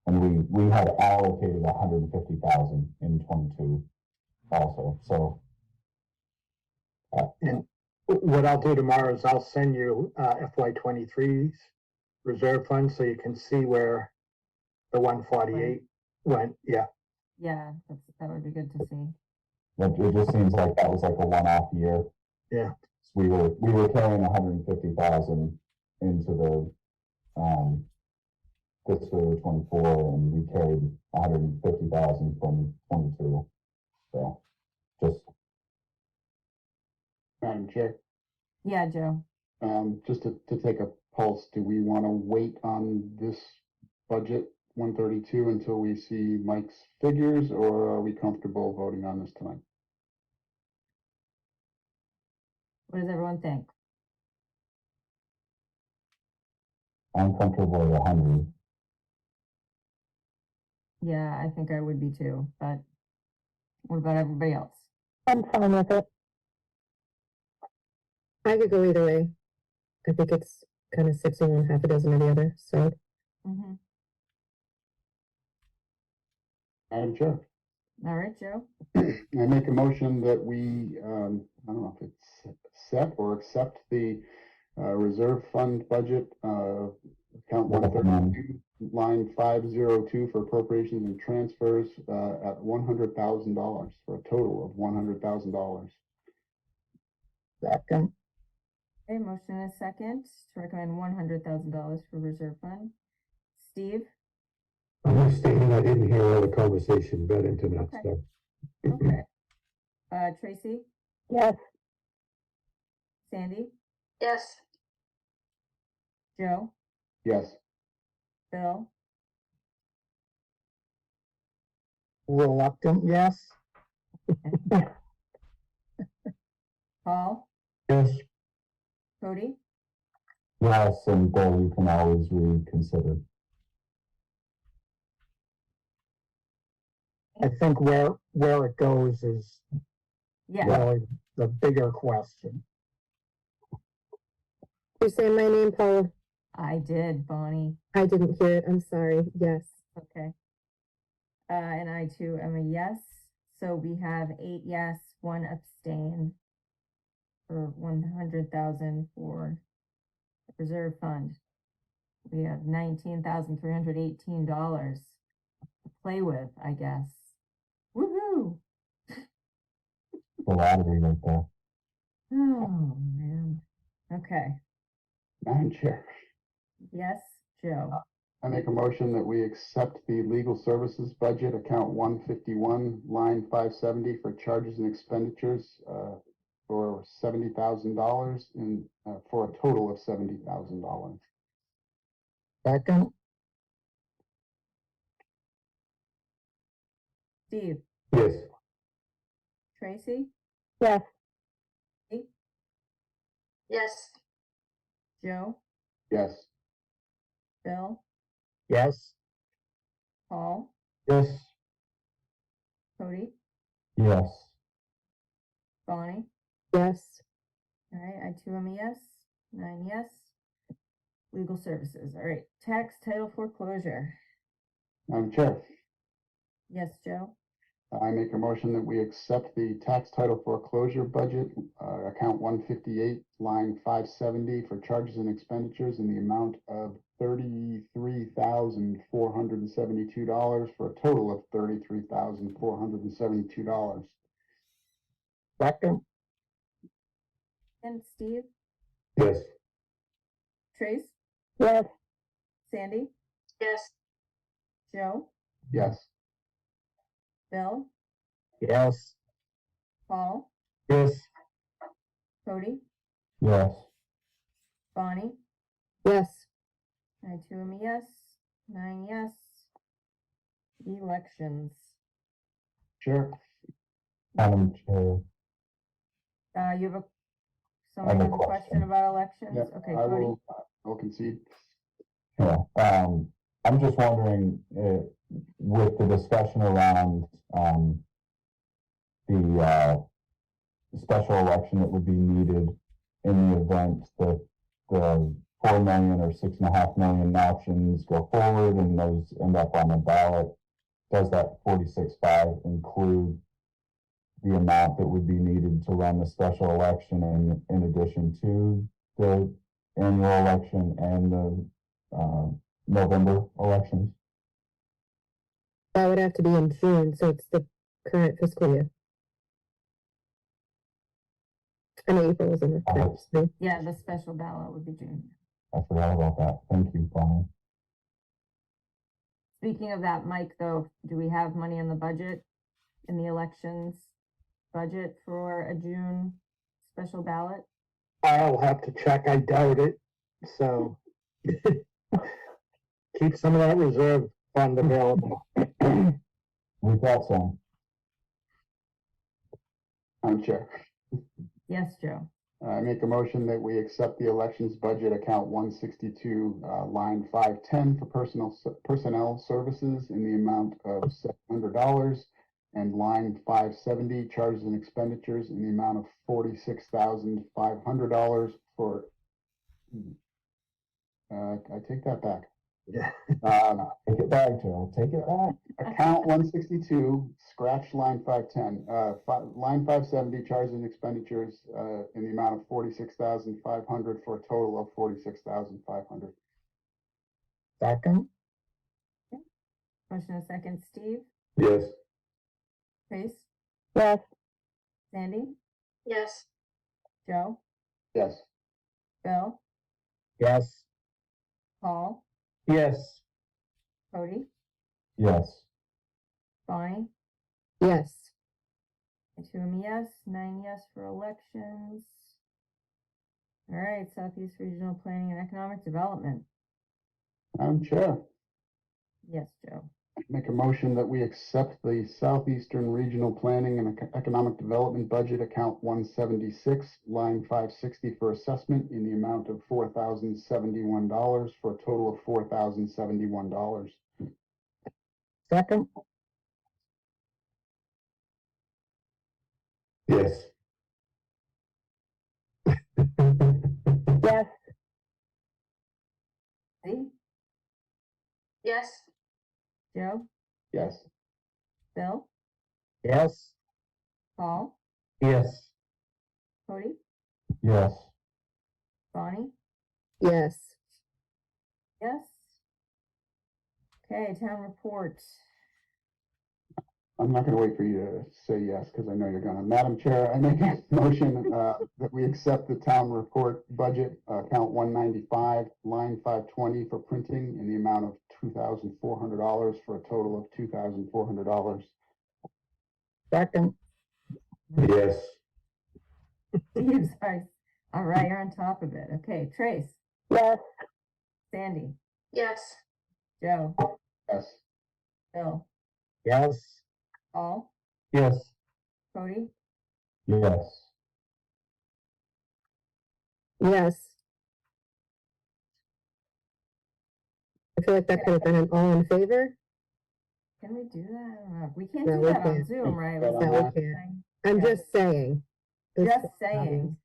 And we had allocated 150,000 in 22 also, so. And what I'll do tomorrow is I'll send you FY 23's reserve fund so you can see where the 148 went. Yeah, Yeah, that would be good to see. It just seems like that was like a one-off year. yeah. So we were carrying 150,000 into the, fiscal year 24, and we carried 150,000 from 22. So, just, Madam Chair, Yeah, Joe. just to take a pulse, do we want to wait on this budget 132 until we see Mike's figures, or are we comfortable voting on this tonight? What does everyone think? I'm comfortable at 100. Yeah, I think I would be too, but what about everybody else? I'm fine with it. I could go either way. I think it's kind of 60 and half a dozen of the other, so. Mm-hmm. Madam Chair, All right, Joe. I make a motion that we, I don't know if it's set or accept the reserve fund budget, account 132, line 502 for appropriations and transfers at $100,000 for a total of $100,000. Second, Okay, motion is second to recommend $100,000 for reserve fund. Steve? I'm just stating I didn't hear all the conversation, about internet Okay. stuff. Okay. Tracy? Yes, Sandy? Yes, Joe? Yes. Bill? reluctant, yes. Paul? Yes. Cody? Yes, and Bill, you can always reconsider. I think where it goes is Yeah. really the bigger question. You say my name, Paula? I did, Bonnie. I didn't hear it. I'm sorry. Yes. Okay. And I too am a yes. So we have 8 yes, 1 abstain for 100,000 for reserve fund. We have $19,318 to play with, I guess. Woohoo! The lottery right there. Oh, man. Okay. Madam Chair, Yes, Joe. I make a motion that we accept the legal services budget, account 151, line 570 for charges and expenditures for $70,000 and for a total of $70,000. Second, Steve, Yes. Tracy, Yes. Yes. Joe, Yes. Bill, Yes. Paul, Yes. Cody, Yes. Bonnie. Yes. All right, I too am a yes. 9 yes. Legal services. All right, tax title foreclosure. Madam Chair, Yes, Joe. I make a motion that we accept the tax title foreclosure budget, account 158, line 570 for charges and expenditures in the amount of $33,472 for a total of $33,472. Second, And Steve, Yes. Trace, Yes. Sandy, Yes. Joe, Yes. Bill, yes. Paul, Yes. Cody, Yes. Bonnie. Yes. I too am a yes. 9 yes. Elections. Sure. Madam Chair, You have a, I someone have a has a question about elections? Yeah, Okay, I Cody. will concede. yeah, I'm just wondering, with the discussion around, the special election that would be needed in the event that the 4 million or 6.5 million options go forward and those end up on the ballot, does that 46.5 include the amount that would be needed to run the special election in addition to the annual election and the November elections? That would have to be in June, so it's the current fiscal year. And April is in the current fiscal year. Yeah, the special ballot would be June. I forgot about that. Thank you, Bonnie. Speaking of that, Mike, though, do we have money in the budget, in the elections budget for a June special ballot? I'll have to check. I doubt it. So keep some of that reserve fund available. We got some. Madam Chair. Yes, Joe. I make a motion that we accept the elections budget account 162, line 510 for personnel services in the amount of $700 and line 570 charges and expenditures in the amount of $46,500 for, I take that back. Yeah. Take it back, Joe. Take it back. Account 162, scratch line 510, line 570, charges and expenditures in the amount of $46,500 for a total of $46,500. Second, Motion a second, Steve, Yes. Trace, Yes. Sandy, Yes. Joe, Yes. Bill, yes. Paul, Yes. Cody, Yes. Bonnie. Yes. I too am a yes. 9 yes for elections. All right, Southeast Regional Planning and Economic Development. Madam Chair, Yes, Joe. make a motion that we accept the Southeastern Regional Planning and Economic Development Budget Account 176, line 560 for assessment in the amount of $4,071 for a total of $4,071. Second, Yes. Yes. Steve, Yes. Joe, Yes. Bill, yes. Paul, Yes. Cody, Yes. Bonnie. Yes. Yes. Okay, town report. I'm not going to wait for you to say yes, because I know you're going to. Madam Chair, I make a motion that we accept the town report budget, account 195, line 520 for printing in the amount of $2,400 for a total of $2,400. Second, Yes. Steve, sorry. All right, you're on top of it. Okay, Trace, Yes. Sandy, Yes. Joe, Yes. Bill, yes. Paul, Yes. Cody, Yes. Yes. I feel like that could have been an all in favor. can we do that? I don't know. We can't No, do we that on can't. Zoom, right? No, No, we Uh-huh. can't. I'm Yeah. just saying. This Just could saying.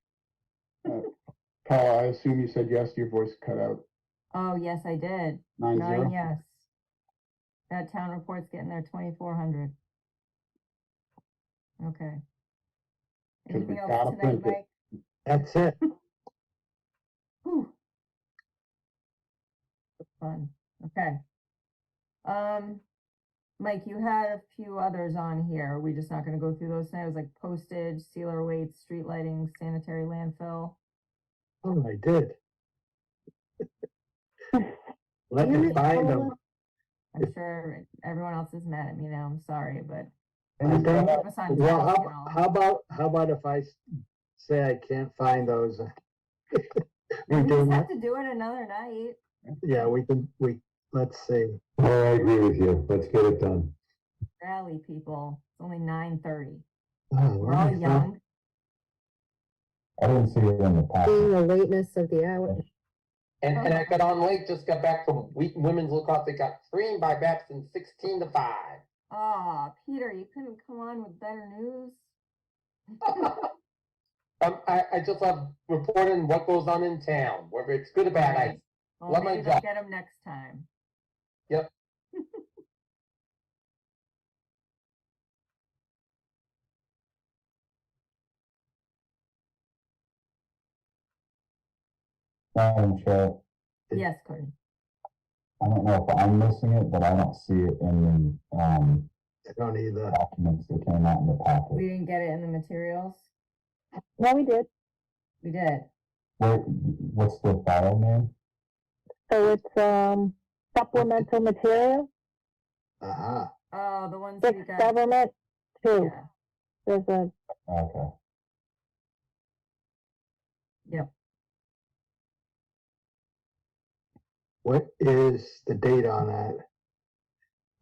Paula, I assume you said yes, your voice cut out. Oh, yes, I did. 9-0. 9, yes. That town report's getting their 2,400. Okay. 'Cause Anything we else gotta tonight, print it. Mike? That's it. Whew. Fun. Okay. Mike, you had a few others on here. Are we just not gonna go through those tonight? It was like postage, sealer weights, street lighting, sanitary landfill. Oh, I did. Let Damn me it, find Paula. them. I'm sure everyone else is mad at me now. I'm sorry, but I keep don't, us on well, task and all. how about if I say I can't find those? We We do just not, have to do it another night. yeah, let's see. Oh, I agree with you. Let's get it done. Rally, people. It's only 9:30. Oh, We're all young. I didn't see it in the Being packet. the lateness of the hour. And I got on late, just got back from Wheaton Women's Lacrosse. They got creamed by Babson 16-5. Aw, Peter, you couldn't come on with better news? I just love reporting what goes on in town, whether it's good or bad. I Well, love my maybe they'll job. get them next time. Yep. Madam Chair, Yes, Cody. I don't know if I'm missing it, but I don't see it in the, I don't either. documents that came out in the We packet. didn't get it in the materials? No, we did. We did. What's the file name? So it's, supplemental material, Uh-huh. Oh, the ones we it's got. government too. Yeah, There's a, Okay. yep. What is the date on that?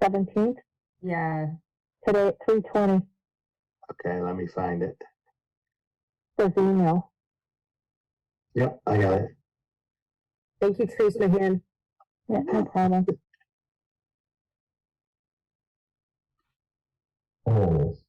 17th, Yeah, today at 3:20, Okay, let me find it. there's the email. Yep, I got it. Thank you, Trace Mahan. Yeah, no problem. There it is.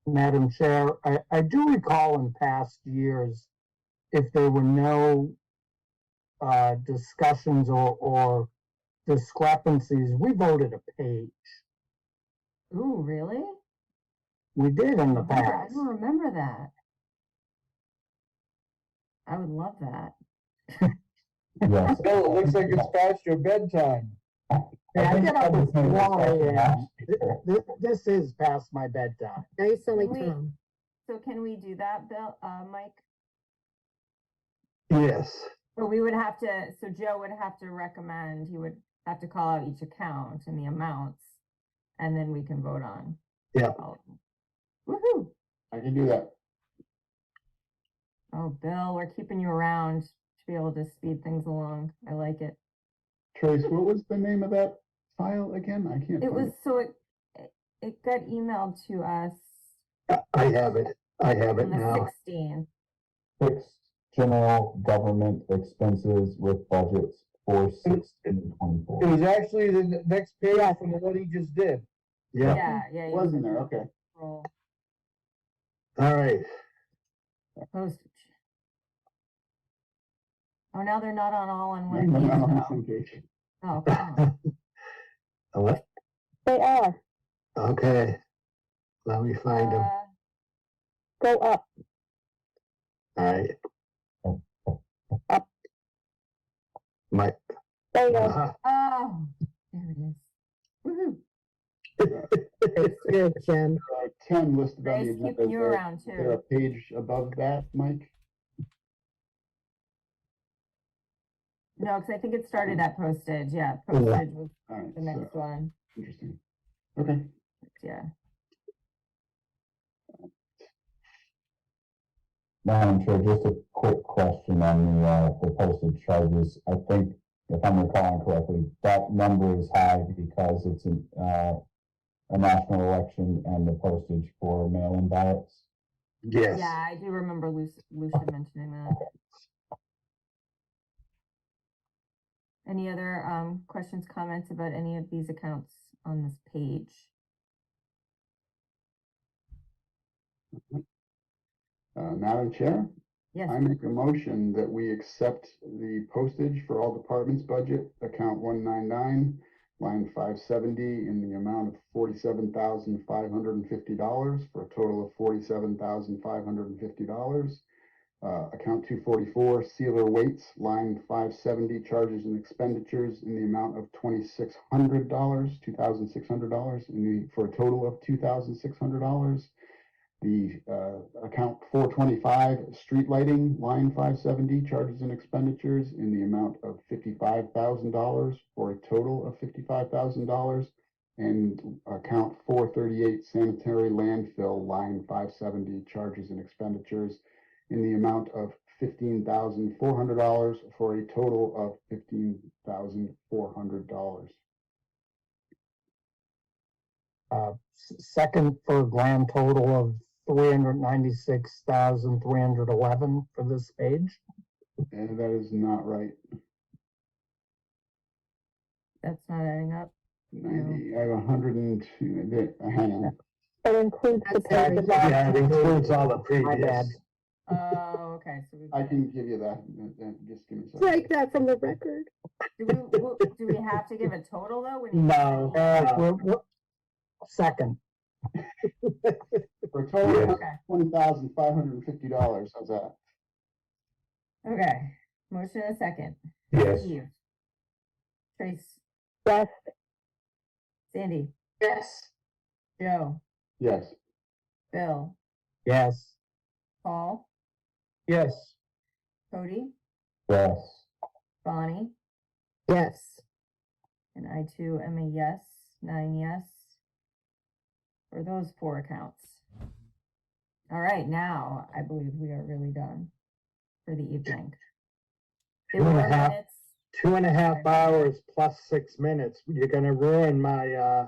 Madam Chair, I do recall in past years, if there were no discussions or discrepancies, we voted a page. ooh, really? We did in the I past. don't remember that. I would love that. Yes. Well, it looks like it's past your bedtime. Yeah, I get up at 1 a.m. last year. This is past my bedtime. Now you sound like Can we- Tom. So can we do that, Bill, Mike? Yes. Or we would have to, so Joe would have to recommend, he would have to call out each account and the amounts, and then we can vote on. Yep. all of them. Woohoo! I can do that. Oh, Bill, we're keeping you around to be able to speed things along. I like it. Trace, what was the name of that file again? I can't. It find was, so it got emailed to us I have it. I have it on the now. 16th. Fixed general government expenses with budgets for 1624. It was actually the next page Yes. from what he just did. Yeah. Yeah. It was in there, okay. Roll All right. postage. Oh, now they're not on all on We're one page not on the though. same page. Oh, come on. What? They are. Okay. Let me find them. Go up. All right. Up. My, There you go. uh-huh. Oh, there it is. Woohoo! It's good, Jen. There are 10 listed on the Nice agenda. keeping you around Is there a too. page above that, Mike? No, because I think it started at postage. Yeah, postage was All right, the next so, one. interesting. Okay. Yeah. Madam Chair, just a quick question on the postage charges. I think, if I'm recalling correctly, that number is high because it's a national election and the postage for mail-in ballots. Yes. Yeah, I do remember Lucia mentioning that. Any other questions, comments about any of these accounts on this page? Madam Chair, Yes, I make a motion that we accept the postage for all departments budget, account 199, line 570, in the amount of $47,550 for a total of $47,550. Account 244, sealer weights, line 570, charges and expenditures in the amount of $2,600 for a total of $2,600. The account 425, street lighting, line 570, charges and expenditures in the amount of $55,000 for a total of $55,000. And account 438, sanitary landfill, line 570, charges and expenditures in the amount of $15,400 for a total of $15,400. Second for a grand total of 396,311 for this page. And that is not right. that's not adding up. 90, I have 102, hang on. It includes the That's paper right. Yeah, it includes all the My previous. bad. Oh, okay, so we. I can give you that, just give me a second. Strike that from the record. Do we have to give a total though? We need to No. say- Second, For a total of Okay, $20,550, how's that? okay, motion and a second. Yes. Steve. Trace, yes, Sandy, Yes, Joe, Yes. Bill, yes. Paul, Yes. Cody, Yes. Bonnie, Yes. and I too am a yes, 9 yes. For those 4 accounts. All right, now I believe we are really done for the evening. There 2.5 were minutes. 2.5 hours plus 6 minutes. You're gonna ruin my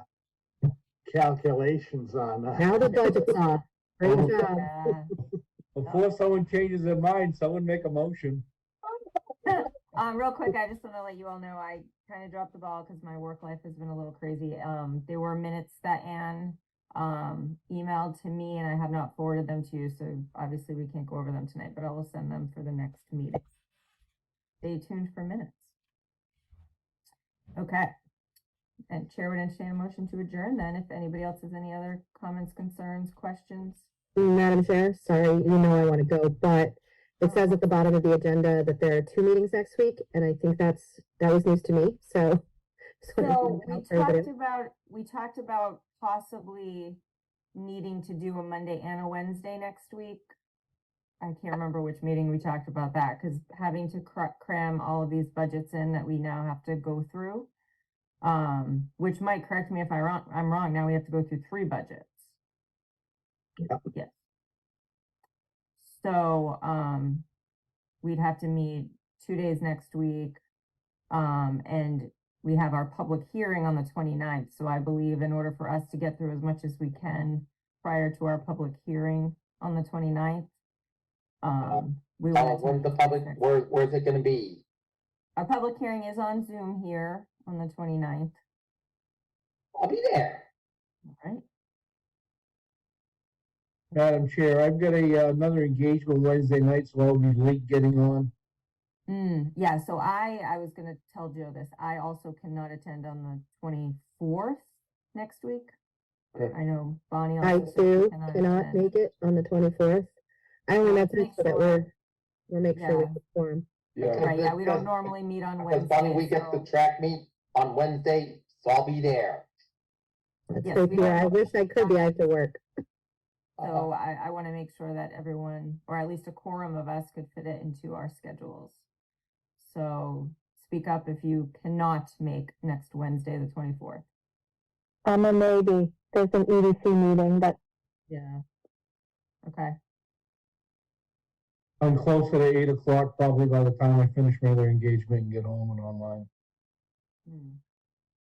calculations on Now the budget's off. Great job. Yeah. Before someone changes their mind, someone make a motion. Real quick, I just want to let you all know, I kind of dropped the ball because my work life has been a little crazy. There were minutes that Anne emailed to me and I have not forwarded them to you, so obviously we can't go over them tonight, but I will send them for the next meeting. Stay tuned for minutes. Okay. And Chair would entertain a motion to adjourn then, if anybody else has any other comments, concerns, questions. Madam Chair, sorry, you know I want to go, but it says at the bottom of the agenda that there are 2 meetings next week, and I think that was news to me, so. So we talked about possibly needing to do a Monday and a Wednesday next week. I can't remember which meeting we talked about that, because having to cram all of these budgets in that we now have to go through. Which might correct me if I'm wrong, now we have to go through 3 budgets. Yep. Yes. So, we'd have to meet 2 days next week. And we have our public hearing on the 29th. So I believe in order for us to get through as much as we can prior to our public hearing on the 29th, we wanted to. when's the meet public, next- where's it gonna be? Our public hearing is on Zoom here on the 29th, I'll be there. all right? Madam Chair, I've got another engagement Wednesday night, so I'll be late getting on. Yeah, so I was gonna tell Joe this, I also cannot attend on the 24th next week. Okay. I know Bonnie I also said she too cannot attend. make it on the 24th. I only meant to Make so that sure. we're making sure we Yeah. have a quorum. Yeah. Right, yeah, we don't Because- normally meet on Because Bonnie, we Wednesday, get the so, track meet on Wednesday, so I'll be there. That's Yes, great we to hear. don't I know. wish I could be, I have to work. so I wanna make sure that everyone, or at least a quorum of us could fit it into our schedules. So speak up if you cannot make next Wednesday, the 24th. I'm a maybe. There's an EDC meeting, but Yeah. Okay. I'm closer to 8 o'clock, probably by the time I finish my other engagement and get home and online. Hmm.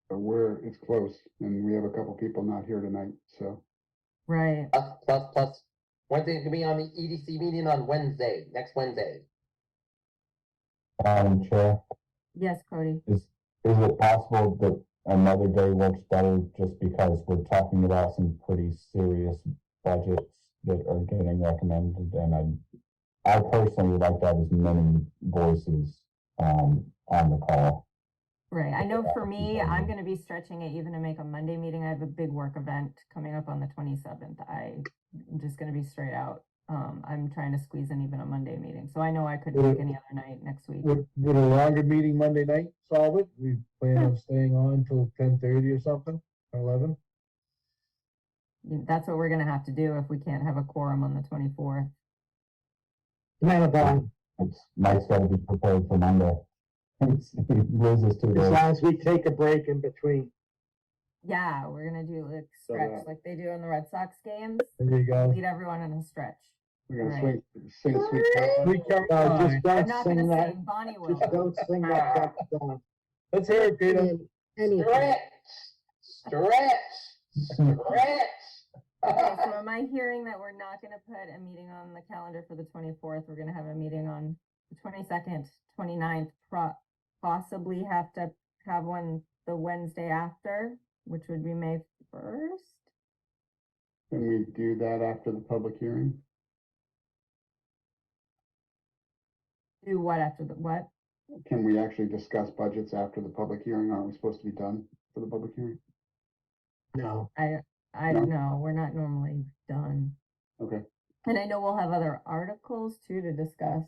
But it's close, and we have a couple people not here tonight, so. Right. Plus, Wednesday's gonna be on the EDC meeting on Wednesday, next Wednesday. Madam Chair, Yes, Cody. is it possible that another day works better just because we're talking about some pretty serious budgets that are getting recommended, and I personally would like to have as many voices, on the call. Right. I know for me, I'm going to be stretching it even to make a Monday meeting. I have a big work event coming up on the 27th. I'm just going to be straight out. I'm trying to squeeze in even a Monday meeting. So I know I couldn't make any other night next week. Would a longer meeting Monday night solve it? We plan on staying on till 10:30 or something, or 11? That's what we're going to have to do if we can't have a quorum on the 24th. Mike's gotta be prepared for Monday. He loses 2 As days. long as we take a break in between. Yeah, we're going to do like So, stretch like they do in the Red Sox games. There you go. Lead everyone in a stretch. We're gonna Right. sing Sweet Caroline. Sweet No, Caroline. just I'm don't not sing going to that. sing. Bonnie will. Just don't sing that song. Let's hear it, Peter. Anything. Stretch. Okay, so am I hearing that we're not going to put a meeting on the calendar for the 24th? We're going to have a meeting on the 22nd, 29th, possibly have to have one the Wednesday after, which would be May 1st. Can we do that after the public hearing? Do what after the what? Can we actually discuss budgets after the public hearing? Aren't we supposed to be done for the public hearing? No. I No. don't know. We're not normally done. Okay. And I know we'll have other articles too to discuss.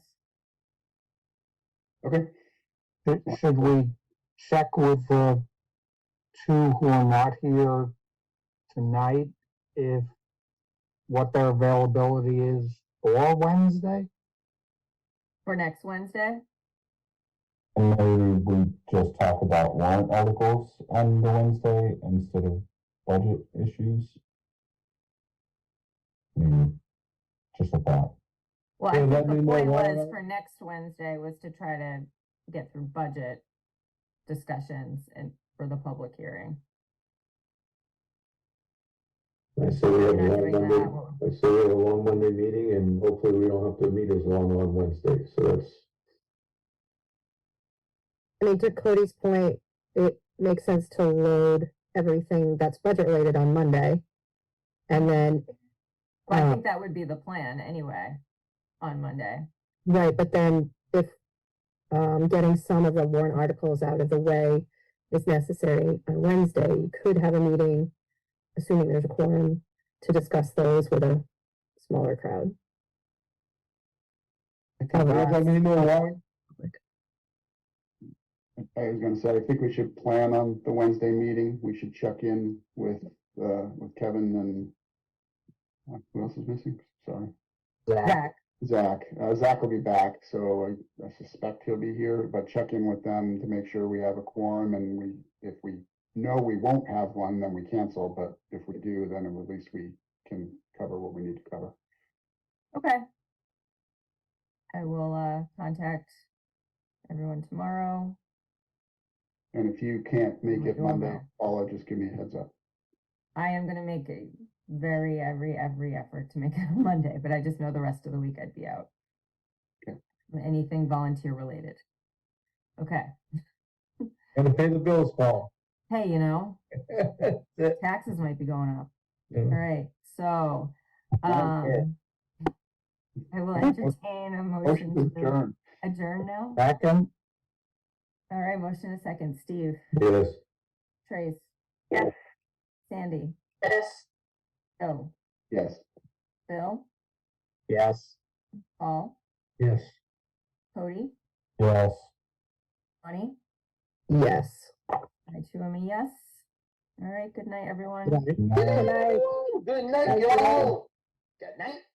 Okay. Should we check with the two who are not here tonight if what their availability is for Wednesday? For next Wednesday? And maybe we just talk about warrant articles on the Wednesday instead of budget issues. Just a thought. Well, Yeah, I let think me the know point why was not. for next Wednesday was to try to get through budget discussions and for the public hearing. I say we have We're a not long doing Monday, that. I say we have a long Monday meeting and hopefully we don't have to meet as long on Wednesday, so that's. I mean, to Cody's point, it makes sense to load everything that's budget related on Monday. And then, Well, I think that would be the plan anyway, on Monday. right, but then if getting some of the warrant articles out of the way is necessary on Wednesday, you could have a meeting, assuming there's a quorum, to discuss those with a smaller crowd. Let me know why. I was gonna say, I think we should plan on the Wednesday meeting. We should check in with Kevin and who else is missing? Sorry. Zach. Zach will be back, so I suspect he'll be here, but check in with them to make sure we have a quorum and if we know we won't have one, then we cancel, but if we do, then at least we can cover what we need to cover. Okay. I will contact everyone tomorrow. And if you can't make it We'll Monday, know. Paula, just give me a heads up. I am gonna make a every effort to make it on Monday, but I just know the rest of the week I'd be out. Okay. Anything volunteer related. Okay. Gotta pay the bills, Paul. Hey, taxes might be going up. All right, so, I will entertain a motion Motion to to adjourn. adjourn now. Second? All right, motion a second. Steve, Yes. Trace. Yes. Sandy, Yes. Joe, Yes. Bill, Yes. Paul, Yes. Cody, Yes. Bonnie, Yes. I too am a yes. All right, good night, everyone. Right. Good night. Good night, y'all. Good night.